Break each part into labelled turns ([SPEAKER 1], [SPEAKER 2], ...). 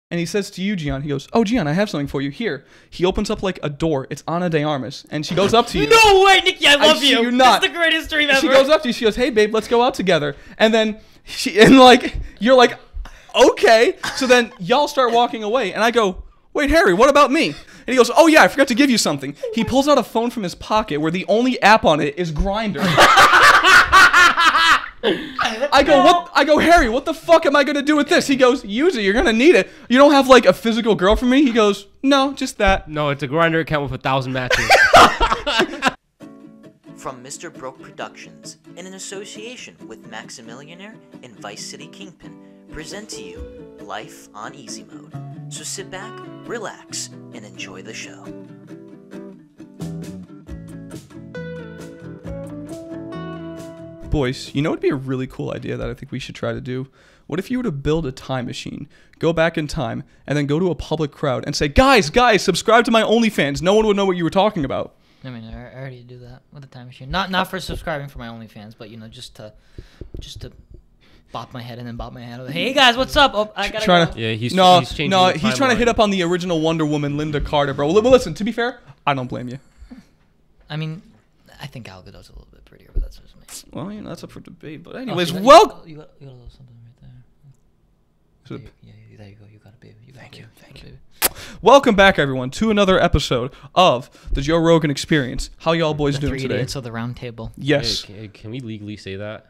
[SPEAKER 1] And he says to you, Gian, he goes, "Oh, Gian, I have something for you. Here." He opens up like a door. It's Ana de Armas. And she goes up to you.
[SPEAKER 2] No way, Nicky, I love you.
[SPEAKER 1] You're not.
[SPEAKER 2] This is the greatest dream ever.
[SPEAKER 1] She goes up to you. She goes, "Hey, babe, let's go out together." And then you're like, "Okay." So then y'all start walking away. And I go, "Wait, Harry, what about me?" And he goes, "Oh, yeah, I forgot to give you something." He pulls out a phone from his pocket where the only app on it is Grindr. I go, "Harry, what the fuck am I going to do with this?" He goes, "Use it. You're going to need it. You don't have, like, a physical girl for me?" He goes, "No, just that."
[SPEAKER 3] No, it's a Grindr account with 1,000 matches.
[SPEAKER 4] From Mr. Broke Productions, in an association with Maximillionaire and Vice City Kingpin, present to you Life on Easy Mode. So sit back, relax, and enjoy the show.
[SPEAKER 1] Boys, you know what would be a really cool idea that I think we should try to do? What if you were to build a time machine, go back in time, and then go to a public crowd and say, guys, subscribe to my Onlyfans. No one would know what you were talking about.
[SPEAKER 2] I mean, I already do that with a time machine. Not for subscribing for my OnlyFans, but you know, just to bop my head and then bop my head. Hey guys, what's up? Oh, I gotta go.
[SPEAKER 3] Yeah, he's changing
[SPEAKER 1] he's trying to hit up on the original Wonder Woman, Linda Carter, bro. But listen, to be fair, I don't blame you.
[SPEAKER 2] I mean, I think Gal Gadot's a little bit prettier, but that's just me.
[SPEAKER 1] Well, you know, that's up for debate. But anyways,
[SPEAKER 2] you got a little something right there. Yeah, there you go. You got it, baby. Thank you.
[SPEAKER 1] Welcome back, everyone, to another episode of the Joe Rogan Experience. How y'all boys doing today?
[SPEAKER 2] Idiots of the round table.
[SPEAKER 1] Yes.
[SPEAKER 3] Hey, can we legally say that?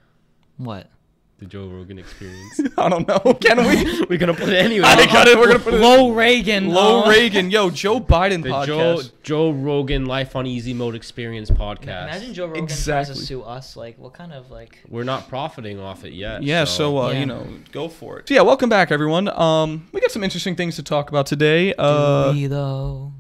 [SPEAKER 2] What?
[SPEAKER 3] The Joe Rogan Experience.
[SPEAKER 1] I don't know. Can we?
[SPEAKER 3] We're gonna put it anyway.
[SPEAKER 1] I got it. We're gonna put it.
[SPEAKER 2] Low Reagan.
[SPEAKER 1] Yo, Joe Biden
[SPEAKER 3] the
[SPEAKER 1] podcast.
[SPEAKER 3] Joe Rogan Life on Easy Mode Experience podcast.
[SPEAKER 2] Imagine Joe Rogan tries to sue us. Like, what kind of like?
[SPEAKER 3] We're not profiting off it yet.
[SPEAKER 1] Yeah. So you know, go for it. So yeah, welcome back, everyone. We got some interesting things to talk about today.
[SPEAKER 2] Do we though?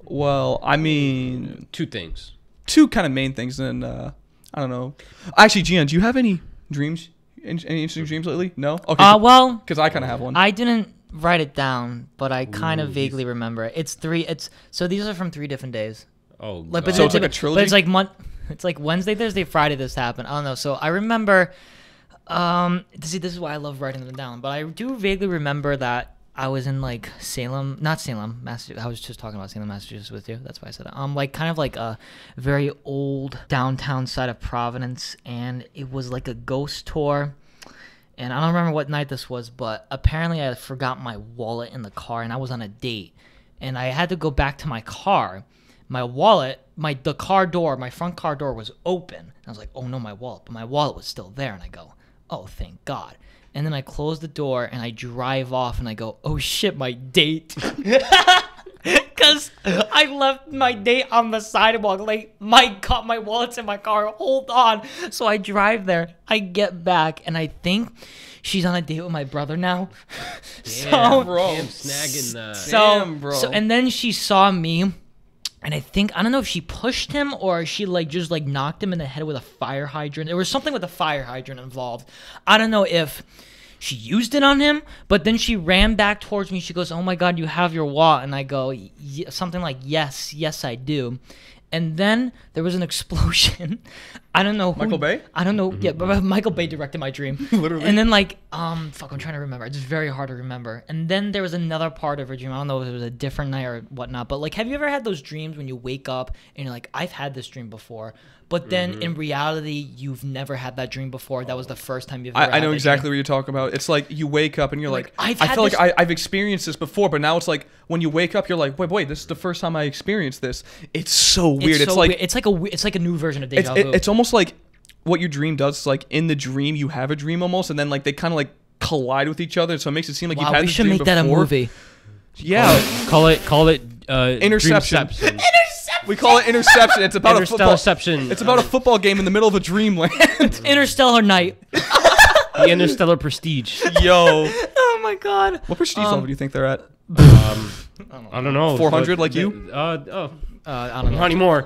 [SPEAKER 1] Well, I mean,
[SPEAKER 3] two things.
[SPEAKER 1] Two kind of main things, and I don't know. Actually, Gian, do you have any dreams? Any interesting dreams lately? No? Okay.
[SPEAKER 2] Well,
[SPEAKER 1] because I kind of have one.
[SPEAKER 2] I didn't write it down, but I kind of vaguely remember it. So these are from 3 different days.
[SPEAKER 3] Oh,
[SPEAKER 1] but so it's like a trilogy?
[SPEAKER 2] But it's like Wednesday, Thursday, Friday this happened. I don't know. So I remember, this is why I love writing them down, but I do vaguely remember that I was in like not Salem, Massachusetts. I was just talking about Salem, Massachusetts with you. That's why I said it. Like kind of like a very old downtown side of Providence, and it was like a ghost tour. And I don't remember what night this was, but apparently I forgot my wallet in the car, and I was on a date, and I had to go back to my car. My wallet, my front car door was open. I was like, oh no, my wallet, but my wallet was still there, and I go, oh thank God. And then I close the door and I drive off and I go, oh shit, my date. Because I left my date on the sidewalk. Like, my wallet's in my car. Hold on. So I drive there. I get back and I think she's on a date with my brother now.
[SPEAKER 3] Damn, bro. Damn, snagging that.
[SPEAKER 1] Damn, bro.
[SPEAKER 2] So, and then she saw me. And I don't know if she pushed him or she just knocked him in the head with a fire hydrant. There was something with a fire hydrant involved. I don't know if she used it on him, but then she ran back towards me. She goes, oh my God, you have your wallet. And I go, something like, yes, I do. And then there was an explosion. I don't know who.
[SPEAKER 1] Michael Bay?
[SPEAKER 2] I don't know. Yeah, but Michael Bay directed my dream.
[SPEAKER 1] Literally.
[SPEAKER 2] And then I'm trying to remember. It's very hard to remember. And then there was another part of her dream. I don't know if it was a different night or whatnot. But have you ever had those dreams when you wake up and you're like, I've had this dream before, but then in reality you've never had that dream before? That was the first time you've ever had
[SPEAKER 1] I know
[SPEAKER 2] that
[SPEAKER 1] exactly
[SPEAKER 2] dream.
[SPEAKER 1] what you're talking about. It's like you wake up and you're like I feel
[SPEAKER 2] this-
[SPEAKER 1] like I've experienced this before, but now it's like when you wake up, you're like, wait, this is the first time I experienced this. It's so weird.
[SPEAKER 2] It's like a new version of deja vu.
[SPEAKER 1] It's almost like what your dream does. Is like in the dream you have a dream almost, and then they kind of collide with each other, so it makes it seem like you've had this dream before.
[SPEAKER 2] We should make that a movie.
[SPEAKER 1] Yeah.
[SPEAKER 3] Call it
[SPEAKER 1] Interception. We call it Interception. It's about a football. It's about a football game in the middle of a dreamland.
[SPEAKER 2] Interstellar Night.
[SPEAKER 3] The Interstellar Prestige.
[SPEAKER 1] Yo.
[SPEAKER 2] Oh my God.
[SPEAKER 1] What prestige level do you think they're at?
[SPEAKER 3] I don't know.
[SPEAKER 1] 400 like you?
[SPEAKER 2] I don't know.
[SPEAKER 3] Not anymore.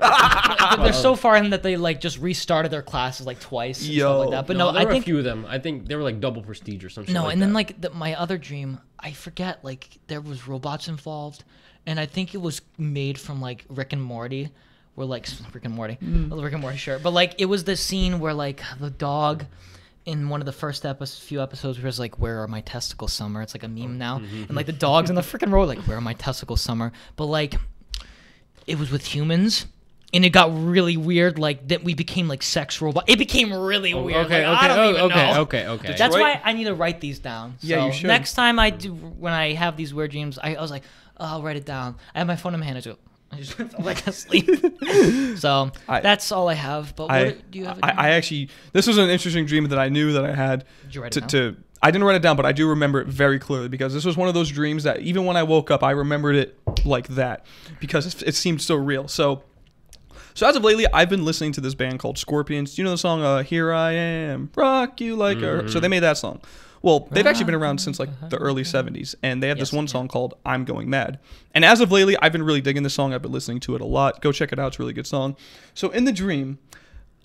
[SPEAKER 2] They're so far in that they just restarted their classes twice and stuff like that. But no,
[SPEAKER 3] there
[SPEAKER 2] I
[SPEAKER 3] were
[SPEAKER 2] think
[SPEAKER 3] a few of them. I think they were double prestige or something.
[SPEAKER 2] No, and then my other dream, I forget. There was robots involved, and I think it was made from Rick and Morty, where Rick and Morty, Rick and Morty shirt. But it was the scene where the dog in one of the first few episodes where it's like, where are my testicles, Summer? It's like a meme now. And like the dogs in the freaking road, like, where are my testicles, Summer? But like, it was with humans. And it got really weird, like, that we became, like, sex robots. It became really weird.
[SPEAKER 3] Okay,
[SPEAKER 2] like, I don't even know.
[SPEAKER 3] okay.
[SPEAKER 2] That's why I need to write these down.
[SPEAKER 1] Yeah,
[SPEAKER 2] so
[SPEAKER 1] you should.
[SPEAKER 2] next time when I have these weird dreams, I was like, oh, I'll write it down. I have my phone in my hand. I just feel like asleep. So that's all I have. But what do you have?
[SPEAKER 1] I actually, this was an interesting dream that I knew that I had.
[SPEAKER 2] Did you write it down?
[SPEAKER 1] I didn't write it down, but I do remember it very clearly because this was one of those dreams that even when I woke up, I remembered it like that because it seemed so real. So as of lately, I've been listening to this band called Scorpions. Do you know the song "Here I Am, Rock You Like a"? So they made that song. Well, they've actually been around since like the early 70s, and they have this one song called "I'm Going Mad." And as of lately, I've been really digging this song. I've been listening to it a lot. Go check it out. It's a really good song. So in the dream,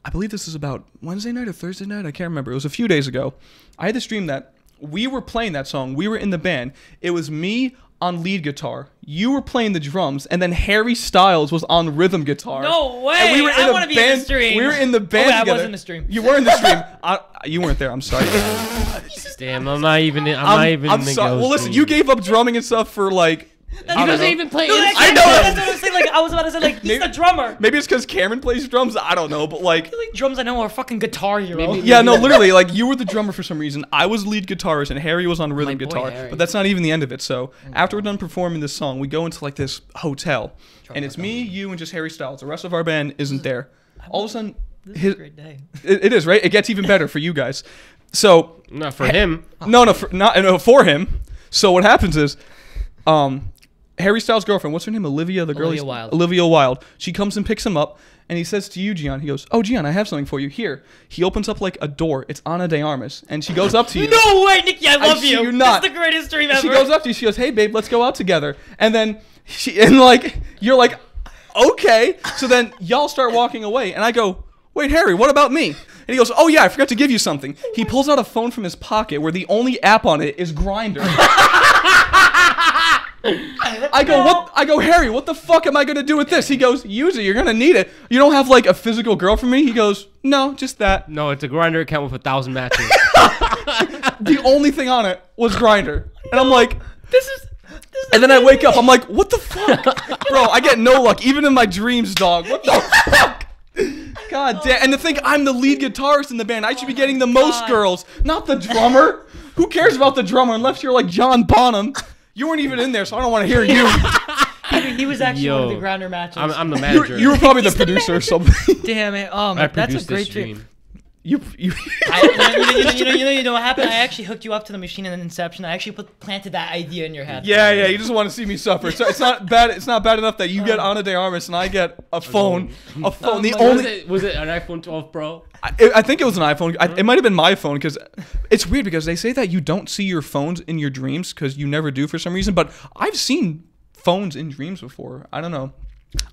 [SPEAKER 1] I believe this is about Wednesday night or Thursday night. I can't remember. It was a few days ago. I had this dream that we were playing that song. We were in the band. It was me on lead guitar, you were playing the drums, and then Harry Styles was on rhythm guitar.
[SPEAKER 2] No way!
[SPEAKER 1] And we were
[SPEAKER 2] I want to be in the stream.
[SPEAKER 1] We were in the band together.
[SPEAKER 2] I was in the stream.
[SPEAKER 1] You were in the stream. You weren't there. I'm sorry.
[SPEAKER 3] Damn, I'm not even in Miguel's
[SPEAKER 1] sorry. Well, listen, you gave up drumming and stuff for like.
[SPEAKER 3] He doesn't even play.
[SPEAKER 2] I know. That's what I was saying. Like I was about to say, like he's the drummer.
[SPEAKER 1] Maybe it's because Cameron plays drums. I don't know, but like
[SPEAKER 2] drums, I know are a fucking Guitar Hero.
[SPEAKER 1] Yeah, no, literally, like you were the drummer for some reason. I was lead guitarist, and Harry was on rhythm guitar.
[SPEAKER 2] Harry.
[SPEAKER 1] But that's not even the end of it. So after we're done performing this song, we go into like this hotel, and it's me, you, and just Harry Styles. The rest of our band isn't there. All of a sudden,
[SPEAKER 2] this is a great day.
[SPEAKER 1] It is, right? It gets even better for you guys. So
[SPEAKER 3] not for him.
[SPEAKER 1] No, for him. So what happens is, Harry Styles' girlfriend, what's her name? Olivia, the girl. Olivia Wilde. She comes and picks him up, and he says to you, Gian, he goes, "Oh, Gian, I have something for you. Here." He opens up like a door. It's Ana de Armas, and she goes up to you.
[SPEAKER 2] No way, Nicky, I love you.
[SPEAKER 1] You're not.
[SPEAKER 2] This is the greatest dream ever.
[SPEAKER 1] She goes up to you. She goes, "Hey, babe, let's go out together." And then you're like, okay. So then y'all start walking away, and I go, "Wait, Harry, what about me?" And he goes, "Oh yeah, I forgot to give you something." He pulls out a phone from his pocket where the only app on it is Grindr. I go, "Harry, what the fuck am I gonna do with this?" He goes, "Use it. You're gonna need it. You don't have like a physical girl for me?" He goes, "No, just that."
[SPEAKER 3] No, it's a Grindr account with 1,000 matches.
[SPEAKER 1] The only thing on it was Grindr, and I'm like, this is. And then I wake up. I'm like, what the fuck, bro? I get no luck, even in my dreams, dog. What the fuck? God damn! And to think I'm the lead guitarist in the band, I should be getting the most girls, not the drummer. Who cares about the drummer unless you're like John Bonham? You weren't even in there, so I don't want to hear you.
[SPEAKER 2] He was actually one of the Grindr matches.
[SPEAKER 3] I'm the manager.
[SPEAKER 1] You were probably the producer or something.
[SPEAKER 2] Damn it! That's a great dream.
[SPEAKER 1] You
[SPEAKER 2] know what happened? I actually hooked you up to the machine in Inception. I actually planted that idea in your head.
[SPEAKER 1] Yeah. You just want to see me suffer. So it's not bad. It's not bad enough that you get Ana de Armas and I get a phone. A phone.
[SPEAKER 3] Was it an iPhone 12 Pro?
[SPEAKER 1] I think it was an iPhone. It might have been my phone because it's weird because they say that you don't see your phones in your dreams because you never do for some reason. But I've seen phones in dreams before. I don't know.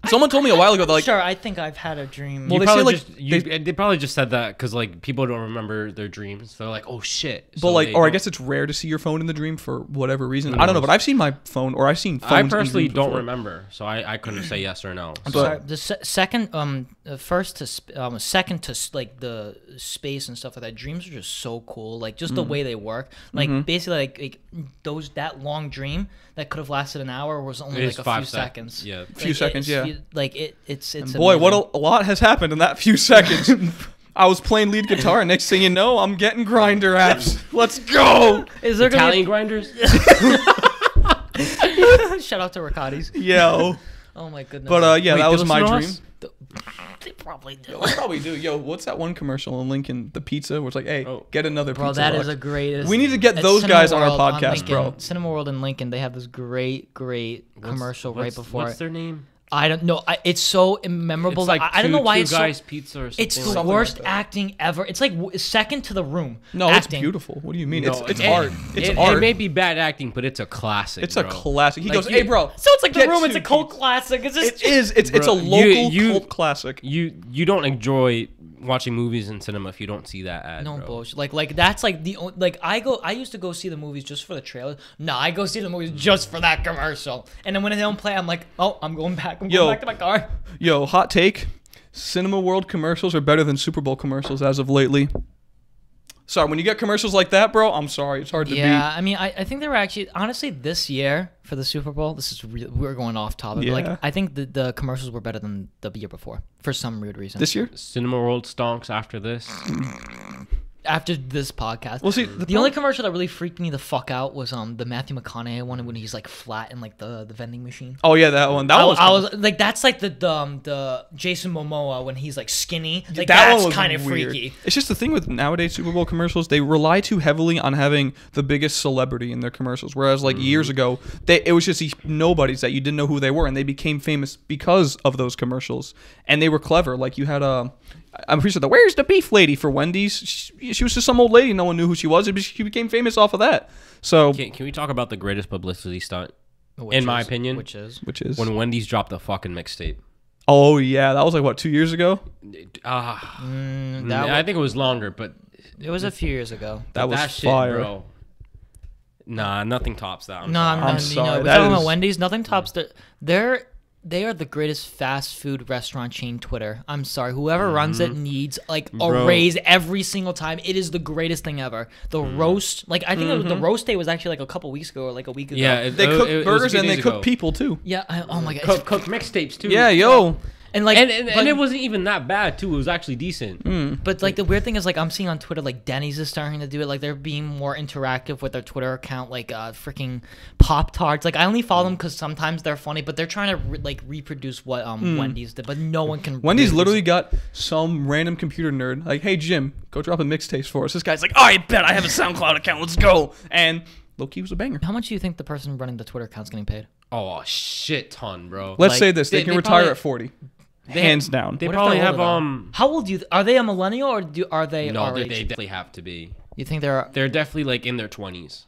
[SPEAKER 1] Someone told me a while ago that like
[SPEAKER 2] sure, I think I've had a dream.
[SPEAKER 1] Well,
[SPEAKER 3] they probably just said that because like people don't remember their dreams. They're like, oh shit.
[SPEAKER 1] But like, or I guess it's rare to see your phone in the dream for whatever reason. I don't know, but I've seen my phone, or I've seen phones.
[SPEAKER 3] I personally
[SPEAKER 1] in dreams
[SPEAKER 3] don't remember, so I couldn't say yes or no.
[SPEAKER 2] I'm sorry. The second to like the space and stuff like that. Dreams are just so cool. Like just the way they work. Like basically like that long dream that could have lasted an hour was only like a few seconds.
[SPEAKER 3] Yeah,
[SPEAKER 1] a few seconds. Yeah.
[SPEAKER 2] Like it's
[SPEAKER 1] boy,
[SPEAKER 2] amazing.
[SPEAKER 1] what a lot has happened in that few seconds. I was playing lead guitar, and next thing you know, I'm getting Grindr apps. Let's go.
[SPEAKER 2] Is there
[SPEAKER 3] Italian grinders?
[SPEAKER 2] Shout out to Riccati's.
[SPEAKER 1] Yo.
[SPEAKER 2] Oh my goodness.
[SPEAKER 1] But yeah, that was my dream.
[SPEAKER 2] They probably do.
[SPEAKER 1] They probably do. Yo, what's that one commercial in Lincoln, the pizza, where it's like, hey, get another pizza.
[SPEAKER 2] Bro, that is a greatest.
[SPEAKER 1] We need to get those guys on our podcast, bro.
[SPEAKER 2] Cinema World in Lincoln, they have this great commercial right before.
[SPEAKER 3] What's their name?
[SPEAKER 2] I don't know. It's so memorable.
[SPEAKER 3] It's like
[SPEAKER 2] I don't know why it's
[SPEAKER 3] guys
[SPEAKER 2] so.
[SPEAKER 3] Pizza or something.
[SPEAKER 2] It's the worst acting ever. It's like second to The Room.
[SPEAKER 1] No,
[SPEAKER 2] acting.
[SPEAKER 1] It's beautiful. What do you mean?
[SPEAKER 3] No,
[SPEAKER 1] it's art. It's art.
[SPEAKER 3] It may be bad acting, but it's a classic.
[SPEAKER 1] It's a classic. He goes, hey, bro.
[SPEAKER 2] So it's like The Room. It's a cult classic. It's
[SPEAKER 1] a local cult classic.
[SPEAKER 3] You don't enjoy watching movies in cinema if you don't see that ad.
[SPEAKER 2] No
[SPEAKER 3] bro.
[SPEAKER 2] bullshit. Like that's like I used to go see the movies just for the trailer. No, I go see the movies just for that commercial. And then when they don't play, I'm like, oh, I'm going back. I'm going back to my car.
[SPEAKER 1] Yo, hot take. Cinema World commercials are better than Super Bowl commercials as of lately. Sorry, when you get commercials like that, bro, I'm sorry. It's hard to beat.
[SPEAKER 2] Yeah, I mean, I think they were actually, honestly, this year for the Super Bowl, this is we're going off topic.
[SPEAKER 1] Yeah.
[SPEAKER 2] But like, I think the commercials were better than the year before for some weird reason.
[SPEAKER 1] This year?
[SPEAKER 3] Cinema World stonks after this.
[SPEAKER 2] After this podcast.
[SPEAKER 1] Well, see,
[SPEAKER 2] the only commercial that really freaked me the fuck out was the Matthew McConaughey one when he's like flat in like the vending machine.
[SPEAKER 1] Oh yeah, that one. That
[SPEAKER 2] I
[SPEAKER 1] was.
[SPEAKER 2] was like, that's like the Jason Momoa when he's like skinny. Like
[SPEAKER 1] that one
[SPEAKER 2] that's
[SPEAKER 1] was
[SPEAKER 2] kind of
[SPEAKER 1] weird.
[SPEAKER 2] freaky.
[SPEAKER 1] It's just the thing with nowadays Super Bowl commercials. They rely too heavily on having the biggest celebrity in their commercials. Whereas like years ago, it was just these nobodies that you didn't know who they were, and they became famous because of those commercials. And they were clever. Like you had I'm pretty sure the "Where's the beef lady" for Wendy's. She was just some old lady. No one knew who she was. She became famous off of that. So
[SPEAKER 3] Can we talk about the greatest publicity stunt, in my opinion?
[SPEAKER 2] Which is
[SPEAKER 3] when Wendy's dropped the fucking mixtape.
[SPEAKER 1] oh yeah, that was like what 2 years ago.
[SPEAKER 3] I think it was longer, but
[SPEAKER 2] it was a few years ago.
[SPEAKER 1] That was
[SPEAKER 3] that shit,
[SPEAKER 1] fire.
[SPEAKER 3] bro. Nah, nothing tops that.
[SPEAKER 2] No, I'm
[SPEAKER 1] sorry.
[SPEAKER 2] we're
[SPEAKER 1] That
[SPEAKER 2] talking about
[SPEAKER 1] is-
[SPEAKER 2] Wendy's. Nothing tops they are the greatest fast food restaurant chain Twitter. I'm sorry. Whoever runs it needs like a
[SPEAKER 3] Bro.
[SPEAKER 2] raise every single time. It is the greatest thing ever. The roast, like I think the roast day was actually like a couple weeks ago or like a week ago.
[SPEAKER 3] Yeah,
[SPEAKER 1] They cook
[SPEAKER 3] it was a
[SPEAKER 1] burgers
[SPEAKER 3] few
[SPEAKER 1] and they
[SPEAKER 3] days
[SPEAKER 1] cook
[SPEAKER 3] ago.
[SPEAKER 1] people too.
[SPEAKER 2] Yeah. Oh my god.
[SPEAKER 3] Cook mixtapes too.
[SPEAKER 1] Yeah, yo.
[SPEAKER 2] And like
[SPEAKER 3] And it wasn't even that bad too. It was actually decent.
[SPEAKER 2] But like the weird thing is like I'm seeing on Twitter like Denny's is starting to do it. Like they're being more interactive with their Twitter account. Like freaking Pop-Tarts. Like I only follow them because sometimes they're funny, but they're trying to reproduce what Wendy's did. But no one can.
[SPEAKER 1] Wendy's
[SPEAKER 2] reproduce
[SPEAKER 1] literally got some random computer nerd like, "Hey Jim, go drop a mixtape for us." This guy's like, "Oh, I bet I have a SoundCloud account. Let's go." And low-key was a banger.
[SPEAKER 2] How much do you think the person running the Twitter account's getting paid?
[SPEAKER 3] Oh, a shit ton, bro.
[SPEAKER 1] Let's
[SPEAKER 2] Like,
[SPEAKER 1] say this: they
[SPEAKER 3] they-
[SPEAKER 1] can
[SPEAKER 3] they
[SPEAKER 1] retire
[SPEAKER 3] probably-
[SPEAKER 1] at 40,
[SPEAKER 3] They-
[SPEAKER 1] hands down.
[SPEAKER 3] They
[SPEAKER 2] What if
[SPEAKER 3] probably
[SPEAKER 2] they're
[SPEAKER 3] have
[SPEAKER 2] older, How old do you? Are they a millennial or are they?
[SPEAKER 3] No,
[SPEAKER 2] our
[SPEAKER 3] they
[SPEAKER 2] age?
[SPEAKER 3] definitely have to be.
[SPEAKER 2] You think they're?
[SPEAKER 3] They're definitely like in their 20s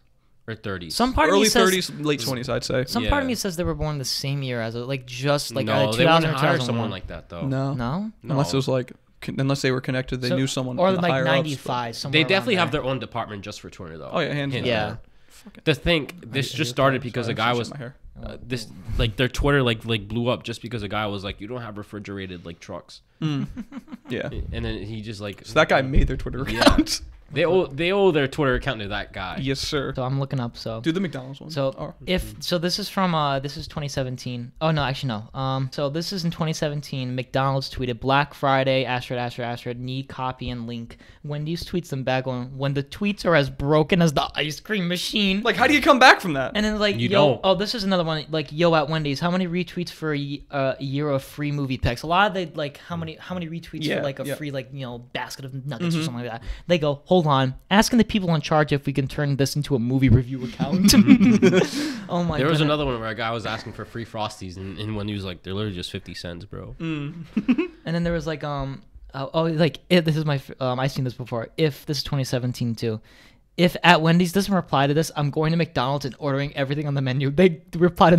[SPEAKER 3] or 30s.
[SPEAKER 2] Some part of
[SPEAKER 1] Early
[SPEAKER 2] me says.
[SPEAKER 1] 30s, late 20s, I'd say.
[SPEAKER 2] Some part of
[SPEAKER 3] Yeah.
[SPEAKER 2] me says they were born the same year as like just like
[SPEAKER 3] no,
[SPEAKER 2] either
[SPEAKER 3] they
[SPEAKER 2] 2000
[SPEAKER 3] wouldn't
[SPEAKER 2] or
[SPEAKER 3] hire
[SPEAKER 2] 2001.
[SPEAKER 3] someone like that though.
[SPEAKER 1] No,
[SPEAKER 2] No.
[SPEAKER 1] unless it
[SPEAKER 3] No.
[SPEAKER 1] was like, unless they were connected, they
[SPEAKER 2] So-
[SPEAKER 1] knew someone.
[SPEAKER 2] or
[SPEAKER 1] in the
[SPEAKER 2] like
[SPEAKER 1] higher-ups, but-
[SPEAKER 2] 95. Somewhere
[SPEAKER 3] They
[SPEAKER 2] around
[SPEAKER 3] definitely have
[SPEAKER 2] there.
[SPEAKER 3] their own department just for Twitter though.
[SPEAKER 1] Oh yeah, hands down.
[SPEAKER 2] Yeah.
[SPEAKER 3] To think this just started because
[SPEAKER 1] Sorry,
[SPEAKER 3] a guy
[SPEAKER 1] I'm
[SPEAKER 3] was
[SPEAKER 1] shit my hair.
[SPEAKER 3] this like their Twitter like blew up just because a guy was like, you don't have refrigerated like trucks,
[SPEAKER 1] Yeah.
[SPEAKER 3] and then he just like
[SPEAKER 1] So that guy made their Twitter
[SPEAKER 3] Yeah.
[SPEAKER 1] account.
[SPEAKER 3] they owe their Twitter account to that guy.
[SPEAKER 1] Yes, sir.
[SPEAKER 2] So I'm looking up. So
[SPEAKER 1] Do the McDonald's one.
[SPEAKER 2] So
[SPEAKER 1] Oh.
[SPEAKER 2] this is from this is 2017. Oh no, actually no. So this is in 2017. McDonald's tweeted Black Friday *** need copy and link. Wendy's tweets them back on when the tweets are as broken as the ice cream machine.
[SPEAKER 1] Like, how do you come back from that?
[SPEAKER 2] And then like
[SPEAKER 3] You
[SPEAKER 2] yo,
[SPEAKER 3] don't.
[SPEAKER 2] oh this is another one like yo at Wendy's. How many retweets for a year of free movie picks? A lot of they like how many retweets
[SPEAKER 1] Yeah,
[SPEAKER 2] for like a
[SPEAKER 1] yeah.
[SPEAKER 2] free like basket of nuggets or something like that. They go hold on, asking the people in charge if we can turn this into a movie review account. Oh my.
[SPEAKER 3] There was
[SPEAKER 2] goodness.
[SPEAKER 3] another one where a guy was asking for free Frosties, and when he was like, they're literally just 50 cents, bro.
[SPEAKER 2] And then there was like this is my I've seen this before. If this is 2017 too. If at Wendy's doesn't reply to this, I'm going to McDonald's and ordering everything on the menu. They replied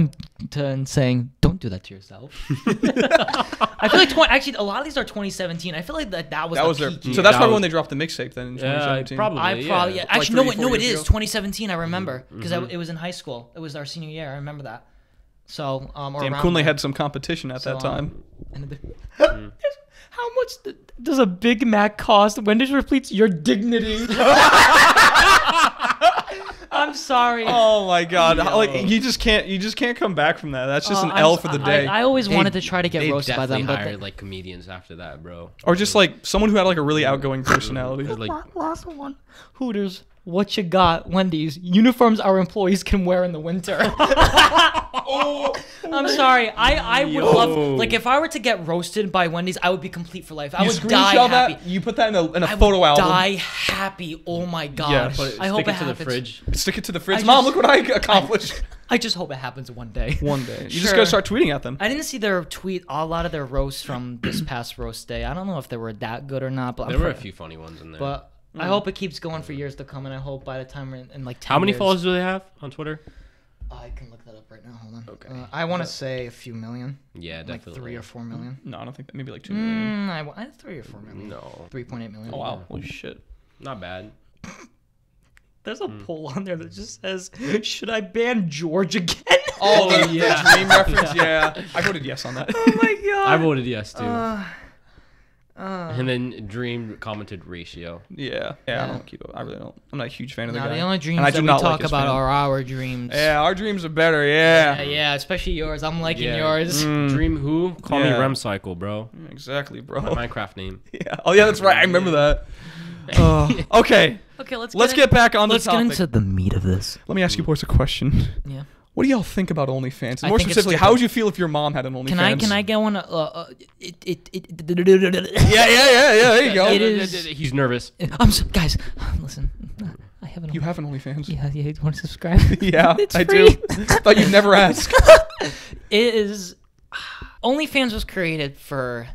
[SPEAKER 2] and saying, "Don't do that to yourself." I feel like actually a lot of these are 2017. I feel like that was
[SPEAKER 1] their.
[SPEAKER 2] peak year.
[SPEAKER 1] So that's
[SPEAKER 3] That
[SPEAKER 1] probably
[SPEAKER 3] was-
[SPEAKER 1] when they dropped the mixtape then in 2017.
[SPEAKER 3] probably.
[SPEAKER 2] I probably
[SPEAKER 3] yeah.
[SPEAKER 2] yeah. Actually
[SPEAKER 1] Like 3-4
[SPEAKER 2] no it
[SPEAKER 1] years
[SPEAKER 2] is
[SPEAKER 1] ago?
[SPEAKER 2] 2017. I remember because it was in high school. It was our senior year. I remember that. So or
[SPEAKER 1] Damn,
[SPEAKER 2] around
[SPEAKER 1] Kunle
[SPEAKER 2] there.
[SPEAKER 1] had some competition at that
[SPEAKER 2] So,
[SPEAKER 1] time.
[SPEAKER 2] And how much does a Big Mac cost? Wendy's repletes your dignity. I'm sorry.
[SPEAKER 1] Oh my God! Like you just can't come back from that. That's just an
[SPEAKER 2] I'm
[SPEAKER 1] L
[SPEAKER 2] s-
[SPEAKER 1] for the day.
[SPEAKER 2] I always wanted to try to get
[SPEAKER 3] They
[SPEAKER 2] roasted by them,
[SPEAKER 3] definitely
[SPEAKER 2] but
[SPEAKER 3] hired like comedians after that, bro.
[SPEAKER 1] Or just like someone who had like a really outgoing personality.
[SPEAKER 3] Like,
[SPEAKER 2] last one. Hooters, what you got? Wendy's uniforms our employees can wear in the winter. I'm sorry. I would love like if I were to get roasted by Wendy's, I would be complete for life. I
[SPEAKER 1] You
[SPEAKER 2] would die
[SPEAKER 1] screenshot
[SPEAKER 2] happy.
[SPEAKER 1] that. You put that in a
[SPEAKER 2] I
[SPEAKER 1] photo
[SPEAKER 2] would
[SPEAKER 1] album.
[SPEAKER 2] die happy. Oh my god.
[SPEAKER 1] Yeah,
[SPEAKER 2] I hope
[SPEAKER 3] stick
[SPEAKER 2] it
[SPEAKER 3] it to the
[SPEAKER 2] happens.
[SPEAKER 3] fridge.
[SPEAKER 1] Stick it to the fridge.
[SPEAKER 2] I
[SPEAKER 1] Mom,
[SPEAKER 2] just-
[SPEAKER 1] look what I accomplished.
[SPEAKER 2] I just hope it happens one day.
[SPEAKER 1] One day. You just
[SPEAKER 2] Sure.
[SPEAKER 1] gotta start tweeting at them.
[SPEAKER 2] I didn't see their tweet. A lot of their roasts from this past roast day. I don't know if they were that good or not, but
[SPEAKER 3] There were a few funny ones in there.
[SPEAKER 2] But I hope it keeps going for years to come, and I hope by the time we're in like 10
[SPEAKER 3] How many
[SPEAKER 2] years,
[SPEAKER 3] followers do they have on Twitter?
[SPEAKER 2] I can look that up right now. Hold on.
[SPEAKER 3] Okay.
[SPEAKER 2] I want to say a few million,
[SPEAKER 3] Yeah,
[SPEAKER 2] like
[SPEAKER 3] definitely.
[SPEAKER 2] 3 or 4 million.
[SPEAKER 1] No, I don't think that. Maybe like 2 million.
[SPEAKER 2] I 3 or 4 million.
[SPEAKER 3] No,
[SPEAKER 2] 3.8 million.
[SPEAKER 1] Oh wow! Holy shit!
[SPEAKER 3] not bad.
[SPEAKER 2] There's a poll on there that just says, "Should I ban George again?"
[SPEAKER 1] Oh yeah, dream reference. Yeah, I voted yes on that.
[SPEAKER 2] Oh my god.
[SPEAKER 3] I voted yes too. And then Dream commented ratio.
[SPEAKER 1] Yeah. I don't keep up. I really don't. I'm not a huge fan of the guy.
[SPEAKER 2] The only dreams
[SPEAKER 1] And I
[SPEAKER 2] that
[SPEAKER 1] do
[SPEAKER 2] we
[SPEAKER 1] not
[SPEAKER 2] talk
[SPEAKER 1] like his
[SPEAKER 2] about
[SPEAKER 1] fan.
[SPEAKER 2] are our dreams.
[SPEAKER 1] Yeah, our dreams are better. Yeah.
[SPEAKER 2] Yeah, especially yours. I'm liking
[SPEAKER 3] Yeah.
[SPEAKER 2] yours.
[SPEAKER 3] Dream who? Call me
[SPEAKER 1] Yeah.
[SPEAKER 3] Rem Cycle, bro.
[SPEAKER 1] Exactly, bro.
[SPEAKER 3] My Minecraft name.
[SPEAKER 1] Yeah. Oh yeah, that's right. I remember that. Okay.
[SPEAKER 2] Okay,
[SPEAKER 1] Let's get back on the
[SPEAKER 2] Let's get
[SPEAKER 1] topic.
[SPEAKER 2] into the meat of this.
[SPEAKER 1] Let me ask you boys a question.
[SPEAKER 2] Yeah.
[SPEAKER 1] What do y'all think about OnlyFans?
[SPEAKER 2] I
[SPEAKER 1] More
[SPEAKER 2] think it's
[SPEAKER 1] specifically,
[SPEAKER 2] stupid.
[SPEAKER 1] how would you feel if your mom had an OnlyFans?
[SPEAKER 2] Can I get one?
[SPEAKER 1] Yeah. There you go.
[SPEAKER 2] It is-
[SPEAKER 3] He's nervous.
[SPEAKER 2] Guys, listen. I have an.
[SPEAKER 1] You have an OnlyFans?
[SPEAKER 2] Yeah, you want to subscribe?
[SPEAKER 1] Yeah,
[SPEAKER 2] It's
[SPEAKER 1] I
[SPEAKER 2] free.
[SPEAKER 1] do. Thought you'd never ask.
[SPEAKER 2] It is. OnlyFans was created for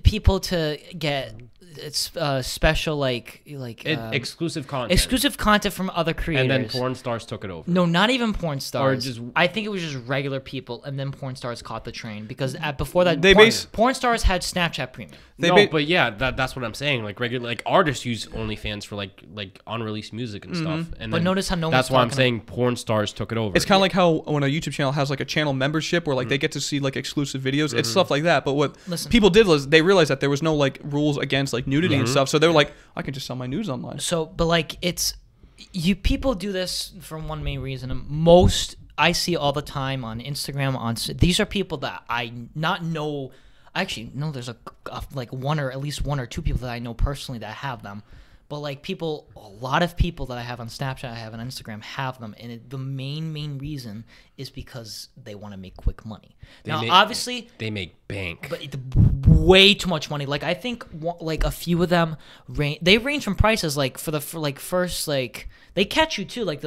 [SPEAKER 2] people to get special
[SPEAKER 3] Exclusive content.
[SPEAKER 2] exclusive content from other creators.
[SPEAKER 3] And then porn stars took it over.
[SPEAKER 2] No, not even porn stars.
[SPEAKER 3] just-
[SPEAKER 2] I think it was just regular people, and then porn stars caught the train because before that,
[SPEAKER 1] They
[SPEAKER 2] porn stars had Snapchat Premium.
[SPEAKER 3] But yeah, that's what I'm saying. Like regular, artists use OnlyFans for like unreleased music and stuff. And
[SPEAKER 2] But
[SPEAKER 3] then
[SPEAKER 2] notice how no
[SPEAKER 3] that's
[SPEAKER 2] one's
[SPEAKER 3] why I'm
[SPEAKER 2] talking
[SPEAKER 3] saying porn stars took it over.
[SPEAKER 1] It's kind of like how when a YouTube channel has like a channel membership where like they get to see like exclusive videos. It's stuff like that. But what
[SPEAKER 2] Listen.
[SPEAKER 1] people did was they realized that there was no like rules against like nudity and stuff. So they were like, I can just sell my nudes online.
[SPEAKER 2] So, but like people do this for one main reason. I see all the time on Instagram. These are people that I not know. Actually, no. There's like at least one or two people that I know personally that have them. But like a lot of people that I have on Snapchat, I have on Instagram, have them, and the main reason is because they want to make quick money. Obviously,
[SPEAKER 3] they make bank.
[SPEAKER 2] but way too much money. Like I think like a few of them they range from prices like for first like they catch you too like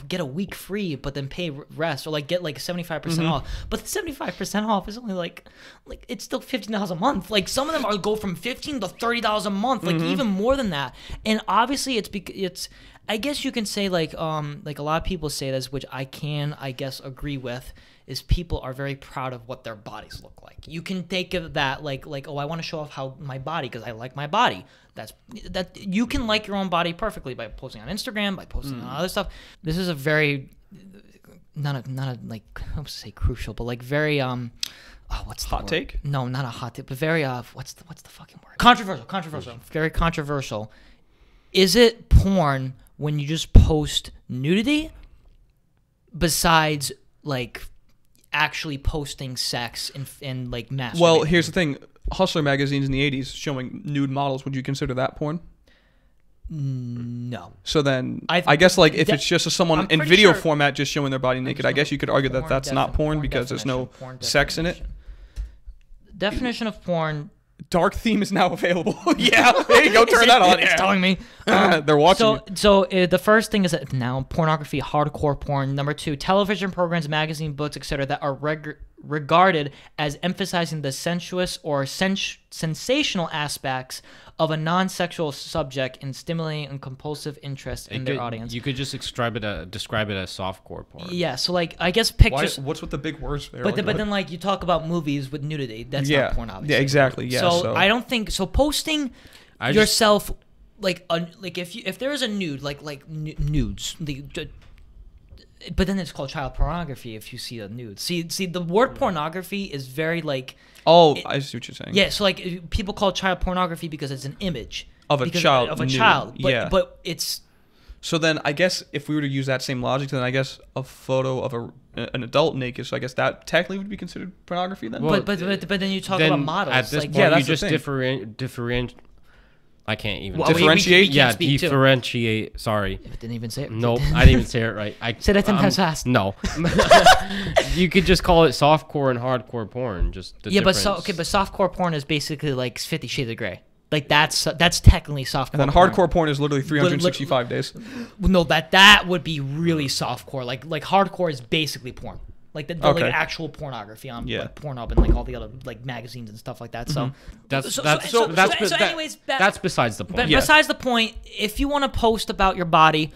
[SPEAKER 2] get a week free but then pay rest or like get like 75% off. But the 75% off is only like it's still $15 a month. Like some of them go from $15 to $30 a month, like even more than that. And obviously it's I guess you can say like a lot of people say this, which I guess agree with, is people are very proud of what their bodies look like. You can take it that like oh, I want to show off how my body because I like my body. That you can like your own body perfectly by posting on Instagram, by posting on other stuff. This is a very not a like I would say crucial, but like very what's the
[SPEAKER 1] Hot
[SPEAKER 2] word?
[SPEAKER 1] take?
[SPEAKER 2] No, not a hot take, but very what's the fucking word? Controversial. Very controversial. Is it porn when you just post nudity besides like actually posting sex and like masturbating?
[SPEAKER 1] Well, here's the thing. Hustler magazines in the 80s showing nude models. Would you consider that porn?
[SPEAKER 2] No.
[SPEAKER 1] So then,
[SPEAKER 2] I
[SPEAKER 1] I guess like if
[SPEAKER 2] de-
[SPEAKER 1] it's just someone
[SPEAKER 2] I'm
[SPEAKER 1] in
[SPEAKER 2] pretty
[SPEAKER 1] video
[SPEAKER 2] sure-
[SPEAKER 1] format just showing their body naked, I guess you could argue that that's not porn because there's no sex in it.
[SPEAKER 2] Definition of porn.
[SPEAKER 1] Dark theme is now available. Yeah, there you go. Turn that on.
[SPEAKER 2] It's
[SPEAKER 1] Yeah.
[SPEAKER 2] telling me.
[SPEAKER 1] They're watching.
[SPEAKER 2] The first thing is that now pornography, hardcore porn. Number 2, television programs, magazine, books, etc. that are regarded as emphasizing the sensuous or sensational aspects of a non-sexual subject and stimulating and compulsive interest in their audience.
[SPEAKER 3] You could just describe it as softcore porn.
[SPEAKER 2] Yeah, so like I guess pictures.
[SPEAKER 1] What's with the big words there?
[SPEAKER 2] But then like you talk about movies with nudity. That's
[SPEAKER 1] Yeah.
[SPEAKER 2] not porn, obviously.
[SPEAKER 1] Yeah, exactly. Yeah.
[SPEAKER 2] So I don't think so. Posting yourself like if there is a nude like nudes. But then it's called child pornography if you see a nude. See the word pornography is very like.
[SPEAKER 1] Oh, I see what you're saying.
[SPEAKER 2] Yeah, so like people call child pornography because it's an image
[SPEAKER 1] Of a child
[SPEAKER 2] of a
[SPEAKER 1] nude.
[SPEAKER 2] child. But,
[SPEAKER 1] Yeah.
[SPEAKER 2] but it's
[SPEAKER 1] So then I guess if we were to use that same logic, then I guess a photo of an adult naked, so I guess that technically would be considered pornography then?
[SPEAKER 3] Well,
[SPEAKER 2] but then you talk
[SPEAKER 3] Then
[SPEAKER 2] about models.
[SPEAKER 3] at this
[SPEAKER 2] like,
[SPEAKER 3] point,
[SPEAKER 1] Yeah,
[SPEAKER 3] you
[SPEAKER 1] that's the
[SPEAKER 3] just
[SPEAKER 1] thing.
[SPEAKER 3] differentiate. I can't even
[SPEAKER 2] Well, we
[SPEAKER 1] Differentiate?
[SPEAKER 2] can't
[SPEAKER 3] yeah,
[SPEAKER 2] speak too.
[SPEAKER 3] differentiate. Sorry.
[SPEAKER 2] I didn't even say it.
[SPEAKER 3] Nope, I didn't even say it right.
[SPEAKER 2] Say that 10 times fast.
[SPEAKER 3] No. You could just call it softcore and hardcore porn. Just the
[SPEAKER 2] Yeah, but
[SPEAKER 3] difference.
[SPEAKER 2] but softcore porn is basically like 50 Shades of Grey. Like that's technically softcore.
[SPEAKER 1] And then hardcore porn is literally 365 days.
[SPEAKER 2] No, that would be really softcore. Like hardcore is basically porn. Like the
[SPEAKER 1] Okay.
[SPEAKER 2] like actual pornography on
[SPEAKER 1] Yeah.
[SPEAKER 2] like Pornhub and like all the other like magazines and stuff like that. So
[SPEAKER 3] that's
[SPEAKER 2] anyways,
[SPEAKER 3] that's besides the point.
[SPEAKER 2] But
[SPEAKER 1] Yeah.
[SPEAKER 2] besides the point, if you want to post about your body,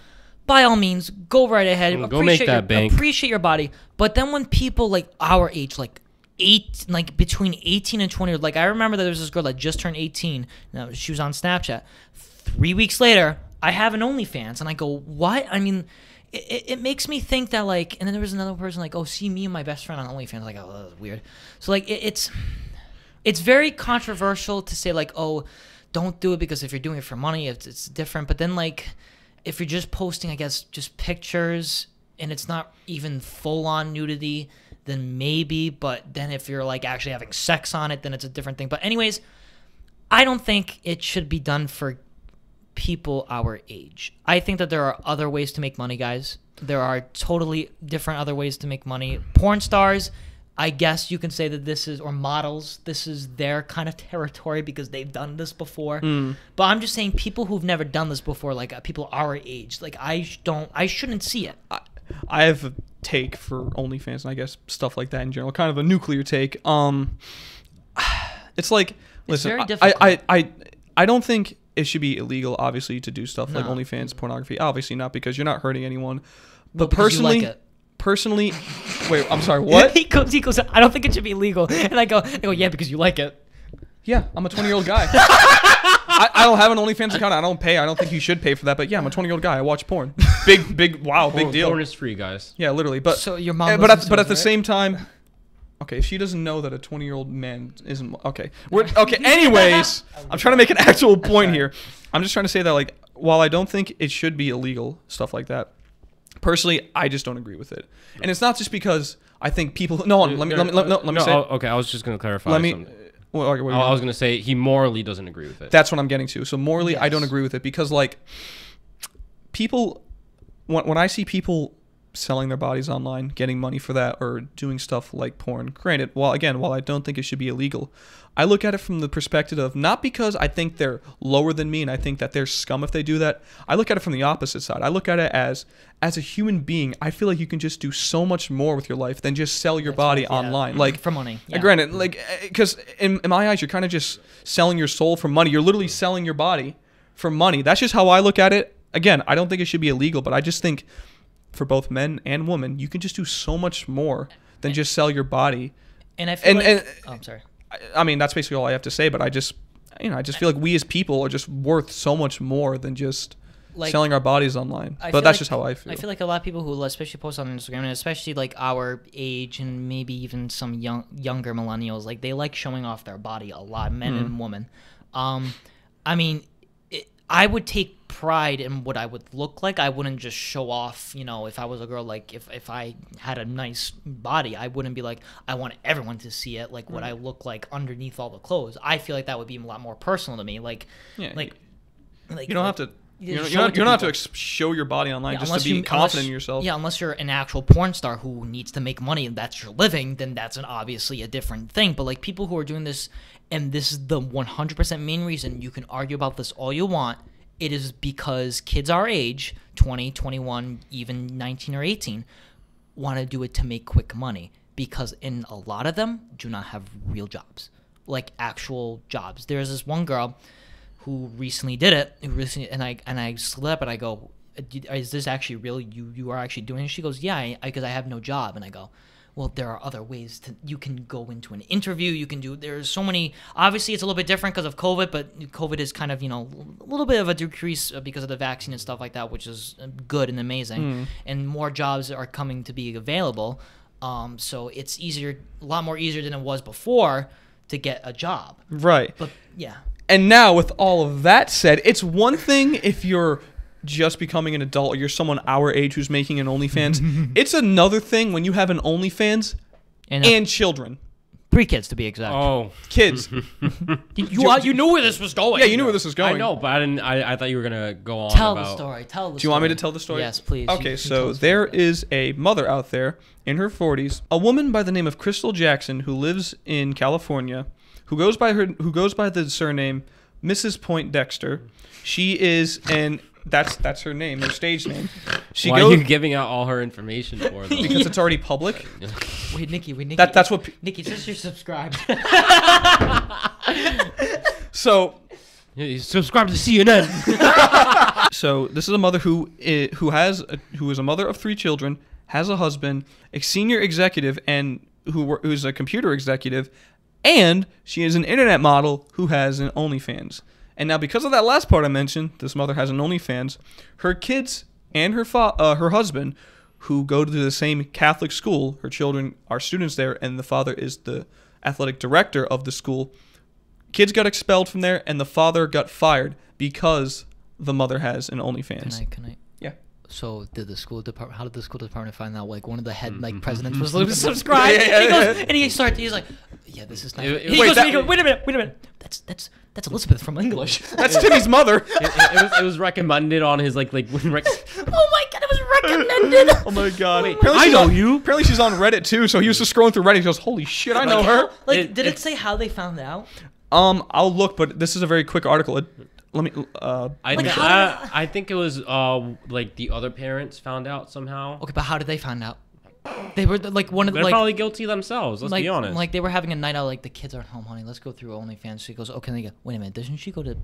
[SPEAKER 2] by all means, go right ahead.
[SPEAKER 3] Go make that bank.
[SPEAKER 2] Appreciate your body. But then when people like our age, like between 18 and 20, like I remember that there was this girl that just turned 18. Now she was on Snapchat. 3 weeks later, I have an OnlyFans, and I go, what? I mean, it makes me think that like, and then there was another person like, oh, see me and my best friend on OnlyFans. Like, oh, that was weird. So like, it's it's very controversial to say like, oh, don't do it because if you're doing it for money, it's different. But then like, if you're just posting, I guess, just pictures and it's not even full-on nudity, then maybe. But then if you're like actually having sex on it, then it's a different thing. But anyways, I don't think it should be done for people our age. I think that there are other ways to make money, guys. There are totally different other ways to make money. Porn stars, I guess you can say that this is, or models, this is their kind of territory because they've done this before. But I'm just saying people who've never done this before, like people our age, like I shouldn't see it.
[SPEAKER 1] I have a take for OnlyFans and I guess stuff like that in general, kind of a nuclear take. It's like, listen,
[SPEAKER 2] very difficult.
[SPEAKER 1] I don't think it should be illegal, obviously, to do stuff like OnlyFans, pornography. Obviously not, because you're not hurting anyone. But personally, wait, I'm sorry, what?
[SPEAKER 2] he goes, I don't think it should be legal. And I go, yeah, because you like it.
[SPEAKER 1] Yeah, I'm a 20-year-old guy. I don't have an OnlyFans account. I don't pay. I don't think you should pay for that. But yeah, I'm a 20-year-old guy. I watch porn. Big deal.
[SPEAKER 3] Porn is free, guys.
[SPEAKER 1] Yeah, literally. But
[SPEAKER 2] so your mom.
[SPEAKER 1] But at the same time, okay, if she doesn't know that a 20-year-old man isn't okay. Okay. Anyways, I'm trying to make an actual point here. I'm just trying to say that like, while I don't think it should be illegal, stuff like that. Personally, I just don't agree with it, and it's not just because I think people. No, let me say.
[SPEAKER 3] Okay, I was just gonna clarify.
[SPEAKER 1] Something. Well, okay,
[SPEAKER 3] I was gonna say he morally doesn't agree with it.
[SPEAKER 1] That's what I'm getting to. So morally, yes. I don't agree with it because like people, when I see people selling their bodies online, getting money for that, or doing stuff like porn. Granted, while I don't think it should be illegal, I look at it from the perspective of not because I think they're lower than me and I think that they're scum if they do that. I look at it from the opposite side. I look at it as a human being, I feel like you can just do so much more with your life than just sell your body online. Like
[SPEAKER 2] for money. Yeah.
[SPEAKER 1] Granted, like because in my eyes, you're kind of just selling your soul for money. You're literally selling your body for money. That's just how I look at it. Again, I don't think it should be illegal, but I just think for both men and women, you can just do so much more than just sell your body.
[SPEAKER 2] And I feel I'm sorry.
[SPEAKER 1] I mean, that's basically all I have to say, but I just feel like we as people are just worth so much more than just like, selling our bodies online. But that's just how I feel.
[SPEAKER 2] I feel like a lot of people who especially post on Instagram, and especially like our age and maybe even some younger millennials, like they like showing off their body a lot, men and women. I mean, I would take pride in what I would look like. I wouldn't just show off, if I was a girl, like if I had a nice body, I wouldn't be like, I want everyone to see it, like what I look like underneath all the clothes. I feel like that would be a lot more personal to me. Like, you
[SPEAKER 1] don't have to. You don't have to show your body online just to be confident in yourself.
[SPEAKER 2] Yeah, unless you're an actual porn star who needs to make money and that's your living, then that's obviously a different thing. But like people who are doing this, and this is the 100% main reason, you can argue about this all you want, it is because kids our age, 20, 21, even 19 or 18, want to do it to make quick money because in a lot of them do not have real jobs, like actual jobs. There's this one girl who recently did it, and I slid up and I go, is this actually real? You are actually doing it? She goes, yeah, because I have no job. And I go, well, there are other ways you can go into an interview. There's so many, obviously it's a little bit different because of COVID, but COVID is kind of, a little bit of a decrease because of the vaccine and stuff like that, which is good and amazing. And more jobs are coming to be available. So it's a lot more easier than it was before to get a job.
[SPEAKER 1] Right.
[SPEAKER 2] But yeah.
[SPEAKER 1] And now with all of that said, it's one thing if you're just becoming an adult or you're someone our age who's making an OnlyFans. It's another thing when you have an OnlyFans and children.
[SPEAKER 2] 3 kids to be exact.
[SPEAKER 3] Oh,
[SPEAKER 1] kids.
[SPEAKER 2] You knew where this was going.
[SPEAKER 1] Yeah, you knew where this was going.
[SPEAKER 3] I know, but I didn't. I thought you were gonna go on.
[SPEAKER 2] Tell the story.
[SPEAKER 1] Do you want me to tell the story?
[SPEAKER 2] Yes, please.
[SPEAKER 1] Okay, so there is a mother out there in her 40s, a woman by the name of Crystal Jackson who lives in California, who goes by the surname Mrs. Point Dexter. She is an That's her name, her stage name.
[SPEAKER 3] Why are you giving out all her information for them?
[SPEAKER 1] Because it's already public.
[SPEAKER 2] Wait, Nicky.
[SPEAKER 1] That's what.
[SPEAKER 2] Nicky, says you're subscribed.
[SPEAKER 1] So.
[SPEAKER 3] You subscribe to CNN.
[SPEAKER 1] So this is a mother who is a mother of 3 children, has a husband, a senior executive, and who's a computer executive, and she is an internet model who has an OnlyFans. And now, because of that last part I mentioned, this mother has an OnlyFans. Her kids and her husband, who go to the same Catholic school, her children are students there, and the father is the athletic director of the school. Kids got expelled from there, and the father got fired because the mother has an OnlyFans.
[SPEAKER 2] Can I?
[SPEAKER 1] Yeah.
[SPEAKER 2] So did the school department? How did the school department find out? Like one of the head like presidents was subscribed. He goes, and he's like, yeah, this is nice. He goes, wait a minute. That's Elizabeth from English.
[SPEAKER 1] That's Timmy's mother.
[SPEAKER 3] It was recommended on his like when
[SPEAKER 2] Oh my god, it was recommended.
[SPEAKER 1] Oh my god.
[SPEAKER 3] Wait,
[SPEAKER 1] apparently
[SPEAKER 3] I know you.
[SPEAKER 1] Apparently she's on Reddit too, so he was just scrolling through Reddit. He goes, holy shit, I know her.
[SPEAKER 2] Like, did it say how they found out?
[SPEAKER 1] I'll look, but this is a very quick article. Let me.
[SPEAKER 3] I think it was like the other parents found out somehow.
[SPEAKER 2] Okay, but how did they find out? They were like one of the
[SPEAKER 3] They're
[SPEAKER 2] like
[SPEAKER 3] probably guilty themselves. Let's be honest.
[SPEAKER 2] Like they were having a night out. Like the kids aren't home, honey. Let's go through OnlyFans. She goes, okay. They go, wait a minute. Doesn't she go to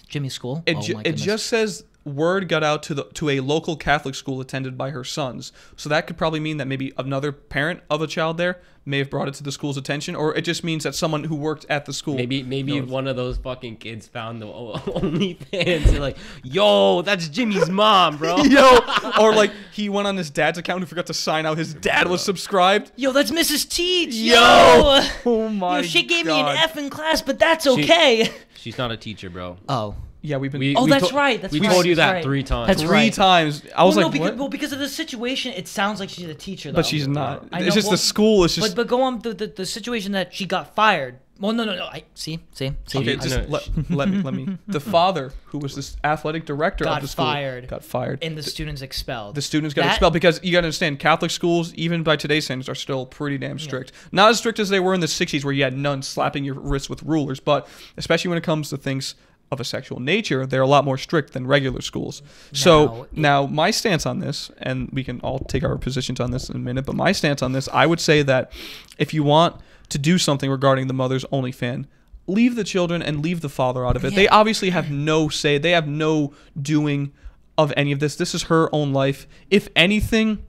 [SPEAKER 2] Jimmy's school?
[SPEAKER 1] It just says word got out to a local Catholic school attended by her sons. So that could probably mean that maybe another parent of a child there may have brought it to the school's attention, or it just means that someone who worked at the school.
[SPEAKER 3] Maybe one of those fucking kids found the OnlyFans. They're like, yo, that's Jimmy's mom, bro.
[SPEAKER 1] Yo, or like he went on his dad's account and forgot to sign out his dad was subscribed.
[SPEAKER 2] Yo, that's Mrs. Teach.
[SPEAKER 1] Yo. Oh my
[SPEAKER 2] Yo, she gave
[SPEAKER 1] God.
[SPEAKER 2] me an F in class, but that's okay.
[SPEAKER 3] She's not a teacher, bro.
[SPEAKER 2] Oh.
[SPEAKER 1] Yeah, we've been.
[SPEAKER 3] We
[SPEAKER 2] that's right. That's
[SPEAKER 3] we
[SPEAKER 2] right.
[SPEAKER 3] told you
[SPEAKER 2] That's
[SPEAKER 3] that
[SPEAKER 2] right.
[SPEAKER 3] 3 times.
[SPEAKER 2] That's
[SPEAKER 1] three
[SPEAKER 2] right.
[SPEAKER 1] times. I was like, what?
[SPEAKER 2] Well, because of the situation, it sounds like she's a teacher, though.
[SPEAKER 1] But she's not.
[SPEAKER 2] I know,
[SPEAKER 1] It's just the school is just.
[SPEAKER 2] But go on the situation that she got fired. Well, no. I see.
[SPEAKER 1] Okay, just let me. The father, who was this athletic director of the school, got fired.
[SPEAKER 2] And the students expelled.
[SPEAKER 1] The students got expelled because you got to understand, Catholic schools, even by today's standards, are still pretty damn strict. Not as strict as they were in the 60s, where you had nuns slapping your wrists with rulers, but especially when it comes to things of a sexual nature, they're a lot more strict than regular schools. So now my stance on this, and we can all take our positions on this in a minute, but my stance on this, I would say that if you want to do something regarding the mother's OnlyFans, leave the children and leave the father out of it. They obviously have no say. They have no doing of any of this. This is her own life. If anything,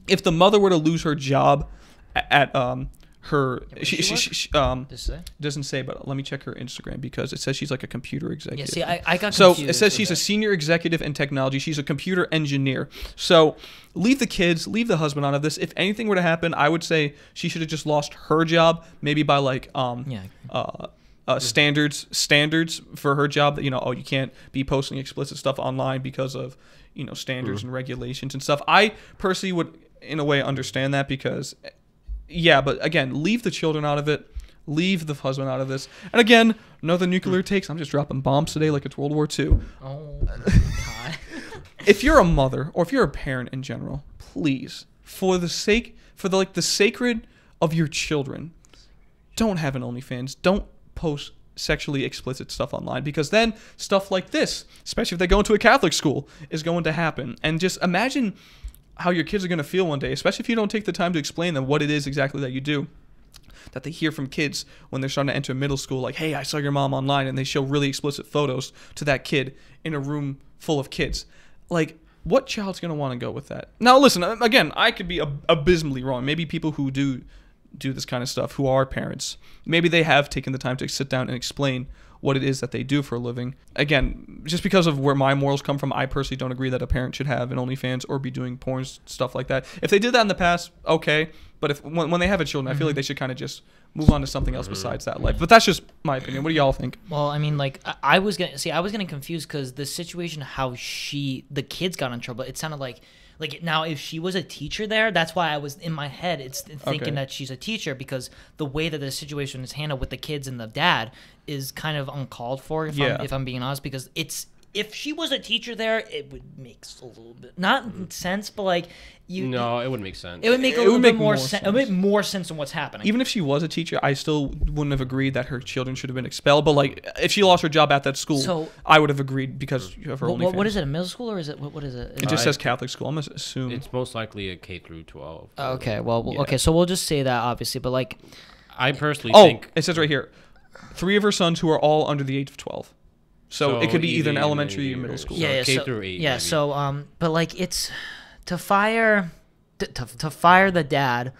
[SPEAKER 1] if the mother were to lose her job at her she doesn't say, but let me check her Instagram because it says she's like a computer executive.
[SPEAKER 2] Yeah, see, I got
[SPEAKER 1] so
[SPEAKER 2] confused.
[SPEAKER 1] It says she's a senior executive in technology. She's a computer engineer. So leave the kids, leave the husband out of this. If anything were to happen, I would say she should have just lost her job, maybe by like standards for her job, that you can't be posting explicit stuff online because of standards and regulations and stuff. I personally would in a way understand that because but again, leave the children out of it. Leave the husband out of this. And again, another nuclear takes. I'm just dropping bombs today like it's World War II.
[SPEAKER 2] Oh, God.
[SPEAKER 1] If you're a mother or if you're a parent in general, please, for the sacred of your children, don't have an OnlyFans. Don't post sexually explicit stuff online, because then stuff like this, especially if they go into a Catholic school, is going to happen. And just imagine how your kids are going to feel one day, especially if you don't take the time to explain them what it is exactly that you do. That they hear from kids when they're starting to enter middle school, like, hey, I saw your mom online, and they show really explicit photos to that kid in a room full of kids. Like, what child's going to want to go with that? Now, listen, again, I could be abysmally wrong. Maybe people who do this kind of stuff, who are parents, maybe they have taken the time to sit down and explain what it is that they do for a living. Again, just because of where my morals come from, I personally don't agree that a parent should have an OnlyFans or be doing porn stuff like that. If they did that in the past, okay. But when they have a children, I feel like they should kind of just move on to something else besides that life. But that's just my opinion. What do y'all think?
[SPEAKER 2] Well, I mean, like, I was getting confused because the situation, how the kids got in trouble, it sounded like now if she was a teacher there, that's why I was in my head thinking that she's a teacher, because the way that the situation is handled with the kids and the dad is kind of uncalled for, if I'm being honest, because if she was a teacher there, it would make a little bit not sense, but like
[SPEAKER 3] it wouldn't make sense.
[SPEAKER 2] It would make a little bit more sense. It would make more sense than what's happening.
[SPEAKER 1] Even if she was a teacher, I still wouldn't have agreed that her children should have been expelled. But like, if she lost her job at that school, I would have agreed because of her OnlyFans.
[SPEAKER 2] What is it? A middle school or is it what is it?
[SPEAKER 1] It just says Catholic school. I'm gonna assume
[SPEAKER 3] it's most likely a K through 12.
[SPEAKER 2] Okay, okay, so we'll just say that obviously, but like,
[SPEAKER 3] I personally think
[SPEAKER 1] it says right here, 3 of her sons who are all under the age of 12. So it could be either an elementary or middle school.
[SPEAKER 3] Yeah, K through 8.
[SPEAKER 2] Yeah, maybe. So but like, it's to fire the dad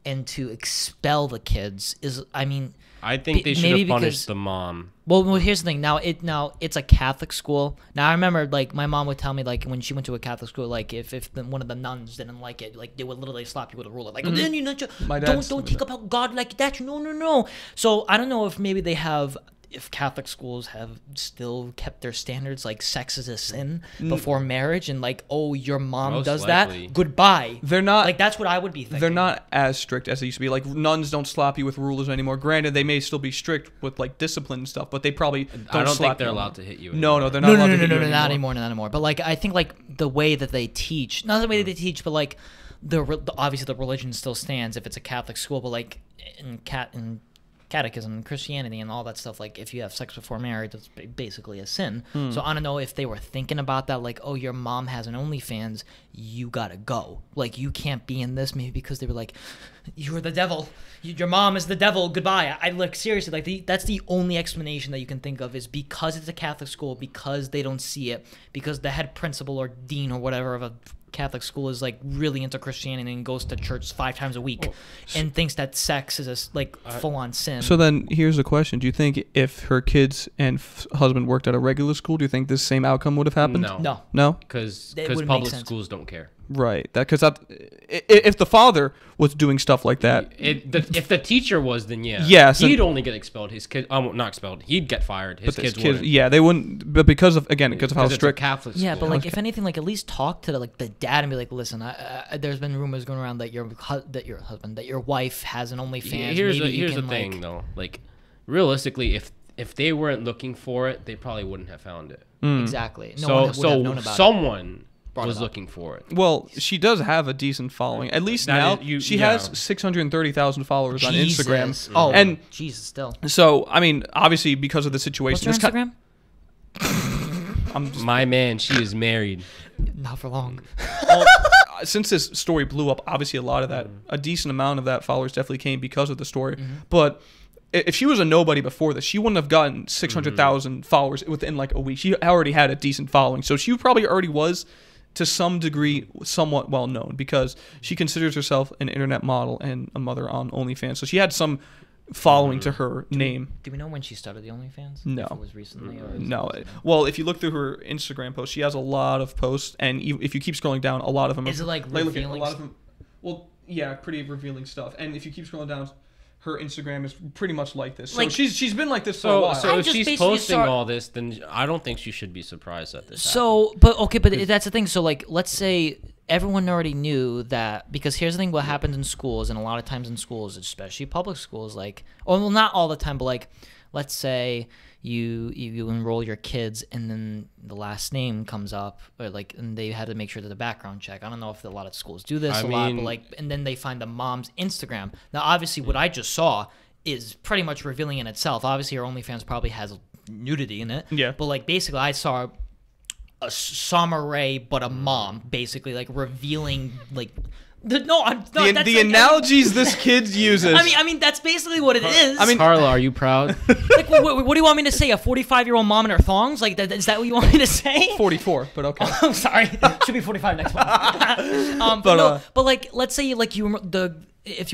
[SPEAKER 2] and to expel the kids is, I mean,
[SPEAKER 3] I think they should have punished the mom.
[SPEAKER 2] Well, here's the thing. Now it's a Catholic school. Now I remember like my mom would tell me like when she went to a Catholic school, like if one of the nuns didn't like it, like they would literally slap you with a ruler, like then you don't take about God like that. No. So I don't know if maybe they have. If Catholic schools have still kept their standards, like sex is a sin before marriage, and like, oh, your mom
[SPEAKER 3] Most
[SPEAKER 2] does
[SPEAKER 3] likely.
[SPEAKER 2] that, goodbye.
[SPEAKER 1] They're not
[SPEAKER 2] like that's what I would be thinking.
[SPEAKER 1] They're not as strict as they used to be. Like nuns don't slap you with rulers anymore. Granted, they may still be strict with like discipline and stuff, but they probably don't.
[SPEAKER 3] I don't
[SPEAKER 1] slap
[SPEAKER 3] think they're
[SPEAKER 1] you
[SPEAKER 3] allowed to hit you.
[SPEAKER 1] No, they're not allowed to hit you
[SPEAKER 2] not anymore. But like I think like the way that they teach, not the way that they teach, but like obviously the religion still stands if it's a Catholic school, but like in catechism and Christianity and all that stuff, like if you have sex before marriage, that's basically a sin. So I don't know if they were thinking about that, like, oh, your mom has an OnlyFans, you gotta go, like you can't be in this, maybe because they were like, you're the devil, your mom is the devil, goodbye. I like seriously, like that's the only explanation that you can think of, is because it's a Catholic school, because they don't see it, because the head principal or dean or whatever of a Catholic school is like really into Christianity and goes to church 5 times a week and thinks that sex is a full-on sin.
[SPEAKER 1] So then here's the question. Do you think if her kids and husband worked at a regular school, do you think this same outcome would have happened?
[SPEAKER 2] No.
[SPEAKER 3] Because
[SPEAKER 2] It wouldn't make
[SPEAKER 3] public
[SPEAKER 2] sense.
[SPEAKER 3] schools don't care.
[SPEAKER 1] Right. Because if the father was doing stuff like that,
[SPEAKER 3] If the teacher was, then yeah.
[SPEAKER 1] Yes,
[SPEAKER 3] He'd only get expelled. His kid, not expelled. He'd get fired. His
[SPEAKER 1] but
[SPEAKER 3] kids
[SPEAKER 1] kids,
[SPEAKER 3] wouldn't.
[SPEAKER 1] yeah, they wouldn't. But because of how
[SPEAKER 3] it's a
[SPEAKER 1] strict.
[SPEAKER 3] Catholic school.
[SPEAKER 2] Yeah, but like if anything, like at least talk to the dad and be like, listen, there's been rumors going around that your wife has an OnlyFans.
[SPEAKER 3] Here's
[SPEAKER 2] Maybe
[SPEAKER 3] the thing though. Like realistically, if they weren't looking for it, they probably wouldn't have found it.
[SPEAKER 2] Exactly. No one would have known about
[SPEAKER 3] someone
[SPEAKER 2] Brought
[SPEAKER 3] was
[SPEAKER 2] it up.
[SPEAKER 3] looking for it.
[SPEAKER 1] Well, she does have a decent following. At least
[SPEAKER 3] That
[SPEAKER 1] now
[SPEAKER 3] is-
[SPEAKER 1] she
[SPEAKER 3] yeah.
[SPEAKER 1] has 630,000 followers on Instagram.
[SPEAKER 2] Jesus. Oh,
[SPEAKER 1] And
[SPEAKER 2] Jesus, still.
[SPEAKER 1] so I mean, obviously because of the situation,
[SPEAKER 2] What's your
[SPEAKER 1] this
[SPEAKER 2] Instagram?
[SPEAKER 3] My man, she is married.
[SPEAKER 2] Not for long.
[SPEAKER 1] since this story blew up, obviously a decent amount of that followers definitely came because of the story. But if she was a nobody before this, she wouldn't have gotten 600,000 followers within like a week. She already had a decent following, so she probably already was to some degree somewhat well known because she considers herself an internet model and a mother on OnlyFans. So she had some following to her name.
[SPEAKER 2] Do we know when she started the OnlyFans?
[SPEAKER 1] No.
[SPEAKER 2] If it was recently or
[SPEAKER 1] No. Well, if you look through her Instagram posts, she has a lot of posts, and if you keep scrolling down, a lot of them.
[SPEAKER 2] Is it like
[SPEAKER 1] look at
[SPEAKER 2] revealing
[SPEAKER 1] a lot of them? Well, yeah, pretty revealing stuff. And if you keep scrolling down, her Instagram is pretty much like this. So
[SPEAKER 2] Like-
[SPEAKER 1] she's been like this for a while.
[SPEAKER 3] So
[SPEAKER 2] I
[SPEAKER 3] if
[SPEAKER 2] just
[SPEAKER 3] she's
[SPEAKER 2] basically
[SPEAKER 3] posting
[SPEAKER 2] saw-
[SPEAKER 3] all this, then I don't think she should be surprised at this.
[SPEAKER 2] So, but okay, but that's the thing. So, like, let's say everyone already knew that, because here's the thing: what happens in schools, and a lot of times in schools, especially public schools, like, or well, not all the time, but like, let's say you enroll your kids, and then the last name comes up, or like, and they had to make sure that the background check. I don't know if a lot of schools do this
[SPEAKER 3] I
[SPEAKER 2] a lot, but
[SPEAKER 3] mean-
[SPEAKER 2] like, and then they find the mom's Instagram. Now, obviously, what I just saw is pretty much revealing in itself. Obviously, her OnlyFans probably has nudity in it.
[SPEAKER 1] Yeah.
[SPEAKER 2] But like, basically, I saw a Summer Rae, but a mom, basically, like revealing like
[SPEAKER 1] the analogies this kid uses.
[SPEAKER 2] I mean, that's basically what it is.
[SPEAKER 1] I mean-
[SPEAKER 3] Carla, are you proud?
[SPEAKER 2] like, what do you want me to say? A 45-year-old mom in her thongs? Like, is that what you want me to say?
[SPEAKER 1] 44, but okay.
[SPEAKER 2] I'm sorry. Should be 45 next month. But like, let's say if you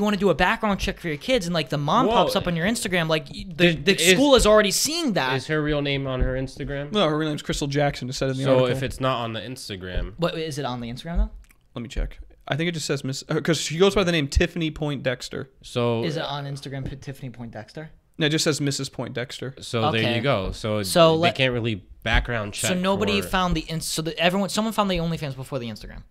[SPEAKER 2] want to do a background check for your kids, and like the mom
[SPEAKER 3] Whoa.
[SPEAKER 2] pops up on your Instagram, like the
[SPEAKER 3] Is-
[SPEAKER 2] school is already seeing that.
[SPEAKER 3] Is her real name on her Instagram?
[SPEAKER 1] No, her real name's Crystal Jackson. It said in the
[SPEAKER 3] So
[SPEAKER 1] article.
[SPEAKER 3] if it's not on the Instagram,
[SPEAKER 2] What is it on the Instagram though?
[SPEAKER 1] Let me check. I think it just says Miss, because she goes by the name Tiffany Point Dexter.
[SPEAKER 3] so
[SPEAKER 2] Is it on Instagram, Tiffany Point Dexter?
[SPEAKER 1] No, it just says Mrs. Point Dexter.
[SPEAKER 3] So there
[SPEAKER 2] Okay.
[SPEAKER 3] you go. So
[SPEAKER 2] So
[SPEAKER 3] they can't really background check.
[SPEAKER 2] So nobody
[SPEAKER 3] for-
[SPEAKER 2] found someone found the OnlyFans before the Instagram.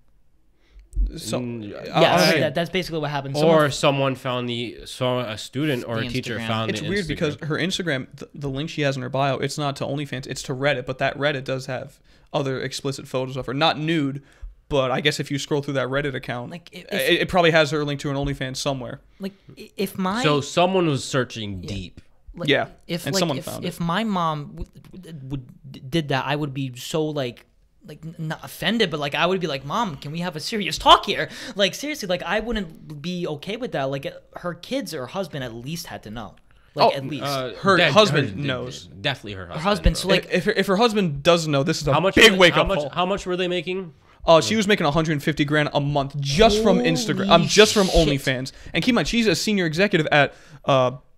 [SPEAKER 1] So,
[SPEAKER 2] Yeah, that's basically what happened.
[SPEAKER 3] Or someone found a student or
[SPEAKER 2] The
[SPEAKER 3] a teacher
[SPEAKER 2] Instagram.
[SPEAKER 3] found
[SPEAKER 1] it's
[SPEAKER 3] the
[SPEAKER 1] weird
[SPEAKER 3] Instagram.
[SPEAKER 1] because her Instagram, the link she has in her bio, it's not to OnlyFans, it's to Reddit, but that Reddit does have other explicit photos of her. Not nude, but I guess if you scroll through that Reddit account,
[SPEAKER 2] Like, if-
[SPEAKER 1] it probably has her link to an OnlyFans somewhere.
[SPEAKER 2] like if my
[SPEAKER 3] So someone was searching deep.
[SPEAKER 2] like,
[SPEAKER 1] Yeah,
[SPEAKER 2] if
[SPEAKER 1] and
[SPEAKER 2] like
[SPEAKER 1] someone
[SPEAKER 2] if,
[SPEAKER 1] found
[SPEAKER 2] if my mom did that, I would be so like not offended, but like I would be like, Mom, can we have a serious talk here? Like seriously, like I wouldn't be okay with that. Like her kids or husband at least had to know. Like
[SPEAKER 1] Oh,
[SPEAKER 2] at least
[SPEAKER 1] her husband knows.
[SPEAKER 3] Definitely her husband.
[SPEAKER 2] her husband. So like
[SPEAKER 1] if her husband doesn't know, this is a
[SPEAKER 3] how much?
[SPEAKER 1] big
[SPEAKER 3] were-
[SPEAKER 1] wake
[SPEAKER 3] how
[SPEAKER 1] up
[SPEAKER 3] much?
[SPEAKER 1] call.
[SPEAKER 3] How much were they making?
[SPEAKER 1] She was making 150 grand a month just from Instagram. Just from OnlyFans. And keep in mind, she's a senior executive at.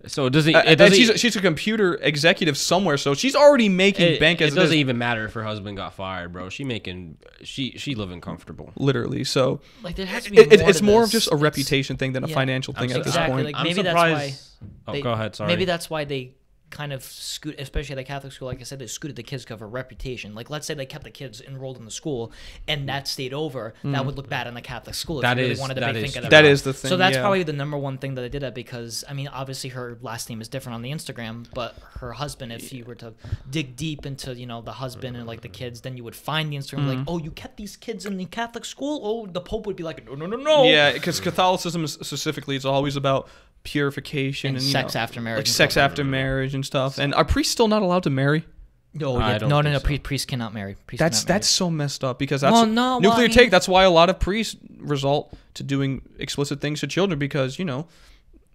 [SPEAKER 3] So it doesn't.
[SPEAKER 1] She's a computer executive somewhere, so she's already making bank. As
[SPEAKER 3] it doesn't even matter if her husband got fired, bro. She living comfortable.
[SPEAKER 1] Literally, so
[SPEAKER 2] like there has to be
[SPEAKER 1] it's more of just a reputation thing than a financial thing at this point.
[SPEAKER 2] Like,
[SPEAKER 3] I'm
[SPEAKER 2] maybe
[SPEAKER 3] surprised.
[SPEAKER 2] that's why.
[SPEAKER 3] Go ahead. Sorry.
[SPEAKER 2] Maybe that's why they kind of especially at the Catholic school, like I said, they scooted the kids because of reputation. Like, let's say they kept the kids enrolled in the school and that stayed over, that would look bad in the Catholic school if you really wanted to make think of
[SPEAKER 1] that is the thing.
[SPEAKER 2] So that's probably the number one thing that they did that, because I mean, obviously her last name is different on the Instagram, but her husband, if you were to dig deep into, you know, the husband and like the kids, then you would find the Instagram like, oh, you kept these kids in the Catholic school. Oh, the Pope would be like, no.
[SPEAKER 1] Yeah, because Catholicism specifically is always about purification and
[SPEAKER 2] sex after marriage,
[SPEAKER 1] like sex after marriage and stuff. And are priests still not allowed to marry?
[SPEAKER 2] No, priests cannot marry.
[SPEAKER 1] That's so messed up, because that's nuclear take. That's why a lot of priests result to doing explicit things to children, because, you know,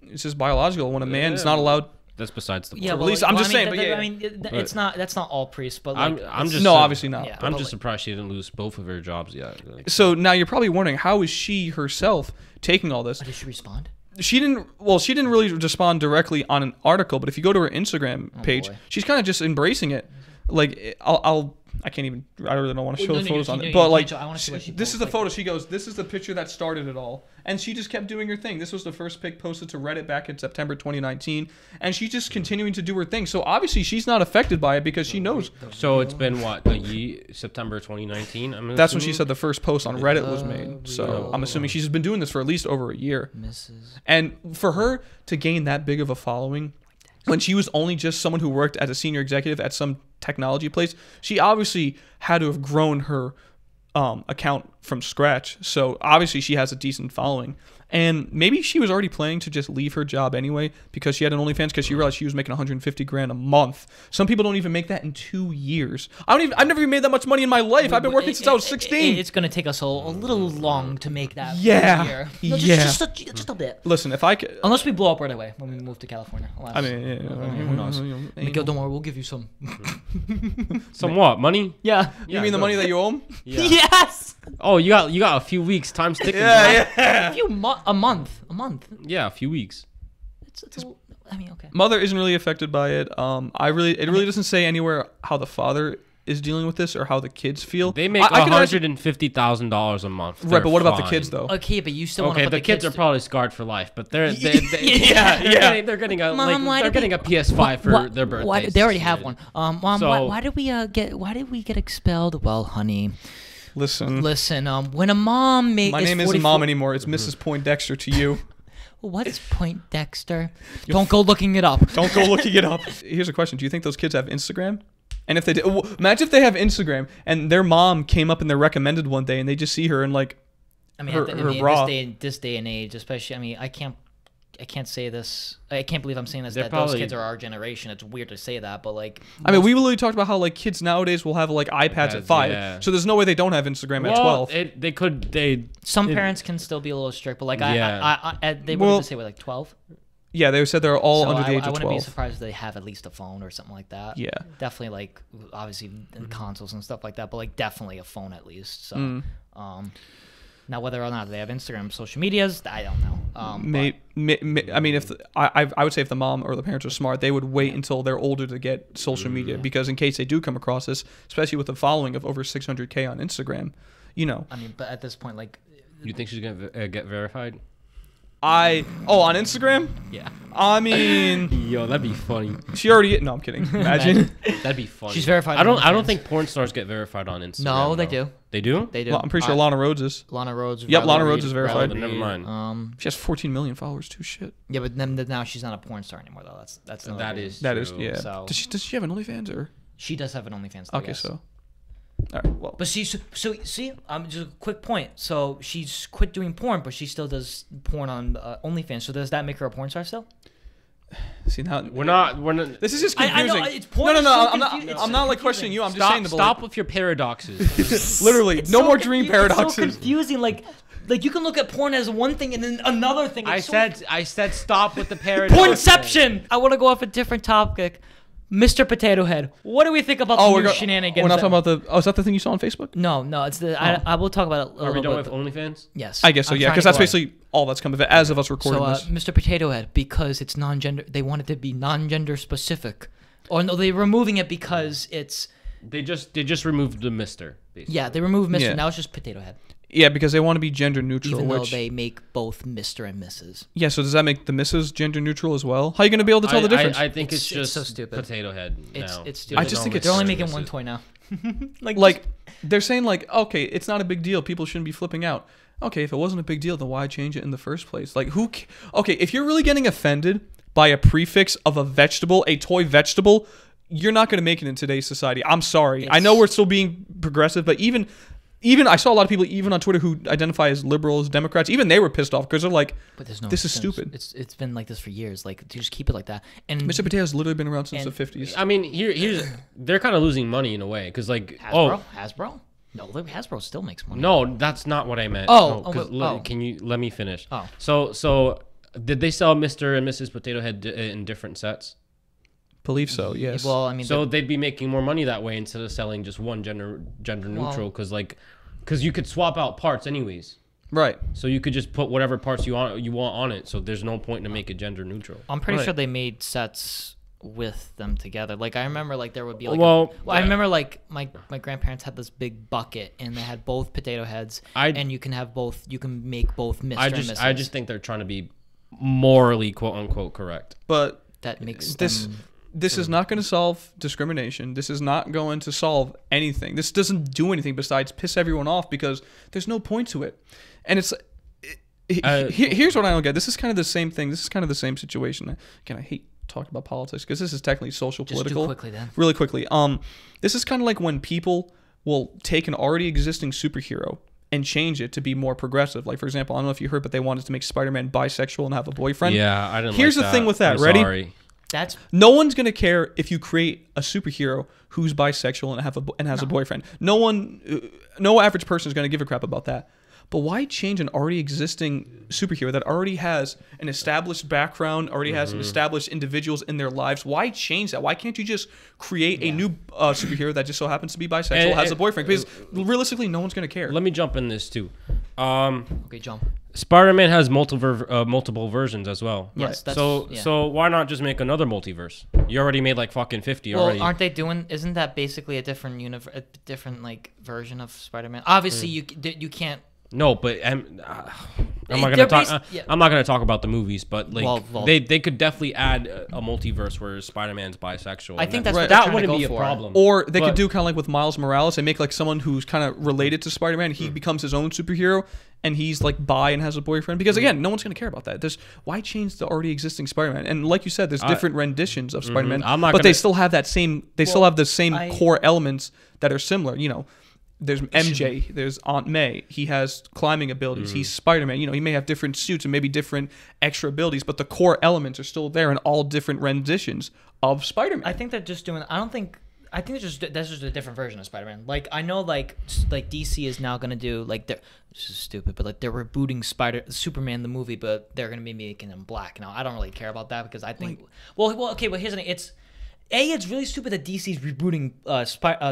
[SPEAKER 1] it's just biological. When a man's not allowed.
[SPEAKER 3] That's besides the point.
[SPEAKER 2] Yeah,
[SPEAKER 1] well, I'm just saying.
[SPEAKER 2] I mean, it's not. That's not all priests, but like,
[SPEAKER 3] I'm just
[SPEAKER 1] obviously not.
[SPEAKER 2] Yeah,
[SPEAKER 3] I'm just surprised she didn't lose both of her jobs yet.
[SPEAKER 1] So now you're probably wondering, how is she herself taking all this?
[SPEAKER 2] Did she respond?
[SPEAKER 1] She didn't really respond directly on an article, but if you go to her Instagram page, she's kind of just embracing it. Like, I can't even, I really don't want to show the photos on it, but like, this is the photo. She goes, this is the picture that started it all. And she just kept doing her thing. This was the first pic posted to Reddit back in September 2019. And she's just continuing to do her thing. So obviously she's not affected by it, because she knows.
[SPEAKER 3] So it's been what, September 2019?
[SPEAKER 1] That's when she said the first post on Reddit was made. So I'm assuming she's been doing this for at least over a year. And for her to gain that big of a following, when she was only just someone who worked as a senior executive at some technology place, she obviously had to have grown her account from scratch. So obviously she has a decent following. And maybe she was already planning to just leave her job anyway, because she had an OnlyFans, because she realized she was making 150 grand a month. Some people don't even make that in 2 years. I've never even made that much money in my life. I've been working since I was 16.
[SPEAKER 2] It's going to take us a little long to make that.
[SPEAKER 1] Yeah.
[SPEAKER 2] No, just a bit.
[SPEAKER 1] Listen, if I could...
[SPEAKER 2] Unless we blow up right away when we move to California.
[SPEAKER 1] I mean,
[SPEAKER 2] who knows? Miguel, don't worry, we'll give you some.
[SPEAKER 3] Some what? Money?
[SPEAKER 2] Yeah.
[SPEAKER 1] You mean the money that you owe him?
[SPEAKER 3] Yeah.
[SPEAKER 2] Yes!
[SPEAKER 3] Oh, you got a few weeks. Time's ticking.
[SPEAKER 1] Yeah.
[SPEAKER 2] A month.
[SPEAKER 3] Yeah, a few weeks.
[SPEAKER 2] I mean, okay.
[SPEAKER 1] Mother isn't really affected by it. It really doesn't say anywhere how the father is dealing with this or how the kids feel.
[SPEAKER 3] They make $150,000 a month.
[SPEAKER 1] Right, but what about the kids though?
[SPEAKER 2] Okay, but you still want to put
[SPEAKER 3] the kids are probably scarred for life, but they're getting a PS5 for their birthday.
[SPEAKER 2] They already have one. Mom, why did we get expelled? Well, honey,
[SPEAKER 1] Listen.
[SPEAKER 2] When a mom
[SPEAKER 1] my name isn't Mom anymore. It's Mrs. Poindexter to you.
[SPEAKER 2] What's Poindexter? Don't go looking it up.
[SPEAKER 1] Don't go looking it up. Here's a question: do you think those kids have Instagram? And if they do, imagine if they have Instagram and their mom came up in their recommended one day and they just see her and like,
[SPEAKER 2] I mean, this day and age, especially. I mean, I can't say this. I can't believe I'm saying this. Those kids are our generation. It's weird to say that, but like,
[SPEAKER 1] I mean, we literally talked about how like kids nowadays will have like iPads at 5, so there's no way they don't have Instagram at 12.
[SPEAKER 2] Some parents can still be a little strict, but like they wanted to say what, like 12.
[SPEAKER 1] Yeah, they said they're all under the age of 12.
[SPEAKER 2] I wouldn't be surprised if they have at least a phone or something like that.
[SPEAKER 1] Yeah,
[SPEAKER 2] definitely, like obviously in consoles and stuff like that, but like definitely a phone at least. So, now whether or not they have Instagram, social medias, I don't know.
[SPEAKER 1] I mean, if I would say if the mom or the parents are smart, they would wait until they're older to get social media, because in case they do come across this, especially with a following of over 600K on Instagram, you know.
[SPEAKER 2] I mean, but at this point, like,
[SPEAKER 3] you think she's gonna get verified?
[SPEAKER 1] on Instagram?
[SPEAKER 2] Yeah.
[SPEAKER 1] I mean,
[SPEAKER 3] yo, that'd be funny.
[SPEAKER 1] She already. No, I'm kidding. Imagine.
[SPEAKER 3] That'd be funny.
[SPEAKER 2] She's verified.
[SPEAKER 3] I don't think porn stars get verified on Instagram.
[SPEAKER 2] No, they do.
[SPEAKER 3] They do?
[SPEAKER 2] They do.
[SPEAKER 1] I'm pretty sure Lana Rhodes is.
[SPEAKER 2] Lana Rhodes.
[SPEAKER 1] Yep, Lana Rhodes is verified.
[SPEAKER 3] Never mind.
[SPEAKER 1] She has 14 million followers too. Shit.
[SPEAKER 2] Yeah, but then now she's not a porn star anymore though.
[SPEAKER 3] That is
[SPEAKER 1] yeah.
[SPEAKER 2] So,
[SPEAKER 1] does she have an OnlyFans or?
[SPEAKER 2] She does have an OnlyFans.
[SPEAKER 1] Okay, yes. So. All right, well.
[SPEAKER 2] But see, just a quick point. So she's quit doing porn, but she still does porn on OnlyFans. So does that make her a porn star still?
[SPEAKER 1] See, now
[SPEAKER 3] we're not.
[SPEAKER 1] This is just confusing.
[SPEAKER 2] I know, it's porn.
[SPEAKER 1] No. I'm not like questioning you. I'm just saying.
[SPEAKER 3] Stop with your paradoxes.
[SPEAKER 1] Literally, no more dream paradoxes.
[SPEAKER 2] It's so confusing. Like you can look at porn as one thing and then another thing.
[SPEAKER 3] I said stop with the paradoxes.
[SPEAKER 2] Pornception. I want to go off a different topic. Mr. Potato Head. What do we think about the new shenanigans?
[SPEAKER 1] We're not talking about the. Oh, is that the thing you saw on Facebook?
[SPEAKER 2] No, it's the. I will talk about it.
[SPEAKER 3] Are we done with OnlyFans?
[SPEAKER 2] Yes.
[SPEAKER 1] I guess so. Yeah, because that's basically all that's come of it as of us recording this.
[SPEAKER 2] Mr. Potato Head, because it's non-gender. They want it to be non-gender specific, or no, they're removing it because it's.
[SPEAKER 3] They just removed the Mister. Basically.
[SPEAKER 2] Yeah, they removed Mr. Now it's just Potato Head.
[SPEAKER 1] Yeah, because they want to be gender neutral.
[SPEAKER 2] Even though they make both Mr. and Mrs.
[SPEAKER 1] Yeah, so does that make the Mrs. gender neutral as well? How are you going to be able to tell the difference?
[SPEAKER 3] I think it's just
[SPEAKER 2] so stupid.
[SPEAKER 3] Potato Head now.
[SPEAKER 2] It's stupid.
[SPEAKER 1] I just think
[SPEAKER 2] they're only making one toy now.
[SPEAKER 1] like they're saying like, okay, it's not a big deal. People shouldn't be flipping out. Okay, if it wasn't a big deal, then why change it in the first place? Like okay, if you're really getting offended by a prefix of a vegetable, a toy vegetable, you're not going to make it in today's society. I'm sorry. I know we're still being progressive, but even I saw a lot of people even on Twitter who identify as liberals, Democrats, even they were pissed off because they're like,
[SPEAKER 2] but there's no
[SPEAKER 1] this
[SPEAKER 2] sense.
[SPEAKER 1] is stupid.
[SPEAKER 2] It's been like this for years. Like, just keep it like that. And
[SPEAKER 1] Mr. Potato's literally been around since the 50s.
[SPEAKER 3] I mean, here's they're kind of losing money in a way because like
[SPEAKER 2] Hasbro? No, Hasbro still makes money.
[SPEAKER 3] No, that's not what I meant. Can you let me finish?
[SPEAKER 2] Oh.
[SPEAKER 3] So did they sell Mr. and Mrs. Potato Head in different sets?
[SPEAKER 1] Believe so, yes.
[SPEAKER 2] Well, I mean,
[SPEAKER 3] so they'd be making more money that way instead of selling just one gender neutral because you could swap out parts anyways.
[SPEAKER 1] Right.
[SPEAKER 3] So you could just put whatever parts you want on it. So there's no point to make it gender neutral.
[SPEAKER 2] I'm pretty sure they made sets with them together. Like I remember, like there would be like. I remember like my grandparents had this big bucket and they had both potato heads, and you can have both. You can make both Mr. and Mrs.
[SPEAKER 3] I just think they're trying to be morally quote unquote correct.
[SPEAKER 1] But
[SPEAKER 2] that makes
[SPEAKER 1] this is not going to solve discrimination. This is not going to solve anything. This doesn't do anything besides piss everyone off because there's no point to it. And here's what I don't get. This is kind of the same thing. This is kind of the same situation. Again, I hate talking about politics because this is technically social political.
[SPEAKER 2] Just do quickly then.
[SPEAKER 1] Really quickly. This is kind of like when people will take an already existing superhero and change it to be more progressive. Like, for example, I don't know if you heard, but they wanted to make Spider-Man bisexual and have a boyfriend.
[SPEAKER 3] Yeah, I didn't
[SPEAKER 1] Here's
[SPEAKER 3] like
[SPEAKER 1] the thing with that.
[SPEAKER 3] I'm
[SPEAKER 1] Ready?
[SPEAKER 3] Sorry.
[SPEAKER 1] No one's gonna care if you create a superhero who's bisexual and has a boyfriend. No average person is gonna give a crap about that. But why change an already existing superhero that already has an established background, already has established individuals in their lives? Why change that? Why can't you just create a new superhero that just so happens to be bisexual, has a boyfriend? Because realistically, no one's gonna care.
[SPEAKER 3] Let me jump in this too.
[SPEAKER 2] Okay, jump.
[SPEAKER 3] Spider-Man has multiple versions as well.
[SPEAKER 2] Yes,
[SPEAKER 3] right. So why not just make another multiverse? You already made like fucking 50 already.
[SPEAKER 2] Well, aren't they doing? Isn't that basically a different different like version of Spider-Man? Obviously, you can't.
[SPEAKER 3] No, but I'm not gonna talk. I'm not gonna talk about the movies, but like they could definitely add a multiverse where Spider-Man's bisexual.
[SPEAKER 2] I think that's what
[SPEAKER 3] that wouldn't be a problem.
[SPEAKER 1] Or they could do kind of like with Miles Morales and make like someone who's kind of related to Spider-Man. He becomes his own superhero and he's like bi and has a boyfriend. Because again, no one's gonna care about that. Why change the already existing Spider-Man? And like you said, there's different renditions of Spider-Man, but they still have that same. They still have the same core elements that are similar. You know. There's MJ, there's Aunt May. He has climbing abilities. He's Spider-Man. You know, he may have different suits and maybe different extra abilities, but the core elements are still there in all different renditions of Spider-Man.
[SPEAKER 2] I think they're just doing. I think that's just a different version of Spider-Man. Like I know, like DC is now gonna do like this is stupid, but like they're rebooting Superman the movie, but they're gonna be making him black. Now I don't really care about that because I think okay, but here's the thing. It's really stupid that DC's rebooting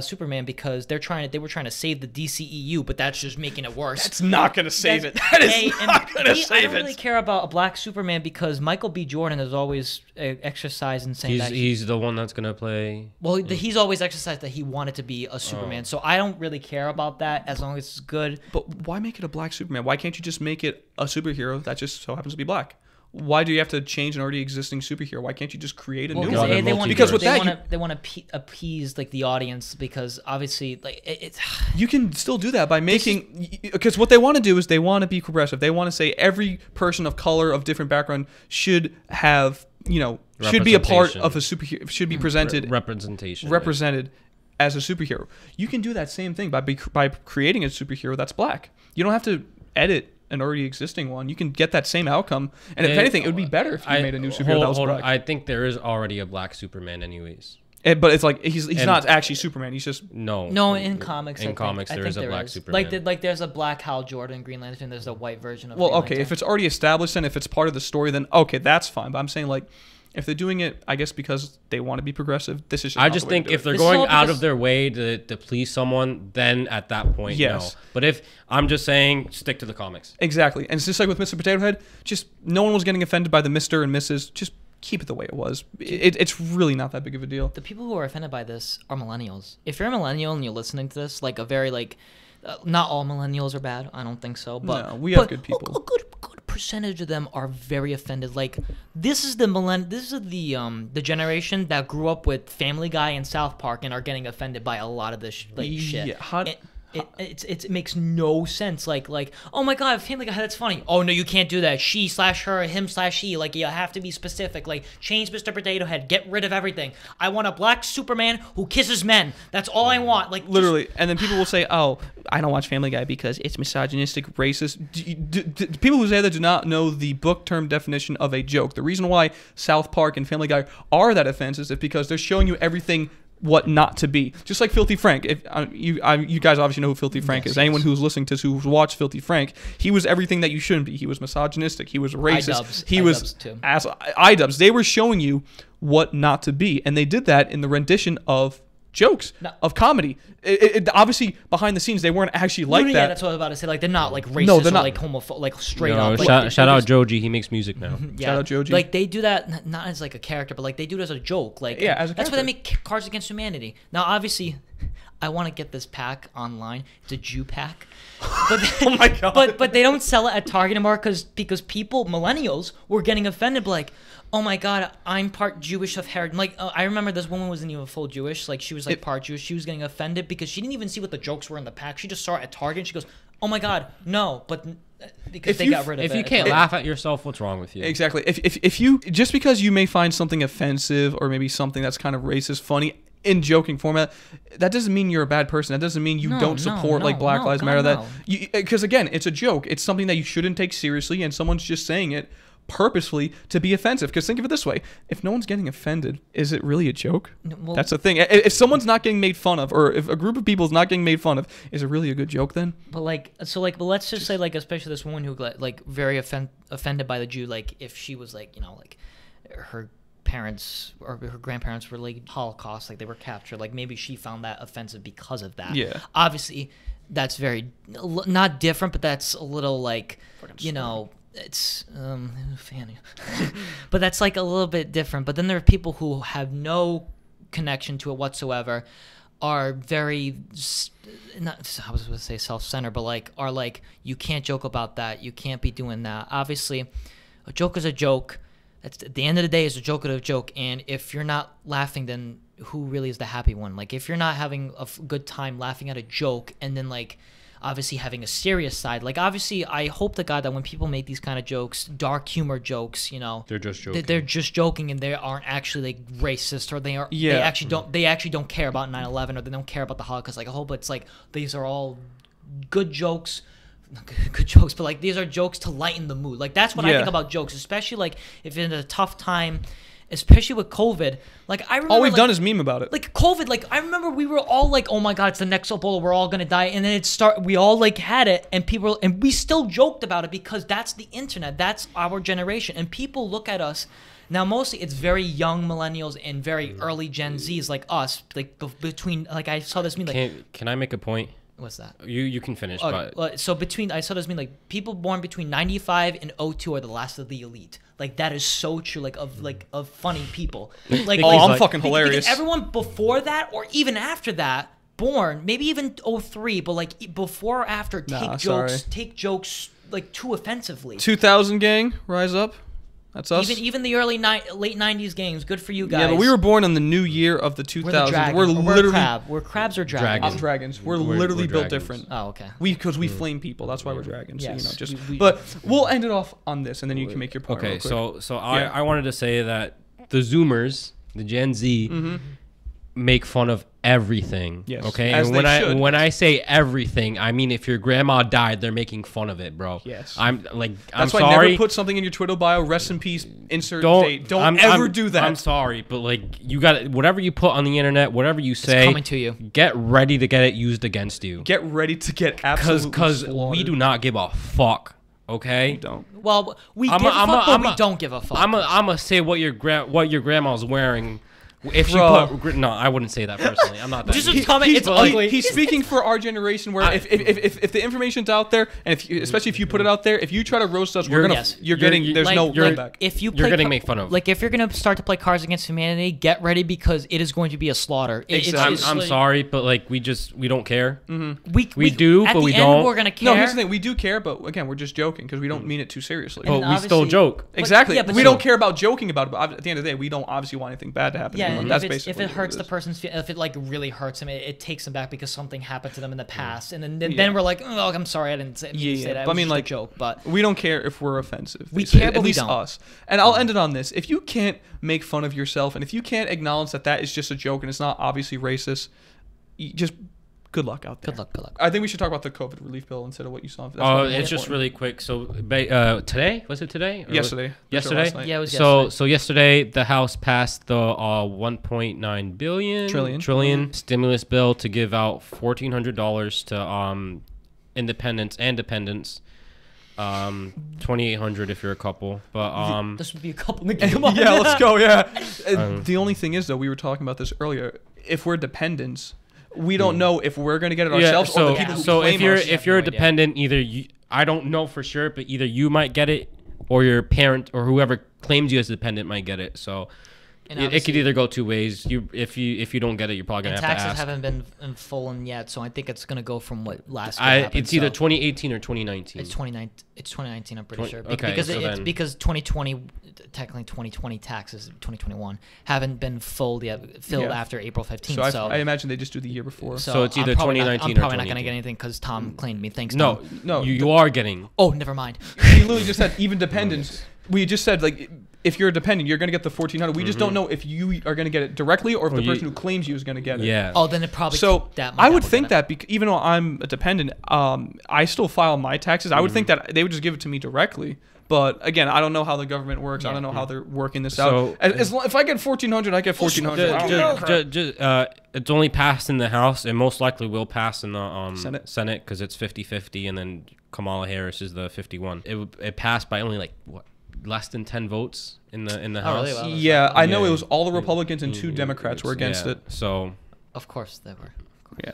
[SPEAKER 2] Superman because they were trying to save the DCEU, but that's just making it worse.
[SPEAKER 1] That's not going to save it. That is not going to save it.
[SPEAKER 2] I don't really care about a black Superman because Michael B. Jordan has always exercised and saying that
[SPEAKER 3] he's the one that's going to play.
[SPEAKER 2] Well, he's always exercised that he wanted to be a Superman, so I don't really care about that as long as it's good.
[SPEAKER 1] But why make it a black Superman? Why can't you just make it a superhero that just so happens to be black? Why do you have to change an already existing superhero? Why can't you just create a new one?
[SPEAKER 2] Because they want to appease like the audience because obviously like it's.
[SPEAKER 1] You can still do that by making because what they want to do is they want to be progressive. They want to say every person of color of different background should have should be a part of a superhero. Should be presented represented as a superhero. You can do that same thing by creating a superhero that's black. You don't have to edit an already existing one. You can get that same outcome, and if anything, it would be better if you made a new superhero that was black.
[SPEAKER 3] I think there is already a black Superman, anyways.
[SPEAKER 1] But it's like he's not actually Superman. He's just
[SPEAKER 2] no. In comics,
[SPEAKER 3] there is a black Superman.
[SPEAKER 2] Like there's a black Hal Jordan Green Lantern. There's a white version of.
[SPEAKER 1] Well, okay, if it's already established and if it's part of the story, then okay, that's fine. But I'm saying like If they're doing it, I guess because they want to be progressive, this is just
[SPEAKER 3] I just think if they're going out of their way to please someone, then at that point,
[SPEAKER 1] yes.
[SPEAKER 3] No. But if I'm just saying, stick to the comics.
[SPEAKER 1] Exactly. And it's just like with Mr. Potato Head, just no one was getting offended by the Mr. and Mrs. Just keep it the way it was. It's really not that big of a deal.
[SPEAKER 2] The people who are offended by this are millennials. If you're a millennial and you're listening to this, like a very like, not all millennials are bad. I don't think so. But
[SPEAKER 1] no, we have good people.
[SPEAKER 2] A good percentage of them are very offended. Like this is the generation that grew up with Family Guy and South Park and are getting offended by a lot of this shit.
[SPEAKER 1] Yeah,
[SPEAKER 2] it makes no sense. Like, oh my God, Family Guy, that's funny. Oh no, you can't do that. She/her, him/he. Like, you have to be specific. Like, change Mr. Potato Head. Get rid of everything. I want a black Superman who kisses men. That's all I want. Like,
[SPEAKER 1] literally. And then people will say, "Oh, I don't watch Family Guy because it's misogynistic, racist." People who say that do not know the book term definition of a joke. The reason why South Park and Family Guy are that offensive is because they're showing you everything what not to be. Just like Filthy Frank. If you guys obviously know who Filthy Frank is. Anyone who's listening to this, who's watched Filthy Frank, he was everything that you shouldn't be. He was misogynistic. He was racist. He was iDubbbz. They were showing you what not to be, and they did that in the rendition of jokes, of comedy. It obviously behind the scenes they weren't actually like that.
[SPEAKER 2] Yeah, that's what I was about to say. Like they're not like racist or like homophobic, like straight up.
[SPEAKER 3] Like, shout out Joji. He makes music now.
[SPEAKER 2] Yeah.
[SPEAKER 1] Shout out Joji.
[SPEAKER 2] Like they do that not as like a character, but like they do it as a joke. Like
[SPEAKER 1] yeah, as a
[SPEAKER 2] that's
[SPEAKER 1] character.
[SPEAKER 2] why they make Cards Against Humanity. Now, obviously, I want to get this pack online. It's a Jew pack. But
[SPEAKER 1] oh my God.
[SPEAKER 2] But they don't sell it at Target anymore because people, millennials, were getting offended. Like, oh my God, I'm part Jewish of heritage. Like, I remember this woman wasn't even full Jewish. Like, she was like part Jewish. She was getting offended because she didn't even see what the jokes were in the pack. She just saw it at Target and she goes, oh my God, no. But because they got rid of it.
[SPEAKER 3] If you can't laugh at yourself, what's wrong with you?
[SPEAKER 1] Exactly. If you, just because you may find something offensive or maybe something that's kind of racist, funny, in joking format, that doesn't mean you're a bad person. That doesn't mean you don't support like Black Lives Matter. That because again, it's a joke. It's something that you shouldn't take seriously, and someone's just saying it purposefully to be offensive. Because think of it this way: if no one's getting offended, is it really a joke? Well, that's the thing. If someone's not getting made fun of, or if a group of people is not getting made fun of, is it really a good joke then?
[SPEAKER 2] But but let's just say like, especially this woman who got like very offended by the Jew. Like if she was like, you know, like her parents or her grandparents were like Holocaust, like they were captured, like maybe she found that offensive because of that.
[SPEAKER 1] Yeah,
[SPEAKER 2] obviously that's very not different, but that's a little like, you know, it's fanny. But that's like a little bit different. But then there are people who have no connection to it whatsoever, are very not, I was going to say self-centered, but like are like, you can't joke about that, you can't be doing that. Obviously a joke is a joke. That's, at the end of the day, is a joke of a joke, and if you're not laughing, then who really is the happy one? Like, if you're not having a good time laughing at a joke, and then like, obviously having a serious side, like obviously, I hope to God that when people make these kind of jokes, dark humor jokes, you know,
[SPEAKER 3] they're just joking.
[SPEAKER 2] They're just joking, and they aren't actually like racist, or they are. Yeah. They actually don't care about 9/11, or they don't care about the Holocaust. Like, I hope it's like these are all good jokes. Good jokes, but like these are jokes to lighten the mood. Like that's what I think about jokes, especially like if in a tough time, especially with COVID. Like I remember
[SPEAKER 1] all we've done is meme about it.
[SPEAKER 2] Like COVID, like I remember we were all like, oh my God, it's the next Ebola, we're all gonna die, and then we all like had it, and we still joked about it because that's the internet, that's our generation, and people look at us. Now, mostly it's very young millennials and very early Gen Zs like us, like between, like I saw this meme like.
[SPEAKER 3] Can I make a point?
[SPEAKER 2] What's that?
[SPEAKER 3] You can finish. But
[SPEAKER 2] so I saw this mean like people born between 95 and 02 are the last of the elite. Like that is so true. Like of funny people. Like
[SPEAKER 1] I'm fucking hilarious.
[SPEAKER 2] Because everyone before that or even after that, born maybe even 03, but like before or after, take jokes like too offensively.
[SPEAKER 1] 2000 gang, rise up. That's us.
[SPEAKER 2] Even the late 90s games, good for you guys.
[SPEAKER 1] Yeah, but we were born in the new year of the 2000s. We're literally
[SPEAKER 2] we're crabs or dragons.
[SPEAKER 1] I'm dragons. We're literally built different.
[SPEAKER 2] Oh, okay.
[SPEAKER 1] Because we flame people. That's why we're dragons.
[SPEAKER 2] Yes.
[SPEAKER 1] So, you know, but we'll end it off on this, and then you can make your point.
[SPEAKER 3] Okay, so I wanted to say that the Zoomers, the Gen Z, make fun of everything. Yes. Okay.
[SPEAKER 1] As
[SPEAKER 3] and when I say everything, I mean if your grandma died, they're making fun of it, bro.
[SPEAKER 1] Yes.
[SPEAKER 3] I'm
[SPEAKER 1] That's
[SPEAKER 3] sorry.
[SPEAKER 1] Why never put something in your Twitter bio. Rest in peace. Insert date. Don't ever do that.
[SPEAKER 3] I'm sorry, but like you got whatever you put on the internet, whatever you say,
[SPEAKER 2] it's coming to you.
[SPEAKER 3] Get ready to get it used against you.
[SPEAKER 1] Get ready to get absolutely
[SPEAKER 3] because we do not give a fuck. Okay.
[SPEAKER 1] You don't.
[SPEAKER 2] Well, we give a fuck, but we don't give a fuck.
[SPEAKER 3] I'm gonna say what your grandma's wearing. If she put, no, I wouldn't say that personally. I'm not that.
[SPEAKER 2] Just comment. It's ugly.
[SPEAKER 1] He's speaking for our generation, where if the information's out there, and especially if you put it out there, if you try to roast us, there's no playback.
[SPEAKER 2] If you're
[SPEAKER 3] getting made fun of.
[SPEAKER 2] Like if you're gonna start to play Cards Against Humanity, get ready because it is going to be a slaughter.
[SPEAKER 3] I'm sorry, but like we don't care.
[SPEAKER 1] Mm-hmm.
[SPEAKER 3] We do, but we don't.
[SPEAKER 2] We're gonna care.
[SPEAKER 1] No, here's the thing: we do care, but again, we're just joking because we don't mean it too seriously.
[SPEAKER 3] But we still joke.
[SPEAKER 1] Exactly. Yeah, we don't care about joking about it, but at the end of the day, we don't obviously want anything bad to happen.
[SPEAKER 2] Yeah.
[SPEAKER 1] That's basically
[SPEAKER 2] if it hurts the person's, if it like really hurts them, it takes them back because something happened to them in the past, and then we're like, oh, I'm sorry, I didn't say that.
[SPEAKER 1] But I mean, like,
[SPEAKER 2] a joke, but
[SPEAKER 1] we don't care if we're offensive.
[SPEAKER 2] We care, but
[SPEAKER 1] at least
[SPEAKER 2] we don't.
[SPEAKER 1] Us. And I'll end it on this: if you can't make fun of yourself, and if you can't acknowledge that is just a joke and it's not obviously racist, just good luck out there.
[SPEAKER 2] Good luck.
[SPEAKER 1] I think we should talk about the COVID relief bill instead of what you saw.
[SPEAKER 3] It's just really quick. So today, was it today?
[SPEAKER 1] Yesterday.
[SPEAKER 3] Yesterday?
[SPEAKER 2] Yeah, it was yesterday.
[SPEAKER 3] So yesterday the House passed the 1.9 trillion stimulus bill to give out $1,400 to independents and dependents. $2,800 if you're a couple, but
[SPEAKER 2] this would be a couple.
[SPEAKER 1] Yeah, let's go. Yeah. The only thing is, though, we were talking about this earlier. If we're dependents, we don't know if we're going to get it ourselves or the people who claim us.
[SPEAKER 3] if you're a dependent, either you, I don't know for sure, but either you might get it or your parent or whoever claims you as a dependent might get it. So it could either go two ways. If you don't get it, you're probably gonna have to ask.
[SPEAKER 2] Taxes haven't been in full yet, so I think it's gonna go from what last year happened.
[SPEAKER 3] It's either 2018 or 2019.
[SPEAKER 2] It's 2019. I'm pretty sure
[SPEAKER 3] okay,
[SPEAKER 2] because 2020, technically 2020 taxes, 2021 haven't been filled after April 15th.
[SPEAKER 1] So I imagine they just do the year before.
[SPEAKER 3] So it's either 2019 or 2018.
[SPEAKER 2] I'm probably not gonna get anything because Tom claimed me. Thanks, Tom.
[SPEAKER 3] No, you are getting.
[SPEAKER 2] Oh, never mind.
[SPEAKER 1] He literally just said even dependents. We just said like, if you're a dependent, you're gonna get the $1,400. We just don't know if you are gonna get it directly or if the person who claims you is gonna get it.
[SPEAKER 3] Yeah.
[SPEAKER 2] Oh, then it probably.
[SPEAKER 1] So I would think that even though I'm a dependent, I still file my taxes. I would think that they would just give it to me directly. But again, I don't know how the government works. I don't know how they're working this out. If I get $1,400, I get $1,400.
[SPEAKER 3] It's only passed in the House, and most likely will pass in the Senate because it's 50-50, and then Kamala Harris is the 51. It passed by only like what? Less than 10 votes in the House.
[SPEAKER 2] Really? Wow,
[SPEAKER 1] yeah, I know it was all the Republicans and 2 Democrats were against it.
[SPEAKER 3] So,
[SPEAKER 2] of course they were.
[SPEAKER 3] Yeah,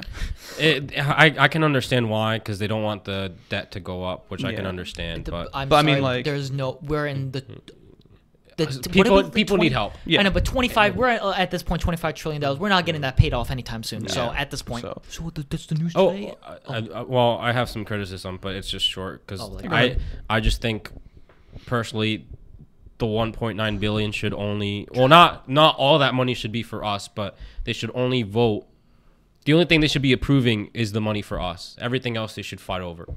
[SPEAKER 3] I can understand why, because they don't want the debt to go up, which I can understand. But
[SPEAKER 2] I mean, like, there's no. We're in the.
[SPEAKER 3] People need help.
[SPEAKER 2] Yeah. I know, but 25. We're at this point $25 trillion. We're not getting that paid off anytime soon. Yeah. So at this point, so that's the news today.
[SPEAKER 3] Well, I have some criticism, but it's just short because I just think. Personally, the 1.9 billion should only not all that money should be for us, but they should only vote. The only thing they should be approving is the money for us. Everything else they should fight over.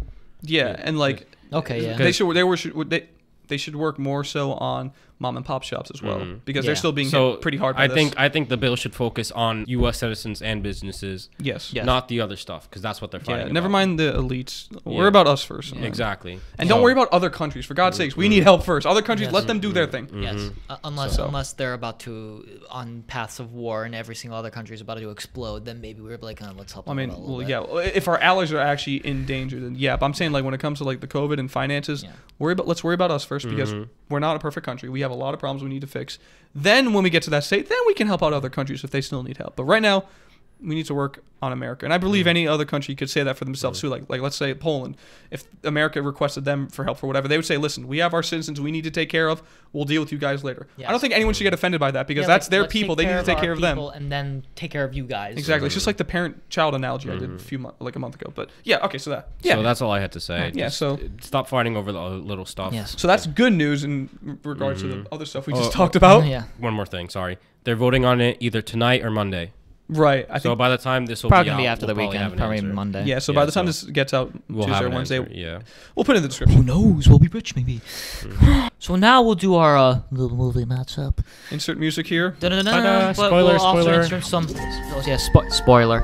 [SPEAKER 1] Yeah, and like they should work more so on mom and pop shops as well because they're still being hit pretty hard by this.
[SPEAKER 3] I think the bill should focus on U.S. citizens and businesses.
[SPEAKER 1] Yes.
[SPEAKER 3] Not the other stuff because that's what they're fighting about.
[SPEAKER 1] Never mind the elites. Worry about us first.
[SPEAKER 3] Exactly.
[SPEAKER 1] And don't worry about other countries. For God's sakes, we need help first. Other countries, let them do their thing.
[SPEAKER 2] Yes. Unless they're about to on paths of war and every single other country is about to explode, then maybe we're like, let's help them out a little bit.
[SPEAKER 1] If our allies are actually in danger, then but I'm saying like when it comes to like the COVID and finances, let's worry about us first because we're not a perfect country. We have a lot of problems we need to fix. Then when we get to that state, then we can help out other countries if they still need help. But right now, we need to work on America. And I believe any other country could say that for themselves too. Like let's say Poland, if America requested them for help for whatever, they would say, listen, we have our citizens we need to take care of. We'll deal with you guys later. Yes. I don't think anyone should get offended by that because that's their people. They need to take care of them.
[SPEAKER 2] And then take care of you guys.
[SPEAKER 1] Exactly. It's just like the parent-child analogy I did a month ago. But so
[SPEAKER 3] that's all I had to say.
[SPEAKER 1] So
[SPEAKER 3] stop fighting over the little stuff.
[SPEAKER 1] Yes. So that's good news in regards to the other stuff we just talked about.
[SPEAKER 3] One more thing. Sorry. They're voting on it either tonight or Monday.
[SPEAKER 1] Right.
[SPEAKER 3] So by the time this will
[SPEAKER 2] probably
[SPEAKER 3] be out,
[SPEAKER 2] be after the weekend, probably Monday.
[SPEAKER 1] Yeah. So by the time this gets out Tuesday or Wednesday, we'll put it in the description.
[SPEAKER 2] Who knows? We'll be rich, maybe. So now we'll do our little movie matchup.
[SPEAKER 1] Insert music here.
[SPEAKER 3] Spoiler.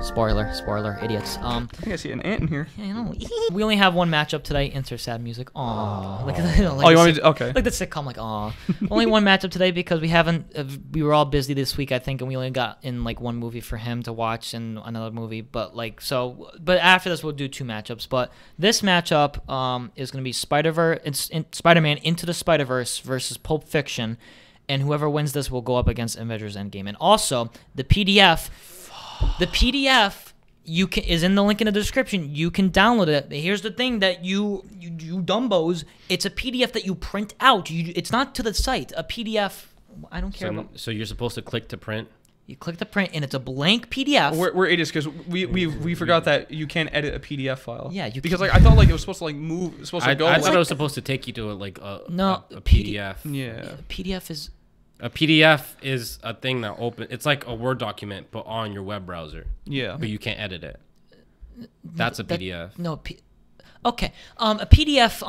[SPEAKER 2] Spoiler, idiots.
[SPEAKER 1] I think I see an ant in here.
[SPEAKER 2] Yeah, I know. We only have one matchup today. Insert sad music. Aww.
[SPEAKER 1] You want me to? Okay.
[SPEAKER 2] Like the sitcom. Like aww. Only one matchup today because we were all busy this week, I think, and we only got in like one movie for for him to watch in another movie. But but after this we'll do 2 matchups. But this matchup is going to be Spider-Man Into the Spider-Verse versus Pulp Fiction, and whoever wins this will go up against Avengers Endgame. And also the PDF is in the link in the description. You can download it. Here's the thing that you dumbos. It's a PDF that you print out. It's not to the site. A PDF. I don't care about.
[SPEAKER 3] So you're supposed to click to print.
[SPEAKER 2] You click the print, and it's a blank PDF.
[SPEAKER 1] We're idiots because we forgot that you can't edit a PDF file.
[SPEAKER 2] Yeah,
[SPEAKER 1] because I thought it was supposed to move. It was supposed to go.
[SPEAKER 3] I thought it was supposed to take you to a PDF.
[SPEAKER 1] Yeah.
[SPEAKER 2] PDF is.
[SPEAKER 3] A PDF is a thing that it's like a Word document, but on your web browser.
[SPEAKER 1] Yeah.
[SPEAKER 3] But you can't edit it. That's a PDF.
[SPEAKER 2] Okay. A PDF.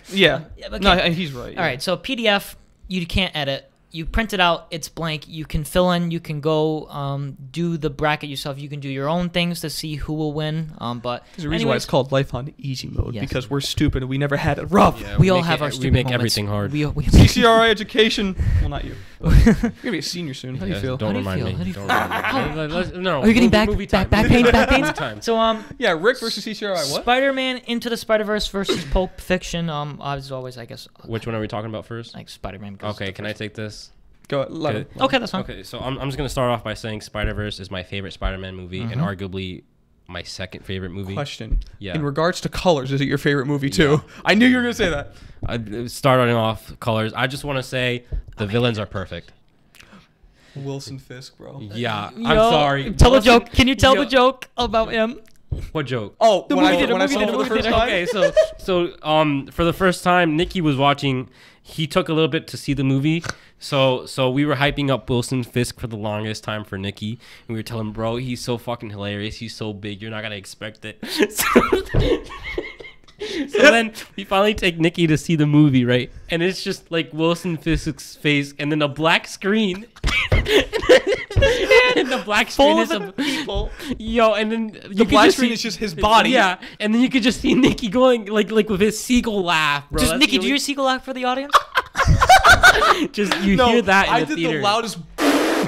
[SPEAKER 1] Yeah.
[SPEAKER 2] Okay.
[SPEAKER 1] No, he's right.
[SPEAKER 2] All right. So PDF, you can't edit. You print it out. It's blank. You can fill in. You can go do the bracket yourself. You can do your own things to see who will win. But
[SPEAKER 1] there's a reason why it's called Life on Easy Mode,
[SPEAKER 2] yes.
[SPEAKER 1] because we're stupid and we never had it rough.
[SPEAKER 3] Yeah,
[SPEAKER 2] we all have our stupid
[SPEAKER 3] We make
[SPEAKER 2] moments.
[SPEAKER 3] everything hard.
[SPEAKER 1] CCRI education. Well, not you. You're gonna be a senior soon. How do you feel?
[SPEAKER 3] Don't remind me. No.
[SPEAKER 2] Are you getting back pains?
[SPEAKER 3] Time.
[SPEAKER 2] So
[SPEAKER 1] yeah, Rick versus CCRI. What?
[SPEAKER 2] Spider-Man Into the Spider-Verse versus Pulp Fiction. As always, I guess.
[SPEAKER 3] Which one are we talking about first?
[SPEAKER 2] Like Spider-Man.
[SPEAKER 3] Okay, can I take this?
[SPEAKER 1] Go ahead.
[SPEAKER 2] Okay, that's fine.
[SPEAKER 3] Okay, so I'm just gonna start off by saying Spider-Verse is my favorite Spider-Man movie and arguably my second favorite movie.
[SPEAKER 1] Question.
[SPEAKER 3] Yeah.
[SPEAKER 1] In regards to colors, is it your favorite movie too? Yeah. I knew you were gonna say that.
[SPEAKER 3] Starting off colors, I just want to say the villains are perfect.
[SPEAKER 1] Wilson Fisk, bro.
[SPEAKER 3] Yeah, I'm sorry.
[SPEAKER 2] Tell the joke. Can you tell the joke about him?
[SPEAKER 3] What joke?
[SPEAKER 1] Oh, when I saw it for the first time.
[SPEAKER 3] Okay, so for the first time, Nicky was watching. He took a little bit to see the movie, so we were hyping up Wilson Fisk for the longest time for Nicky, and we were telling him, bro, he's so fucking hilarious. He's so big, you're not gonna expect it. So then we finally take Nicky to see the movie, right? And it's just like Wilson Fisk's face, and then a black screen. And the black screen is of people. Yo, and then
[SPEAKER 1] the black screen is just his body.
[SPEAKER 3] Yeah, and then you could just see Nicky going like with his seagull laugh, bro.
[SPEAKER 2] Just Nicky, do your seagull laugh for the audience?
[SPEAKER 3] Just hear that in
[SPEAKER 1] I
[SPEAKER 3] the
[SPEAKER 1] did
[SPEAKER 3] theater.
[SPEAKER 1] The loudest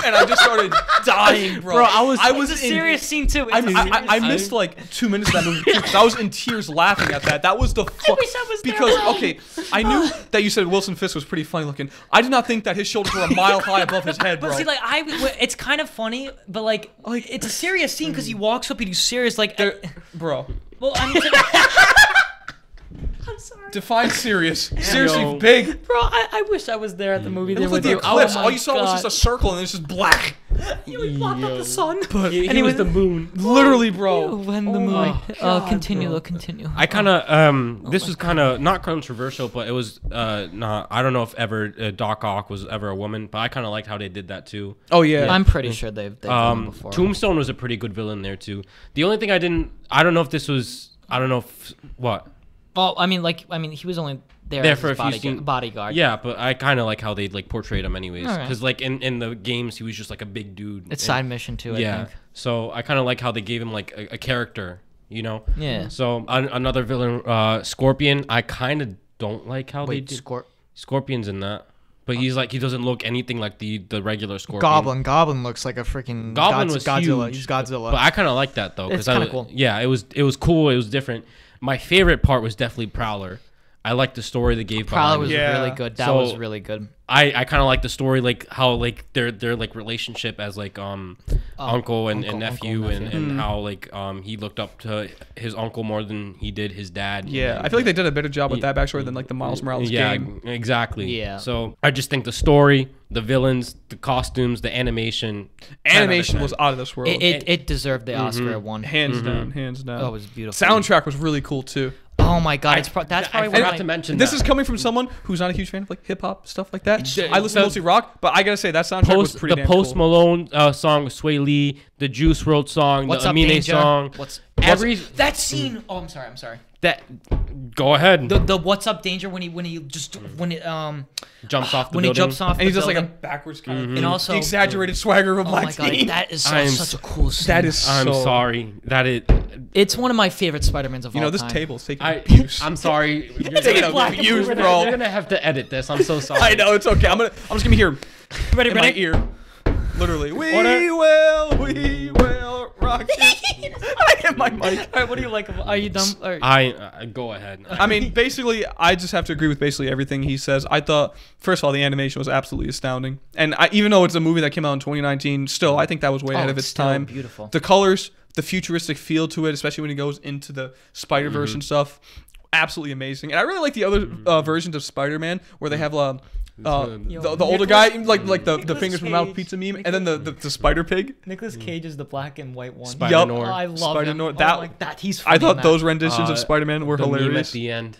[SPEAKER 1] and I just started dying, bro.
[SPEAKER 3] I was
[SPEAKER 2] it's a serious scene too.
[SPEAKER 1] I missed like 2 minutes of that movie because I was in tears laughing at that. That was the
[SPEAKER 2] I wish I was there.
[SPEAKER 1] Because okay, I knew that you said Wilson Fisk was pretty funny looking. I did not think that his shoulders were a mile high above his head, bro.
[SPEAKER 2] But see, like it's kind of funny, but like it's a serious scene because he walks up and he's serious, like
[SPEAKER 1] bro.
[SPEAKER 2] Well, I mean. I'm sorry.
[SPEAKER 1] Define serious. Seriously big.
[SPEAKER 2] Bro, I wish I was there at the movie.
[SPEAKER 1] It looked like the eclipse. All you saw was just a circle and it's just black.
[SPEAKER 2] He blocked out the sun.
[SPEAKER 3] But he was the moon.
[SPEAKER 1] Literally, bro.
[SPEAKER 2] When the moon. Continue.
[SPEAKER 3] I kind of this was kind of not controversial, but it was not. I don't know if ever Doc Ock was ever a woman, but I kind of liked how they did that too.
[SPEAKER 1] Oh yeah.
[SPEAKER 2] I'm pretty sure they've done it before.
[SPEAKER 3] Tombstone was a pretty good villain there too. The only thing I don't know if this was. I don't know if what.
[SPEAKER 2] Well, I mean, he was only there for a bodyguard.
[SPEAKER 3] Yeah, but I kind of like how they like portrayed him anyways, because
[SPEAKER 2] right.
[SPEAKER 3] like in the games he was just like a big dude.
[SPEAKER 2] It's side mission too. I think.
[SPEAKER 3] So I kind of like how they gave him like a character, you know.
[SPEAKER 2] Yeah.
[SPEAKER 3] So another villain, Scorpion. I kind of don't like how they did. Scorpion's in that. But he's like, he doesn't look anything like the regular Scorpion.
[SPEAKER 5] Goblin looks like a freaking
[SPEAKER 3] Goblin was
[SPEAKER 5] Godzilla.
[SPEAKER 3] huge.
[SPEAKER 5] He's Godzilla.
[SPEAKER 3] But I kind of like that though,
[SPEAKER 2] It's kind of cool.
[SPEAKER 3] Yeah, it was cool. It was different. My favorite part was definitely Prowler. I liked the story they gave.
[SPEAKER 2] Prowler was
[SPEAKER 1] Yeah.
[SPEAKER 2] really good. That was really good.
[SPEAKER 3] I kind of like the story, like how like their like relationship as like uncle and nephew, and how like he looked up to his uncle more than he did his dad.
[SPEAKER 1] Yeah, I feel like they did a better job with that backstory than like the Miles Morales game.
[SPEAKER 3] Exactly.
[SPEAKER 2] Yeah.
[SPEAKER 3] So I just think the story, the villains, the costumes, the animation
[SPEAKER 1] Was out of this world.
[SPEAKER 2] It deserved the Oscar one.
[SPEAKER 1] Hands down, hands down.
[SPEAKER 2] Oh, it was beautiful.
[SPEAKER 1] Soundtrack was really cool too.
[SPEAKER 2] Oh my god, that's probably
[SPEAKER 3] I
[SPEAKER 2] one of
[SPEAKER 3] forgot
[SPEAKER 2] my,
[SPEAKER 3] to mention
[SPEAKER 1] This
[SPEAKER 3] that.
[SPEAKER 1] is coming from someone who's not a huge fan of like hip hop stuff like that. I listen to mostly rock, but I gotta say that soundtrack was pretty damn
[SPEAKER 3] Post
[SPEAKER 1] cool.
[SPEAKER 3] Malone song, Sway Lee, the Juice WRLD song,
[SPEAKER 2] What's
[SPEAKER 3] the
[SPEAKER 2] Up
[SPEAKER 3] Amine
[SPEAKER 2] Danger?
[SPEAKER 3] song.
[SPEAKER 2] That scene. Oh, I'm sorry.
[SPEAKER 3] That go ahead.
[SPEAKER 2] The What's Up Danger when he
[SPEAKER 3] jumps off the
[SPEAKER 2] when
[SPEAKER 3] building.
[SPEAKER 2] he jumps off
[SPEAKER 1] And he's
[SPEAKER 2] the
[SPEAKER 1] just like a
[SPEAKER 2] building.
[SPEAKER 1] backwards kind of
[SPEAKER 2] And also
[SPEAKER 1] the exaggerated swagger of a
[SPEAKER 2] Oh
[SPEAKER 1] black
[SPEAKER 2] my god,
[SPEAKER 1] teen.
[SPEAKER 2] that is
[SPEAKER 3] I am
[SPEAKER 2] such a cool scene.
[SPEAKER 1] That is
[SPEAKER 3] I'm
[SPEAKER 1] so...
[SPEAKER 3] sorry. That is.
[SPEAKER 2] It's one of my favorite Spider-Mans of all time.
[SPEAKER 1] this table's taking abuse.
[SPEAKER 3] I'm sorry. You're
[SPEAKER 1] taking
[SPEAKER 3] gonna-
[SPEAKER 1] abuse,
[SPEAKER 3] you're
[SPEAKER 1] bro.
[SPEAKER 3] gonna have to edit this. I'm so sorry.
[SPEAKER 1] I know, it's okay. I'm just gonna hear
[SPEAKER 2] Ready,
[SPEAKER 1] in my ear. Literally, we will rock you. I hit my mic.
[SPEAKER 2] All right, what do you like? Are you done? Or...
[SPEAKER 3] I go ahead.
[SPEAKER 1] I mean, basically, I just have to agree with basically everything he says. I thought, first of all, the animation was absolutely astounding, and even though it's a movie that came out in 2019, still I think that was way ahead of its time.
[SPEAKER 2] Beautiful.
[SPEAKER 1] The colors, the futuristic feel to it, especially when he goes into the Spider-Verse and stuff, absolutely amazing. And I really like the other versions of Spider-Man where they have the older guy, like the fingers from the mouth pizza meme, and then the spider pig.
[SPEAKER 2] Nicolas Cage is the black and white one.
[SPEAKER 3] Spider-Nor.
[SPEAKER 2] Oh, I love
[SPEAKER 1] Spider-Nor.
[SPEAKER 2] him.
[SPEAKER 1] That
[SPEAKER 2] he's funny
[SPEAKER 1] I thought
[SPEAKER 2] in
[SPEAKER 1] those
[SPEAKER 2] that.
[SPEAKER 1] renditions of Spider-Man were
[SPEAKER 3] The meme
[SPEAKER 1] hilarious.
[SPEAKER 3] at the end.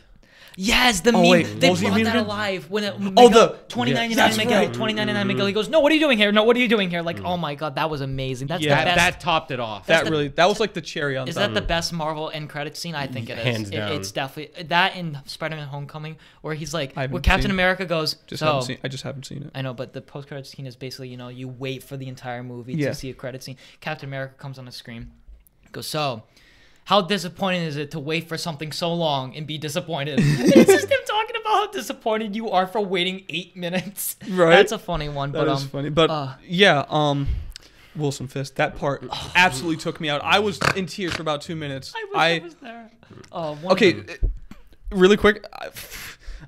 [SPEAKER 2] Yes, the
[SPEAKER 1] Oh,
[SPEAKER 2] meme.
[SPEAKER 1] wait,
[SPEAKER 2] They
[SPEAKER 1] what was the
[SPEAKER 2] brought
[SPEAKER 1] meme
[SPEAKER 2] that
[SPEAKER 1] again?
[SPEAKER 2] alive when it,
[SPEAKER 1] Oh,
[SPEAKER 2] Miguel,
[SPEAKER 1] the
[SPEAKER 2] 2099
[SPEAKER 1] that's
[SPEAKER 2] Miguel,
[SPEAKER 1] right.
[SPEAKER 2] 2099 Miguel. He goes, no, what are you doing here? No, what are you doing here? Like, oh my god, that was amazing. That's
[SPEAKER 1] Yeah,
[SPEAKER 2] the best.
[SPEAKER 3] That topped it off.
[SPEAKER 2] That's
[SPEAKER 1] That was like the cherry on
[SPEAKER 2] Is
[SPEAKER 1] top.
[SPEAKER 2] that the best Marvel end credit scene? I think it is.
[SPEAKER 3] Hands down.
[SPEAKER 2] It's definitely that in Spider-Man: Homecoming, where he's like,
[SPEAKER 1] I haven't
[SPEAKER 2] where Captain
[SPEAKER 1] seen it.
[SPEAKER 2] America goes.
[SPEAKER 1] I just haven't seen it.
[SPEAKER 2] I know, but the post-credit scene is basically, you wait for the entire movie
[SPEAKER 1] Yeah.
[SPEAKER 2] to see a credit scene. Captain America comes on the screen, goes, so, how disappointing is it to wait for something so long and be disappointed? It's just him talking about how disappointed you are for waiting 8 minutes.
[SPEAKER 1] Right.
[SPEAKER 2] That's a funny one,
[SPEAKER 1] That
[SPEAKER 2] but
[SPEAKER 1] is funny. But yeah, Wilson Fisk, that part absolutely took me out. I was in tears for about 2 minutes.
[SPEAKER 2] I wish I was there.
[SPEAKER 1] Okay, really quick.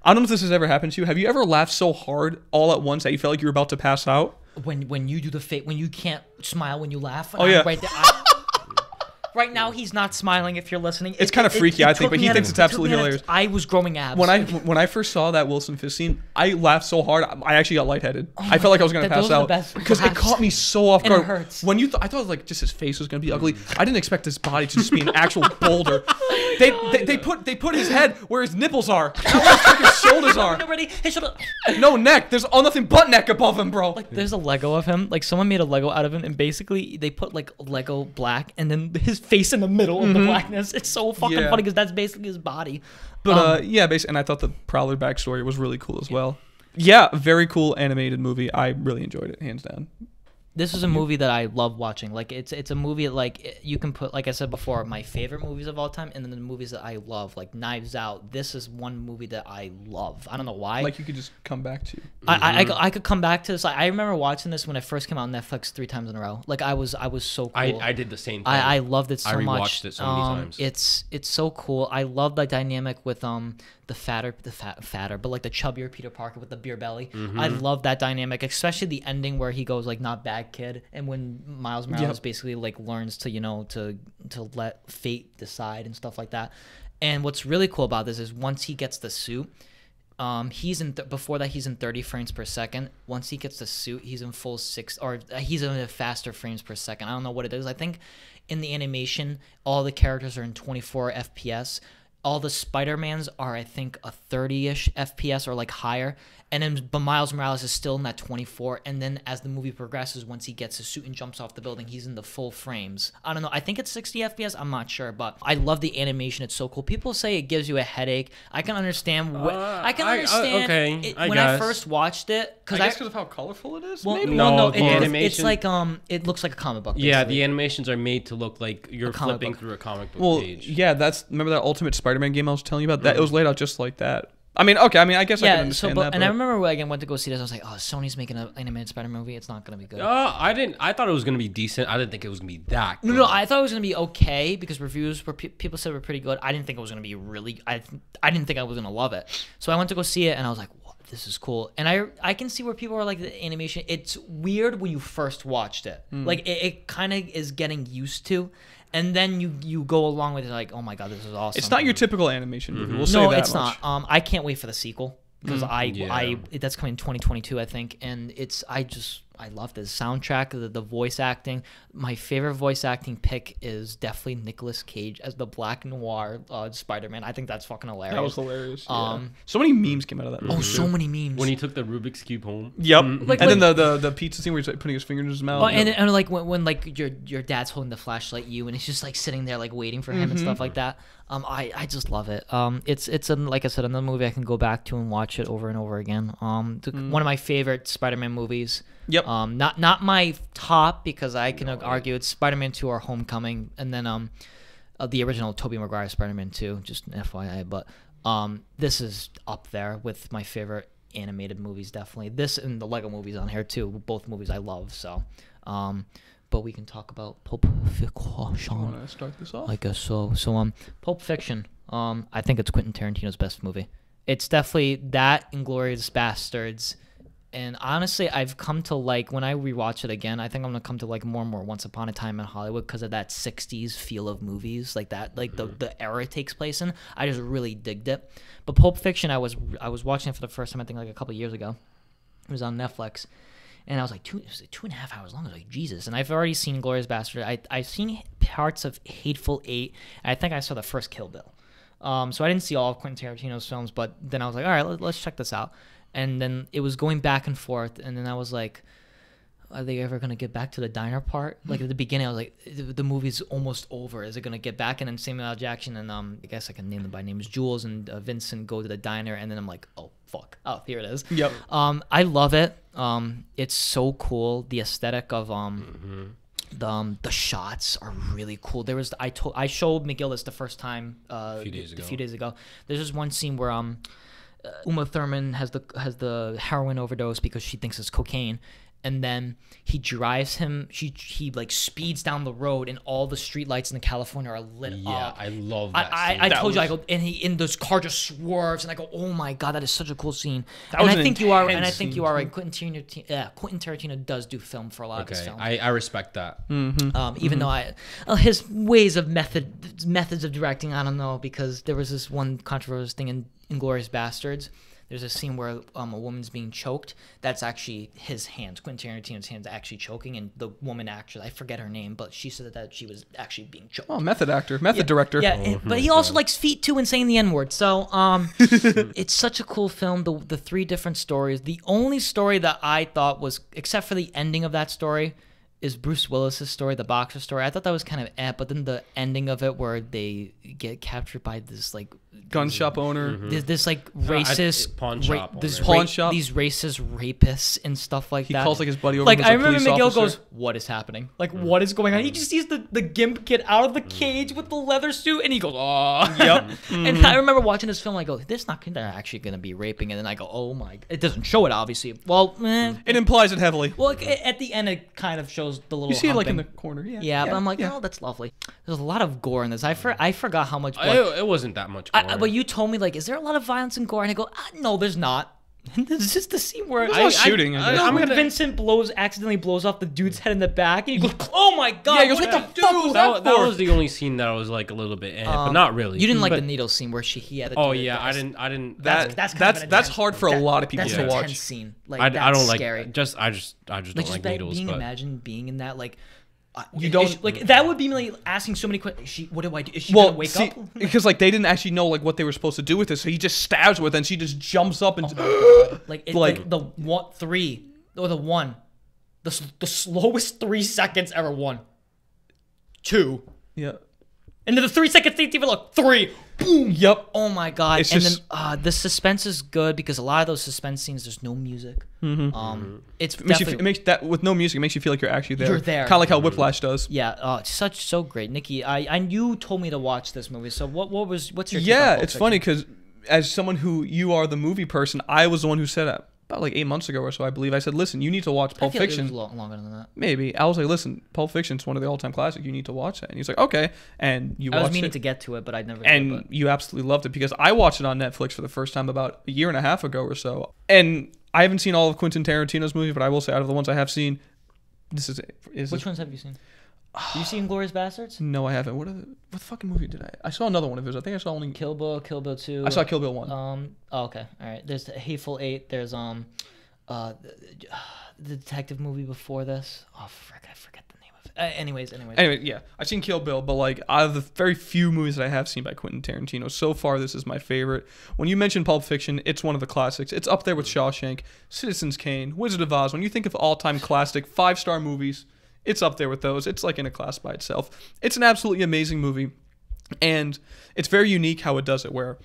[SPEAKER 1] I don't know if this has ever happened to you. Have you ever laughed so hard all at once that you felt like you were about to pass out?
[SPEAKER 2] When you do the fake, when you can't smile when you laugh.
[SPEAKER 1] Oh, yeah.
[SPEAKER 2] Right there. Right now, he's not smiling. If you're listening,
[SPEAKER 1] It's kind of freaky, I think, but he thinks it's absolutely hilarious.
[SPEAKER 2] I was growing abs.
[SPEAKER 1] When I first saw that Wilson Fisk scene, I laughed so hard I actually got lightheaded. I felt like I was gonna pass
[SPEAKER 2] those are the
[SPEAKER 1] out
[SPEAKER 2] best
[SPEAKER 1] because it
[SPEAKER 2] laughs.
[SPEAKER 1] caught me so off
[SPEAKER 2] And it
[SPEAKER 1] guard.
[SPEAKER 2] hurts.
[SPEAKER 1] When I thought like just his face was gonna be ugly. I didn't expect his body to just be an actual boulder. They put his head where his nipples are, not where his freaking shoulders are.
[SPEAKER 2] Already, his shoulder.
[SPEAKER 1] No neck. There's nothing but neck above him, bro.
[SPEAKER 2] Like there's a Lego of him. Like someone made a Lego out of him, and basically they put like Lego black, and then his face in the middle of the blackness. It's so fucking
[SPEAKER 1] Yeah.
[SPEAKER 2] funny because that's basically his body.
[SPEAKER 1] But yeah, basically, and I thought the Prowler backstory was really cool as well. Yeah, very cool animated movie. I really enjoyed it, hands down.
[SPEAKER 2] This is a movie that I love watching. Like it's a movie like you can put, like I said before, my favorite movies of all time, and then the movies that I love, like Knives Out. This is one movie that I love. I don't know why.
[SPEAKER 1] Like you could just come back to.
[SPEAKER 2] I could come back to this. I remember watching this when it first came out on Netflix 3 times in a row. Like I was so cool.
[SPEAKER 3] I did the same thing.
[SPEAKER 2] I loved it so
[SPEAKER 3] I
[SPEAKER 2] much.
[SPEAKER 3] rewatched it so many times.
[SPEAKER 2] It's so cool. I love the dynamic with the fatter, but like the chubbier Peter Parker with the beer belly. I love that dynamic, especially the ending where he goes like not bad kid, and when Miles Morales basically like learns to to let fate decide and stuff like that. And what's really cool about this is once he gets the suit. He's in before that he's in 30 frames per second. Once he gets the suit, he's in full 6 or he's in faster frames per second. I don't know what it is. I think in the animation, all the characters are in 24 FPS. All the Spider-Mans are, I think, a 30-ish FPS or like higher. And then but Miles Morales is still in that 24. And then as the movie progresses, once he gets his suit and jumps off the building, he's in the full frames. I don't know. I think it's 60 FPS. I'm not sure. But I love the animation. It's so cool. People say it gives you a headache. I can understand. I can understand.
[SPEAKER 3] Okay,
[SPEAKER 2] when I first watched it.
[SPEAKER 1] I guess because of how colorful it is.
[SPEAKER 2] Well,
[SPEAKER 1] Maybe.
[SPEAKER 3] No, the
[SPEAKER 2] it's
[SPEAKER 3] animation-
[SPEAKER 2] like it looks like a comic book.
[SPEAKER 3] Yeah,
[SPEAKER 2] basically.
[SPEAKER 3] the animations are made to look like you're
[SPEAKER 2] comic
[SPEAKER 3] flipping
[SPEAKER 2] book.
[SPEAKER 3] through a comic book
[SPEAKER 1] Well,
[SPEAKER 3] page.
[SPEAKER 1] yeah, remember that Ultimate Spider-Man game I was telling you about? That it was laid out just like that. I mean, okay. I mean, I guess I can understand that.
[SPEAKER 2] And I remember when I went to go see this, I was like, "Oh, Sony's making an animated Spider-Man movie. It's not gonna be good."
[SPEAKER 3] I thought it was gonna be decent. I didn't think it was gonna be that good.
[SPEAKER 2] No, I thought it was gonna be okay because reviews were people said were pretty good. I didn't think it was gonna be really. I didn't think I was gonna love it. So I went to go see it, and I was like, "Whoa, this is cool." And I can see where people are like the animation. It's weird when you first watched it. Like it kind of is getting used to. And then you go along with it like, oh my god, this is awesome.
[SPEAKER 1] It's not your typical animation movie. We'll say
[SPEAKER 2] No,
[SPEAKER 1] that
[SPEAKER 2] it's
[SPEAKER 1] much.
[SPEAKER 2] not. I can't wait for the sequel because
[SPEAKER 3] Yeah.
[SPEAKER 2] that's coming in 2022, I think, and I love this soundtrack, the voice acting. My favorite voice acting pick is definitely Nicolas Cage as the Black Noir Spider-Man. I think that's fucking hilarious.
[SPEAKER 1] That was hilarious. So many memes came out of that movie.
[SPEAKER 2] Oh, so many memes.
[SPEAKER 3] When he took the Rubik's Cube home.
[SPEAKER 1] Yep.
[SPEAKER 2] Like,
[SPEAKER 1] and then the pizza scene where he's like putting his finger in his mouth.
[SPEAKER 2] Oh, and like when like your dad's holding the flashlight, and he's just like sitting there like waiting for him and stuff like that. I just love it. It's like I said, another movie I can go back to and watch it over and over again. One of my favorite Spider-Man movies.
[SPEAKER 1] Yep.
[SPEAKER 2] Not my top because I can argue it's Spider-Man 2 or Homecoming, and then the original Tobey Maguire Spider-Man 2, just an FYI. But this is up there with my favorite animated movies, definitely. This and the Lego movies on here too. Both movies I love. So, but we can talk about Pulp Fiction.
[SPEAKER 1] Want to start this off?
[SPEAKER 2] I guess so. So, Pulp Fiction. I think it's Quentin Tarantino's best movie. It's definitely that, Inglourious Bastards. And honestly, I've come to like, when I rewatch it again, I think I'm gonna come to like more and more Once Upon a Time in Hollywood because of that '60s feel of movies, like that, like the era it takes place in. I just really digged it. But Pulp Fiction, I was watching it for the first time, I think like a couple years ago. It was on Netflix, and I was like, it was like 2.5 hours long. I was like, Jesus. And I've already seen Glorious Bastard. I've seen parts of Hateful Eight. And I think I saw the first Kill Bill. So I didn't see all of Quentin Tarantino's films, but then I was like, all right, let's check this out. And then it was going back and forth, and then I was like, are they ever going to get back to the diner part? Like at the beginning, I was like, the movie's almost over. Is it going to get back? And then Samuel L. Jackson and I guess I can name them by names, Jules and Vincent go to the diner, and then I'm like, oh, fuck. Oh, here it is.
[SPEAKER 1] Yep.
[SPEAKER 2] I love it. It's so cool. The aesthetic of the shots are really cool. There was I showed Miguel this the first time a few days ago. There's this one scene where Uma Thurman has the heroin overdose because she thinks it's cocaine, and then he drives him. He like speeds down the road, and all the street lights in California are lit up.
[SPEAKER 3] Yeah, I love that.
[SPEAKER 2] I told you, I go, and this car just swerves, and I go, oh my god, that is such a cool scene.
[SPEAKER 1] That
[SPEAKER 2] and
[SPEAKER 1] was
[SPEAKER 2] I
[SPEAKER 1] an
[SPEAKER 2] think you are, and I
[SPEAKER 1] intense
[SPEAKER 2] think
[SPEAKER 1] scene,
[SPEAKER 2] you are
[SPEAKER 1] too.
[SPEAKER 2] right. Quentin Tarantino does do film for a lot of his films.
[SPEAKER 3] I respect that.
[SPEAKER 2] Even though his ways of methods of directing, I don't know, because there was this one controversial thing in Inglourious Bastards. There's a scene where a woman's being choked. That's actually his hands, Quentin Tarantino's hands, actually choking, and the woman actress, I forget her name, but she said that she was actually being choked.
[SPEAKER 1] Oh, method director.
[SPEAKER 2] Yeah, but he also likes feet too and saying the N-word. So it's such a cool film. The three different stories. The only story that I thought was, except for the ending of that story, is Bruce Willis's story, the boxer story. I thought that was kind of but then the ending of it where they get captured by this like
[SPEAKER 1] Gun shop owner.
[SPEAKER 2] this like racist
[SPEAKER 3] pawn shop
[SPEAKER 2] these racist rapists and stuff like
[SPEAKER 1] He
[SPEAKER 2] that.
[SPEAKER 1] calls like his buddy over.
[SPEAKER 2] Like
[SPEAKER 1] who's
[SPEAKER 2] I
[SPEAKER 1] a
[SPEAKER 2] remember
[SPEAKER 1] police
[SPEAKER 2] Miguel
[SPEAKER 1] officer.
[SPEAKER 2] goes, "What is happening? Like what is going on?" He just sees the gimp get out of the cage with the leather suit, and he goes, "Oh,
[SPEAKER 1] Yep.
[SPEAKER 2] And I remember watching this film. I go, "This not they're actually gonna be raping," and then I go, "Oh my!" It doesn't show it obviously. Well,
[SPEAKER 1] It implies it heavily.
[SPEAKER 2] well, at the end it kind of shows the little.
[SPEAKER 1] You see it like in the
[SPEAKER 2] humping.
[SPEAKER 1] corner. Yeah.
[SPEAKER 2] Yeah, but I'm like,
[SPEAKER 1] yeah.
[SPEAKER 2] oh, that's lovely. There's a lot of gore in this. I forgot how much blood.
[SPEAKER 3] It wasn't that much gore.
[SPEAKER 2] But you told me, like, is there a lot of violence and gore? And I go, no, there's not. And there's just the scene where
[SPEAKER 1] There's a lot of shooting. I guess.
[SPEAKER 2] No, when Vincent accidentally blows off the dude's head in the back, and he goes, "Oh my god!"
[SPEAKER 1] Yeah, he goes,
[SPEAKER 2] what
[SPEAKER 1] "What
[SPEAKER 2] the
[SPEAKER 1] the
[SPEAKER 2] fuck
[SPEAKER 1] dude,
[SPEAKER 2] was
[SPEAKER 3] that
[SPEAKER 2] that for?"
[SPEAKER 3] was the only scene that I was like a little bit, but not really.
[SPEAKER 2] You didn't like
[SPEAKER 3] But-
[SPEAKER 2] the needle scene where he had.
[SPEAKER 3] Oh yeah, I didn't.
[SPEAKER 1] That
[SPEAKER 2] That's kind of an
[SPEAKER 1] that's
[SPEAKER 2] intense-
[SPEAKER 1] hard for a lot of people
[SPEAKER 2] That's
[SPEAKER 1] to
[SPEAKER 2] an
[SPEAKER 1] watch.
[SPEAKER 2] intense scene. Like
[SPEAKER 3] I
[SPEAKER 2] that's
[SPEAKER 3] don't like.
[SPEAKER 2] scary.
[SPEAKER 3] I just don't like needles.
[SPEAKER 2] Being
[SPEAKER 3] But
[SPEAKER 2] imagine being in that like.
[SPEAKER 1] You don't-
[SPEAKER 2] like that would be me like asking so many questions. What do I do? Is she gonna wake up?
[SPEAKER 1] because like they didn't actually know like what they were supposed to do with this, so he just stabs her, then she just jumps up and
[SPEAKER 2] Like it's
[SPEAKER 1] Like-
[SPEAKER 2] like the one, three or the one, the slowest 3 seconds ever. 1, 2,
[SPEAKER 1] yeah.
[SPEAKER 2] and then the 3 seconds they even look 3. Boom.
[SPEAKER 1] Yep.
[SPEAKER 2] Oh my god!
[SPEAKER 1] It's
[SPEAKER 2] And
[SPEAKER 1] just-
[SPEAKER 2] then the suspense is good because a lot of those suspense scenes there's no music. It's
[SPEAKER 1] It makes you,
[SPEAKER 2] definitely,
[SPEAKER 1] it makes that with no music, it makes you feel like you're actually there.
[SPEAKER 2] You're there.
[SPEAKER 1] Kind of like how Whiplash does.
[SPEAKER 2] yeah. It's so great, Nicky. You told me to watch this movie. So what's your take on
[SPEAKER 1] Yeah,
[SPEAKER 2] Pulp
[SPEAKER 1] it's
[SPEAKER 2] Fiction?
[SPEAKER 1] funny because as someone who you are the movie person, I was the one who said it about like 8 months ago or so, I believe. I said, listen, you need to watch
[SPEAKER 2] I
[SPEAKER 1] Pulp
[SPEAKER 2] feel like it
[SPEAKER 1] Fiction.
[SPEAKER 2] was longer than that.
[SPEAKER 1] Maybe. I was like, listen, Pulp Fiction's one of the all-time classics. You need to watch that. And he's like, okay. And you
[SPEAKER 2] I was
[SPEAKER 1] watched
[SPEAKER 2] meaning
[SPEAKER 1] it.
[SPEAKER 2] to get to it, but I never.
[SPEAKER 1] And
[SPEAKER 2] did, but.
[SPEAKER 1] you absolutely loved it because I watched it on Netflix for the first time about a year and a half ago or so. And I haven't seen all of Quentin Tarantino's movies, but I will say out of the ones I have seen,
[SPEAKER 2] Which ones have you seen? You seen Inglourious Bastards?
[SPEAKER 1] No, I haven't. What fucking movie did I? I saw another one of his. I think I saw only.
[SPEAKER 2] Kill Bill 2.
[SPEAKER 1] I saw Kill Bill 1.
[SPEAKER 2] Oh, okay. All right. There's Hateful Eight. There's the detective movie before this. Oh frick, I forget the name of it. Anyways.
[SPEAKER 1] Anyway, yeah, I've seen Kill Bill, but like out of the very few movies that I have seen by Quentin Tarantino, so far this is my favorite. When you mention Pulp Fiction, it's one of the classics. It's up there with Shawshank, Citizen's Kane, Wizard of Oz. When you think of all-time classic 5-star movies, it's up there with those. It's like in a class by itself. It's an absolutely amazing movie, and it's very unique how it does it, where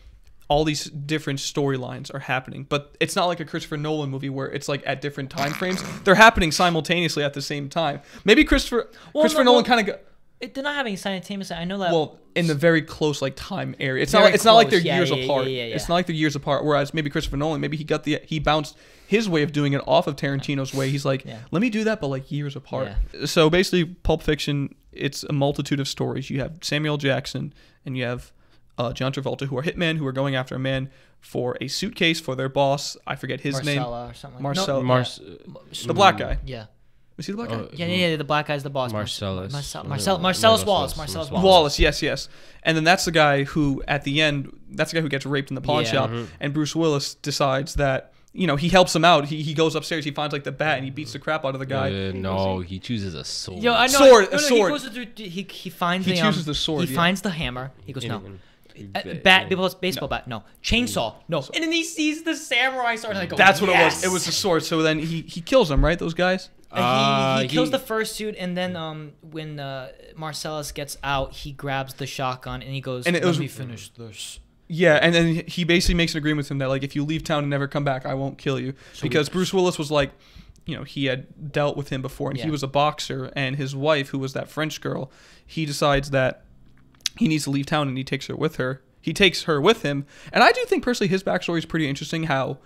[SPEAKER 1] all these different storylines are happening, but it's not like a Christopher Nolan movie where it's like at different time frames. They're happening simultaneously at the same time. Maybe Christopher Nolan kind of
[SPEAKER 2] It did not have any simultaneous. I know that.
[SPEAKER 1] Well, in the very close like time area, it's
[SPEAKER 2] Very
[SPEAKER 1] not like
[SPEAKER 2] close.
[SPEAKER 1] they're
[SPEAKER 2] Yeah,
[SPEAKER 1] years
[SPEAKER 2] yeah,
[SPEAKER 1] apart.
[SPEAKER 2] yeah.
[SPEAKER 1] It's not like they're years apart. Whereas maybe Christopher Nolan, maybe he bounced his way of doing it off of Tarantino's way. He's like, let me do that, but like years apart.
[SPEAKER 2] Yeah.
[SPEAKER 1] So basically, Pulp Fiction, it's a multitude of stories. You have Samuel Jackson and you have John Travolta, who are hitmen who are going after a man for a suitcase for their boss. I forget his name.
[SPEAKER 2] Marcella or something.
[SPEAKER 1] Marcel.
[SPEAKER 2] No,
[SPEAKER 1] The black guy.
[SPEAKER 2] Yeah.
[SPEAKER 1] Was he the black guy?
[SPEAKER 2] Yeah. The black guy's the boss.
[SPEAKER 3] Marcellus.
[SPEAKER 2] Marcellus Wallace.
[SPEAKER 1] Wallace, yes. And then that's the guy who, at the end, that's the guy who gets raped in the pawn shop. And Bruce Willis decides that, he helps him out. He goes upstairs, he finds like the bat, and he beats the crap out of the guy.
[SPEAKER 3] No, he chooses a sword.
[SPEAKER 2] Yo, I know.
[SPEAKER 1] Sword,
[SPEAKER 2] No,
[SPEAKER 1] a sword.
[SPEAKER 2] He goes through. He finds
[SPEAKER 1] He chooses the sword,
[SPEAKER 2] He
[SPEAKER 1] yeah.
[SPEAKER 2] finds the hammer. He goes no. Bat, baseball bat, no. Chainsaw, no. And then he sees the samurai sword, and I go,
[SPEAKER 1] That's what
[SPEAKER 2] yes!
[SPEAKER 1] it was. It was the sword. So then he kills them, right? Those guys.
[SPEAKER 2] He kills the first dude, and then when Marcellus gets out, he grabs the shotgun and he goes, "Let me finish this."
[SPEAKER 1] Yeah, and then he basically makes an agreement with him that like if you leave town and never come back, I won't kill you, because Bruce Willis was like, he had dealt with him before, and he was a boxer, and his wife, who was that French girl, he decides that he needs to leave town, and he takes her with her. He takes her with him, and I do think personally his backstory is pretty interesting. How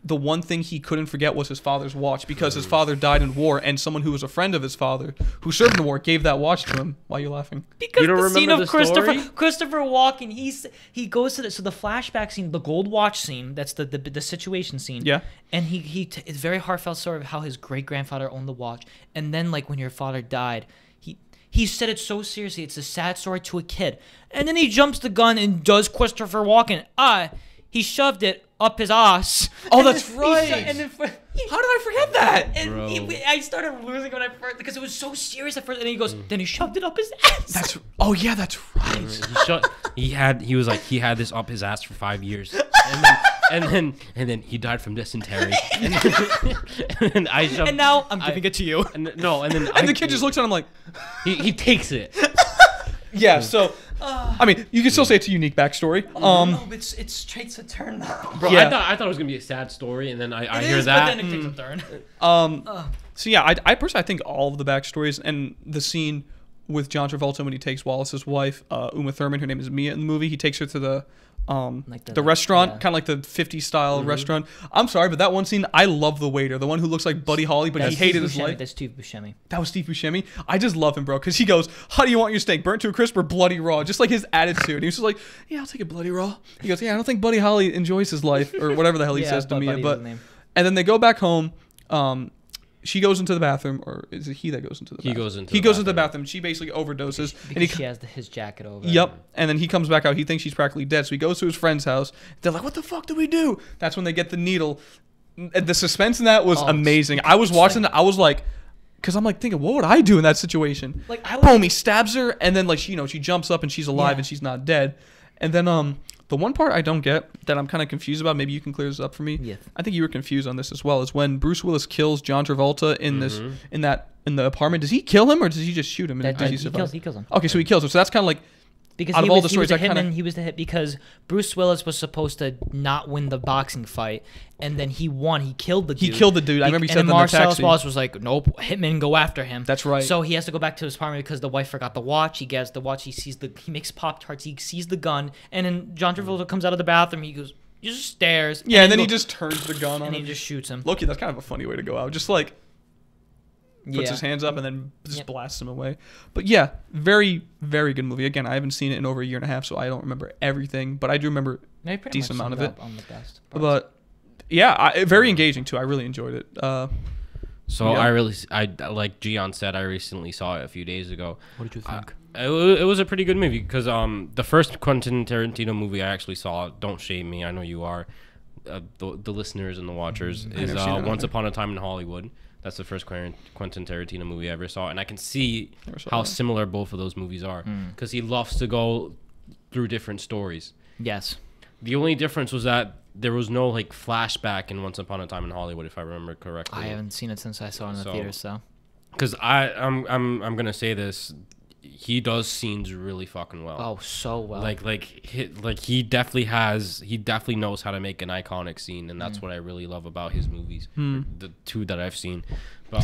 [SPEAKER 1] the one thing he couldn't forget was his father's watch, because his father died in war, and someone who was a friend of his father who served in the war gave that watch to him. Why are you laughing?
[SPEAKER 2] Because
[SPEAKER 3] You don't
[SPEAKER 2] the scene
[SPEAKER 3] remember
[SPEAKER 2] of
[SPEAKER 3] the story?
[SPEAKER 2] Christopher Walken, he goes to the flashback scene, the gold watch scene. That's the situation scene.
[SPEAKER 1] Yeah.
[SPEAKER 2] And it's very heartfelt story of how his great grandfather owned the watch, and then like when your father died, he said it so seriously. It's a sad story to a kid, and then he jumps the gun and does Christopher Walken. He shoved it up his ass.
[SPEAKER 1] Oh,
[SPEAKER 2] And
[SPEAKER 1] that's
[SPEAKER 2] then
[SPEAKER 1] right.
[SPEAKER 2] How did
[SPEAKER 1] I forget that?
[SPEAKER 2] And I started losing when I first, because it was so serious at first, and then he goes, then he shoved it up his ass.
[SPEAKER 1] That's right.
[SPEAKER 3] He had this up his ass for 5 years, and then he died from dysentery. And
[SPEAKER 2] now I'm giving it to you.
[SPEAKER 3] And
[SPEAKER 1] the kid just looks at him like,
[SPEAKER 3] he takes it.
[SPEAKER 1] yeah. So, I mean, you can still say it's a unique backstory.
[SPEAKER 2] No, it's straight to turn now.
[SPEAKER 3] Bro,
[SPEAKER 1] Yeah.
[SPEAKER 3] I thought it was gonna be a sad story, and then I
[SPEAKER 2] It
[SPEAKER 3] hear
[SPEAKER 2] is,
[SPEAKER 3] that.
[SPEAKER 2] but then it takes a turn.
[SPEAKER 1] So yeah, I personally think all of the backstories and the scene with John Travolta when he takes Wallace's wife, Uma Thurman, her name is Mia in the movie. He takes her to the restaurant, kind of like the 50s style restaurant. I'm sorry, but that one scene, I love the waiter, the one who looks like Buddy Holly, but he hated his life.
[SPEAKER 2] That's Steve Buscemi.
[SPEAKER 1] That was Steve Buscemi. I just love him, bro, because he goes, "How do you want your steak? Burnt to a crisp or bloody raw?" Just like his attitude. He was just like, "Yeah, I'll take it bloody raw." He goes, "Yeah, I don't think Buddy Holly enjoys his life," or whatever the hell he says to Mia. But and then they go back home. She goes into the bathroom, or is it he that goes into the bathroom? He goes into the bathroom. She basically overdoses.
[SPEAKER 2] Because she has his jacket over.
[SPEAKER 1] Yep. And then he comes back out. He thinks she's practically dead. So he goes to his friend's house. They're like, "What the fuck do we do?" That's when they get the needle. And the suspense in that was amazing. I was watching it. I was like, because I'm like thinking, what would I do in that situation?
[SPEAKER 2] Like,
[SPEAKER 1] Boom, he stabs her, and then like she jumps up and she's alive and she's not dead. And then the one part I don't get that I'm kind of confused about, maybe you can clear this up for me.
[SPEAKER 2] Yeah.
[SPEAKER 1] I think you were confused on this as well, is when Bruce Willis kills John Travolta in in the apartment. Does he kill him or does he just shoot him? Does he survive?
[SPEAKER 2] He kills him.
[SPEAKER 1] Okay, so he kills him. So that's kind of like,
[SPEAKER 2] because
[SPEAKER 1] out of all the stories,
[SPEAKER 2] he was the hit because Bruce Willis was supposed to not win the boxing fight, and then he won. He killed the dude.
[SPEAKER 1] He killed the dude. I remember he said that in the
[SPEAKER 2] Marcellus
[SPEAKER 1] taxi.
[SPEAKER 2] Wallace was like, "Nope, hitmen go after him."
[SPEAKER 1] That's right.
[SPEAKER 2] So he has to go back to his apartment because the wife forgot the watch. He gets the watch. He makes Pop-Tarts. He sees the gun, and then John Travolta comes out of the bathroom. He goes, he just stares.
[SPEAKER 1] Yeah, and then he just turns the gun on
[SPEAKER 2] and
[SPEAKER 1] him.
[SPEAKER 2] he just shoots him.
[SPEAKER 1] Loki, that's kind of a funny way to go out. Just like puts his hands up and then just blasts him away. But yeah, very, very good movie. Again, I haven't seen it in over a year and a half, so I don't remember everything, but I do remember a decent amount of it.
[SPEAKER 2] On the best parts.
[SPEAKER 1] But yeah, very engaging too. I really enjoyed it.
[SPEAKER 3] So
[SPEAKER 1] yeah.
[SPEAKER 3] I like Gian said, I recently saw it a few days ago.
[SPEAKER 1] What did you think?
[SPEAKER 3] It was a pretty good movie because the first Quentin Tarantino movie I actually saw, don't shame me, I know you are, the listeners and the watchers, is Once Upon a Time in Hollywood. That's the first Quentin Tarantino movie I ever saw, and I can see how similar both of those movies are because he loves to go through different stories.
[SPEAKER 2] Yes.
[SPEAKER 3] The only difference was that there was no like flashback in Once Upon a Time in Hollywood, if I remember correctly.
[SPEAKER 2] I haven't seen it since I saw it in the theater, so.
[SPEAKER 3] Because I'm gonna say this, he does scenes really fucking well.
[SPEAKER 2] Oh, so well.
[SPEAKER 3] He definitely knows how to make an iconic scene, and that's what I really love about his movies. The two that I've seen, but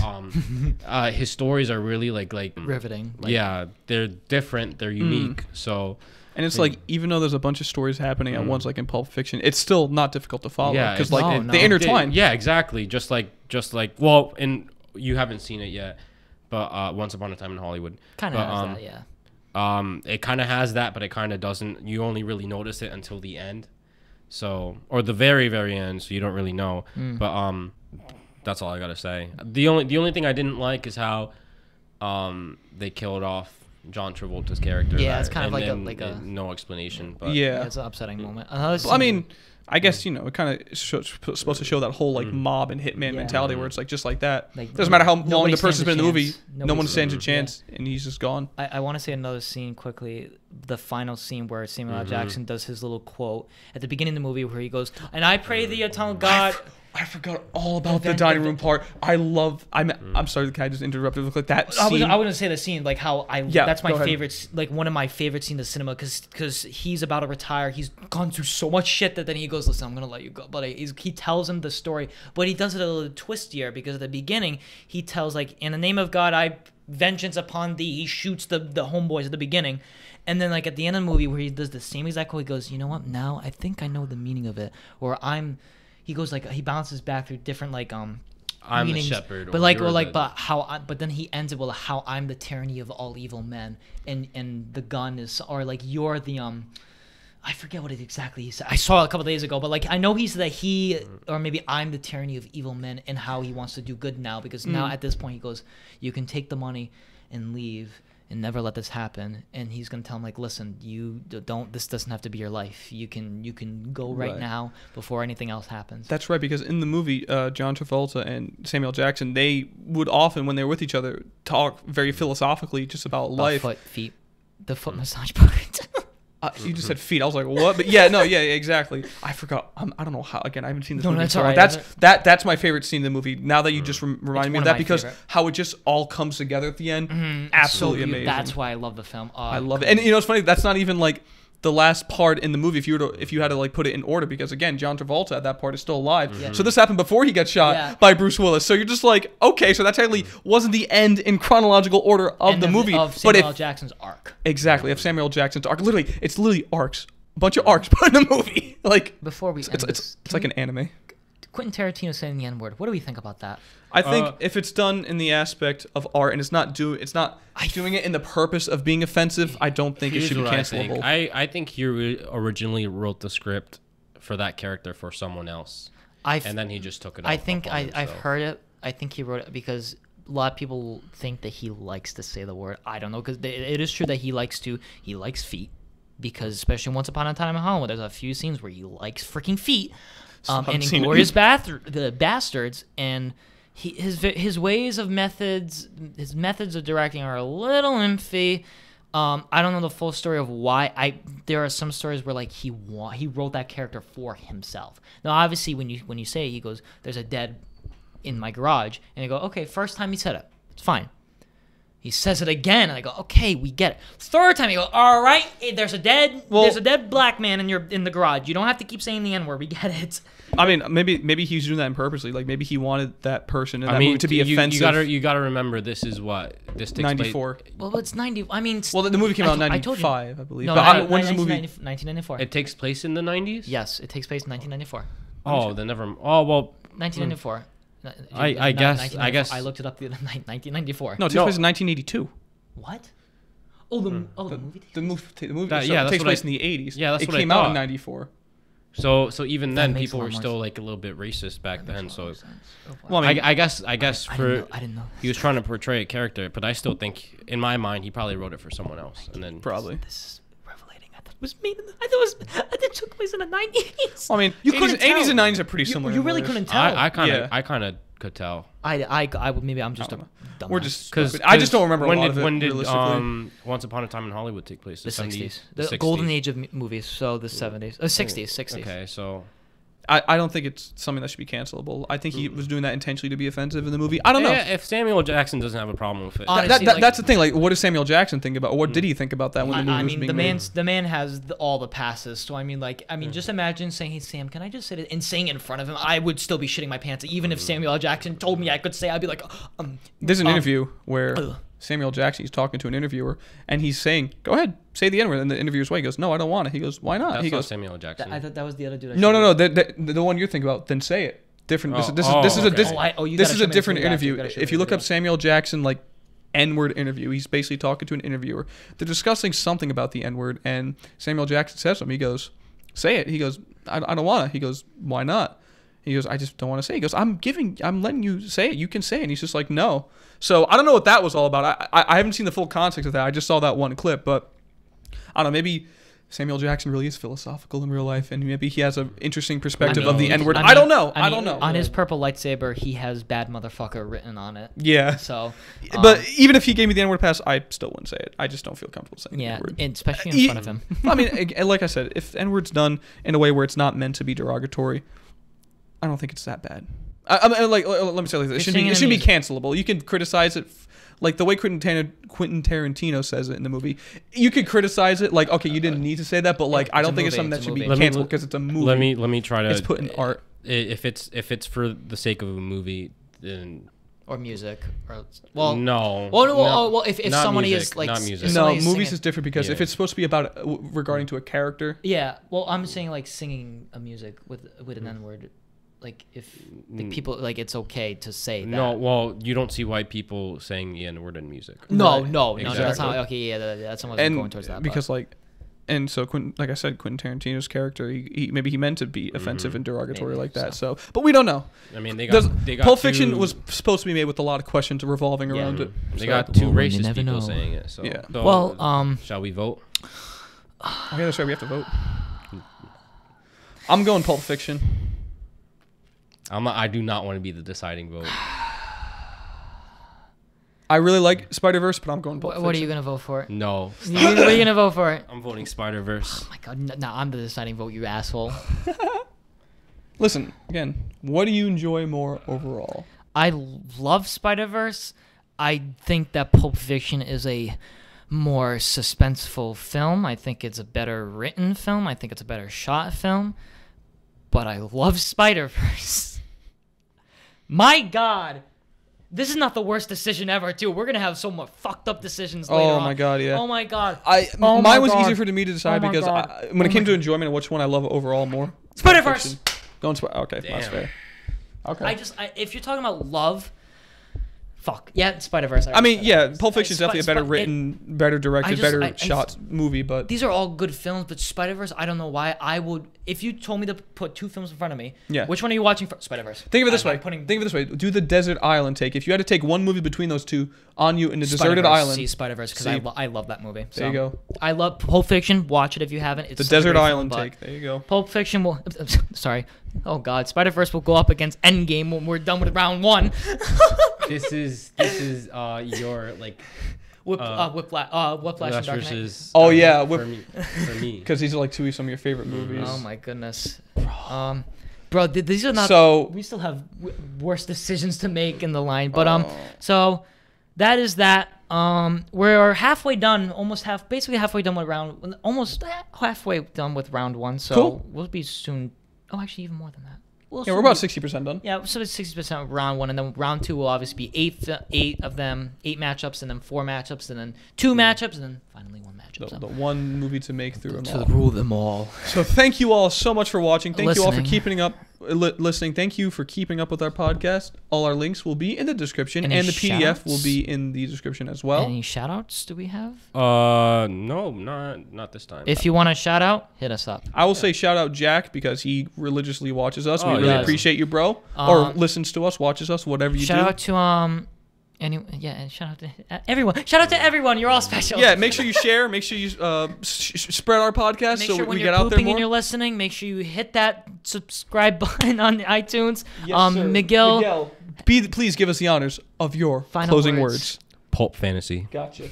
[SPEAKER 3] his stories are really like
[SPEAKER 2] riveting.
[SPEAKER 3] Yeah, they're different, they're unique. So.
[SPEAKER 1] And it's like, even though there's a bunch of stories happening at once, like in Pulp Fiction, it's still not difficult to follow because they intertwine.
[SPEAKER 3] Yeah, exactly. Just like well, and you haven't seen it yet, but Once Upon a Time in Hollywood
[SPEAKER 2] Kind of has that, yeah.
[SPEAKER 3] It kind of has that, but it kind of doesn't. You only really notice it until the end, so or the very very end, so you don't really know. But that's all I gotta say. The only thing I didn't like is how they killed off John Travolta's character.
[SPEAKER 2] Yeah, it's kind of like a
[SPEAKER 3] no explanation. But
[SPEAKER 1] yeah,
[SPEAKER 2] it's an upsetting moment.
[SPEAKER 1] I mean, I guess it kind of supposed to show that whole like mob and hitman mentality where it's like just like that. Doesn't matter how long the person's been in the movie, no one stands a chance, and he's just gone.
[SPEAKER 2] I want to say another scene quickly. The final scene where Samuel L. Jackson does his little quote at the beginning of the movie where he goes, "And I pray the eternal God."
[SPEAKER 1] I forgot all about the dining room part. I'm sorry, the guy just interrupted. Look like that scene.
[SPEAKER 2] I wouldn't say the scene, like how that's my favorite, like one of my favorite scenes of cinema, because he's about to retire. He's gone through so much shit that then he goes, "Listen, I'm gonna let you go." But he tells him the story, but he does it a little twistier because at the beginning he tells like, "In the name of God, I vengeance upon thee." He shoots the homeboys at the beginning. And then, like, at the end of the movie where he does the same exact quote, he goes, "You know what? Now I think I know the meaning of it." Or he goes, like, he bounces back through different, like,
[SPEAKER 3] I'm
[SPEAKER 2] meanings,
[SPEAKER 3] the shepherd.
[SPEAKER 2] But then he ends it with how I'm the tyranny of all evil men. And the gun is, or, like, you're the, I forget what it exactly he said. I saw it a couple days ago, but, like, I know he said that or maybe I'm the tyranny of evil men and how he wants to do good now. Because now at this point he goes, "You can take the money and leave and never let this happen." And he's gonna tell him like, "Listen, you don't. This doesn't have to be your life. You can go right now before anything else happens."
[SPEAKER 1] That's right, because in the movie, John Travolta and Samuel Jackson, they would often, when they were with each other, talk very philosophically just about life.
[SPEAKER 2] The foot massage part.
[SPEAKER 1] You just said feet. I was like, what? But yeah, exactly. I forgot. I don't know how. Again, I haven't seen this movie.
[SPEAKER 2] That's
[SPEAKER 1] so
[SPEAKER 2] all right.
[SPEAKER 1] That's my favorite scene in the movie. Now that you just reminded me of that, because how it just all comes together at the end, absolutely amazing.
[SPEAKER 2] That's why I love the film.
[SPEAKER 1] I love it. And it's funny. That's not even like the last part in the movie. If you had to like put it in order, because again, John Travolta at that part is still alive. So this happened before he got shot by Bruce Willis. So you're just like, okay, so that technically wasn't the end in chronological order of the movie,
[SPEAKER 2] of Samuel L. Jackson's arc.
[SPEAKER 1] Exactly, of Samuel Jackson's arc. It's literally arcs. A bunch of arcs put in a movie. Like
[SPEAKER 2] before we end
[SPEAKER 1] it's like an anime.
[SPEAKER 2] Quentin Tarantino saying the N-word. What do we think about that?
[SPEAKER 1] I think if it's done in the aspect of art and it's not doing it in the purpose of being offensive, I don't think it should be cancelable.
[SPEAKER 3] I think he originally wrote the script for that character for someone else, and then he just took it.
[SPEAKER 2] I think I've heard it. I think he wrote it because a lot of people think that he likes to say the word. I don't know, because it is true that he likes feet, because especially Once Upon a Time in Hollywood, there's a few scenes where he likes freaking feet. And Inglourious Bastards, and his ways of his methods of directing are a little iffy. I don't know the full story of why. There are some stories where like he wrote that character for himself. Now, obviously, when you say it, he goes, "There's a dead in my garage," and I go, "Okay, first time he said it, it's fine." He says it again, and I go, "Okay, we get it." Third time, he goes, "All right, there's a dead black man in the garage. You don't have to keep saying the N-word. We get it."
[SPEAKER 1] I mean, maybe he's doing that purposely. Like maybe he wanted that person in that movie to be offensive.
[SPEAKER 3] You gotta remember, this is what this takes
[SPEAKER 1] 94.
[SPEAKER 2] Well, it's 90. I mean,
[SPEAKER 1] well, the movie came out in 95, I believe.
[SPEAKER 2] No,
[SPEAKER 1] but when is the movie?
[SPEAKER 2] 1994.
[SPEAKER 3] It takes place in the 90s.
[SPEAKER 2] Yes, it takes place in 1994.
[SPEAKER 3] Oh, then never. Oh well.
[SPEAKER 2] 1994.
[SPEAKER 3] I guess.
[SPEAKER 2] I looked it up the other night. 1994.
[SPEAKER 1] No, it takes place in 1982.
[SPEAKER 2] What? Oh, the movie.
[SPEAKER 1] The movie
[SPEAKER 3] takes
[SPEAKER 1] place in the 80s.
[SPEAKER 3] Yeah, that's what I thought.
[SPEAKER 1] It came out in 94.
[SPEAKER 3] So even then, people were still like a little bit racist back then. So, well, I guess
[SPEAKER 2] I didn't know.
[SPEAKER 3] He was trying to portray a character, but I still think, in my mind, he probably wrote it for someone else, and then
[SPEAKER 1] probably.
[SPEAKER 2] This is revelating. I thought it was made. I thought it took place in the 90s.
[SPEAKER 1] Well, I mean, you 80s and 90s are pretty similar.
[SPEAKER 2] You really couldn't tell.
[SPEAKER 3] I kind of could tell.
[SPEAKER 2] Maybe I'm just a dumbass.
[SPEAKER 1] We're just because I just don't remember a lot of it.
[SPEAKER 3] When did Once Upon a Time in Hollywood take place?
[SPEAKER 2] The
[SPEAKER 3] 70s?
[SPEAKER 2] The golden age of movies. So the 70s, 60s.
[SPEAKER 3] Okay, so
[SPEAKER 1] I don't think it's something that should be cancelable. I think he was doing that intentionally to be offensive in the movie. I don't know.
[SPEAKER 3] If Samuel Jackson doesn't have a problem with it.
[SPEAKER 2] Honestly,
[SPEAKER 1] That's the thing. Like, what does Samuel Jackson think about? Or what did he think about that when the movie was being made?
[SPEAKER 2] the man has all the passes. So just imagine saying, "Hey Sam, can I just say it?" and saying it in front of him. I would still be shitting my pants. Even if Samuel L. Jackson told me I could say, I'd be like,
[SPEAKER 1] There's an interview where Samuel Jackson, he's talking to an interviewer, and he's saying, "Go ahead, say the N-word." And the interviewer's way goes, "No, I don't want it." He goes, "Why not?"
[SPEAKER 3] That's
[SPEAKER 1] he
[SPEAKER 3] not
[SPEAKER 1] goes,
[SPEAKER 3] Samuel Jackson.
[SPEAKER 2] I thought that was the other dude.
[SPEAKER 1] No. The one you're thinking about. Then say it. Different. This is a different interview. If you look up Samuel Jackson, like, N-word interview, he's basically talking to an interviewer. They're discussing something about the N-word, and Samuel Jackson says something. He goes, "Say it." He goes, I don't want to. He goes, "Why not?" He goes, "I just don't want to say it." He goes, I'm letting you say it. You can say it. And he's just like, "No." So I don't know what that was all about. I haven't seen the full context of that. I just saw that one clip, but I don't know. Maybe Samuel Jackson really is philosophical in real life, and maybe he has an interesting perspective of the N-word. I don't know. I don't know.
[SPEAKER 2] On his purple lightsaber, he has "bad motherfucker" written on it.
[SPEAKER 1] Yeah.
[SPEAKER 2] So,
[SPEAKER 1] but even if he gave me the N-word pass, I still wouldn't say it. I just don't feel comfortable saying the N-word.
[SPEAKER 2] And especially in front of him.
[SPEAKER 1] I mean, like I said, if N-word's done in a way where it's not meant to be derogatory, I don't think it's that bad. I mean, like, let me say it like this. It shouldn't be cancelable. You can criticize it, like the way Quentin Tarantino says it in the movie. You could criticize it, like, okay, you didn't need to say that, but like, I don't think it's something that should be canceled because it's a movie.
[SPEAKER 3] Let me try to.
[SPEAKER 1] It's put in art.
[SPEAKER 3] If it's for the sake of a movie, then.
[SPEAKER 2] Or music, or if somebody
[SPEAKER 3] music,
[SPEAKER 2] is like
[SPEAKER 3] not music.
[SPEAKER 1] No, movies is different because if it's supposed to be about regarding to a character.
[SPEAKER 2] Yeah, well, I'm saying like singing a music with an N-word, like if like people like it's okay to say that.
[SPEAKER 3] No, well, you don't see white people saying the N-word in music.
[SPEAKER 2] No,
[SPEAKER 3] exactly.
[SPEAKER 2] that's not okay. Yeah, that's not going towards that.
[SPEAKER 1] Because like. And so, like I said, Quentin Tarantino's character, he meant to be offensive and derogatory like that. So, but we don't know.
[SPEAKER 3] I mean, they got
[SPEAKER 1] Pulp Fiction was supposed to be made with a lot of questions revolving around it.
[SPEAKER 3] They got two racist people saying it. So,
[SPEAKER 1] yeah.
[SPEAKER 3] So, shall we vote?
[SPEAKER 1] Okay, that's right. We have to vote. I'm going Pulp Fiction.
[SPEAKER 3] I do not want to be the deciding vote.
[SPEAKER 1] I really like Spider-Verse, but I'm going Pulp Fiction.
[SPEAKER 2] What are you going to vote for?
[SPEAKER 3] No.
[SPEAKER 2] What are you going to vote for?
[SPEAKER 3] I'm voting Spider-Verse.
[SPEAKER 2] Oh my God. No, I'm the deciding vote, you asshole.
[SPEAKER 1] Listen, again, what do you enjoy more overall?
[SPEAKER 2] I love Spider-Verse. I think that Pulp Fiction is a more suspenseful film. I think it's a better written film. I think it's a better shot film. But I love Spider-Verse. My God. This is not the worst decision ever, too. We're going to have so much fucked up decisions later on.
[SPEAKER 1] Oh, my God, yeah.
[SPEAKER 2] Oh, my God.
[SPEAKER 1] Mine was easier for me to decide because when it came to enjoyment and which one I love overall more.
[SPEAKER 2] Spider-Verse!
[SPEAKER 1] Okay, that's fair. Okay.
[SPEAKER 2] If you're talking about love, fuck. Yeah, Spider-Verse.
[SPEAKER 1] I mean, yeah, Pulp Fiction is definitely a better written, better directed, better shot movie, but...
[SPEAKER 2] These are all good films, but Spider-Verse, I don't know why I would... If you told me to put two films in front of me, which one are you watching first? Spider-Verse.
[SPEAKER 1] Think of it this way. Do the Desert Island take. If you had to take one movie between those two on you in the deserted island...
[SPEAKER 2] See Spider-Verse, because I love that movie.
[SPEAKER 1] There you go.
[SPEAKER 2] I love Pulp Fiction. Watch it if you haven't. It's
[SPEAKER 1] the Desert Island take. There you go.
[SPEAKER 2] Pulp Fiction will... Sorry. Oh, God. Spider-Verse will go up against Endgame when we're done with round one.
[SPEAKER 3] This is your like
[SPEAKER 2] Whiplash
[SPEAKER 3] versus
[SPEAKER 1] for
[SPEAKER 3] me
[SPEAKER 1] because these are like two of some of your favorite movies.
[SPEAKER 2] Oh my goodness, bro, these are not.
[SPEAKER 1] So
[SPEAKER 2] we still have worse decisions to make in the line, but so that is that. We're halfway done, basically halfway done with halfway done with round one. So
[SPEAKER 1] cool.
[SPEAKER 2] We'll be soon. Oh, actually, even more than that.
[SPEAKER 1] We're about 60% done.
[SPEAKER 2] Yeah, so it's 60% round one, and then round two will obviously be eight of them, 8 matchups, and then 4 matchups, and then 2 matchups, and then finally 1 matchup.
[SPEAKER 1] The one movie to make through them all.
[SPEAKER 2] To rule them all.
[SPEAKER 1] So thank you all so much for watching. Thank you all for keeping up, listening. Thank you for keeping up with our podcast. All our links will be in the description, and the PDF will be in the description as well.
[SPEAKER 2] Any shout-outs do we have?
[SPEAKER 3] No, not this time.
[SPEAKER 2] If you want a shout-out, hit us up.
[SPEAKER 1] I will say shout out Jack because he religiously watches us. We really appreciate you, bro. Or listens to us, watches us, whatever you do.
[SPEAKER 2] Shout out to and shout out to everyone. Shout out to everyone. You're all special.
[SPEAKER 1] Yeah, make sure you share. Make sure you spread our podcast so we get out there more.
[SPEAKER 2] And you're listening, make sure you hit that subscribe button on
[SPEAKER 1] Yes,
[SPEAKER 2] iTunes.
[SPEAKER 1] sir.
[SPEAKER 2] Miguel,
[SPEAKER 1] please give us the honors of your closing words.
[SPEAKER 3] Pulp Fantasy.
[SPEAKER 1] Gotcha.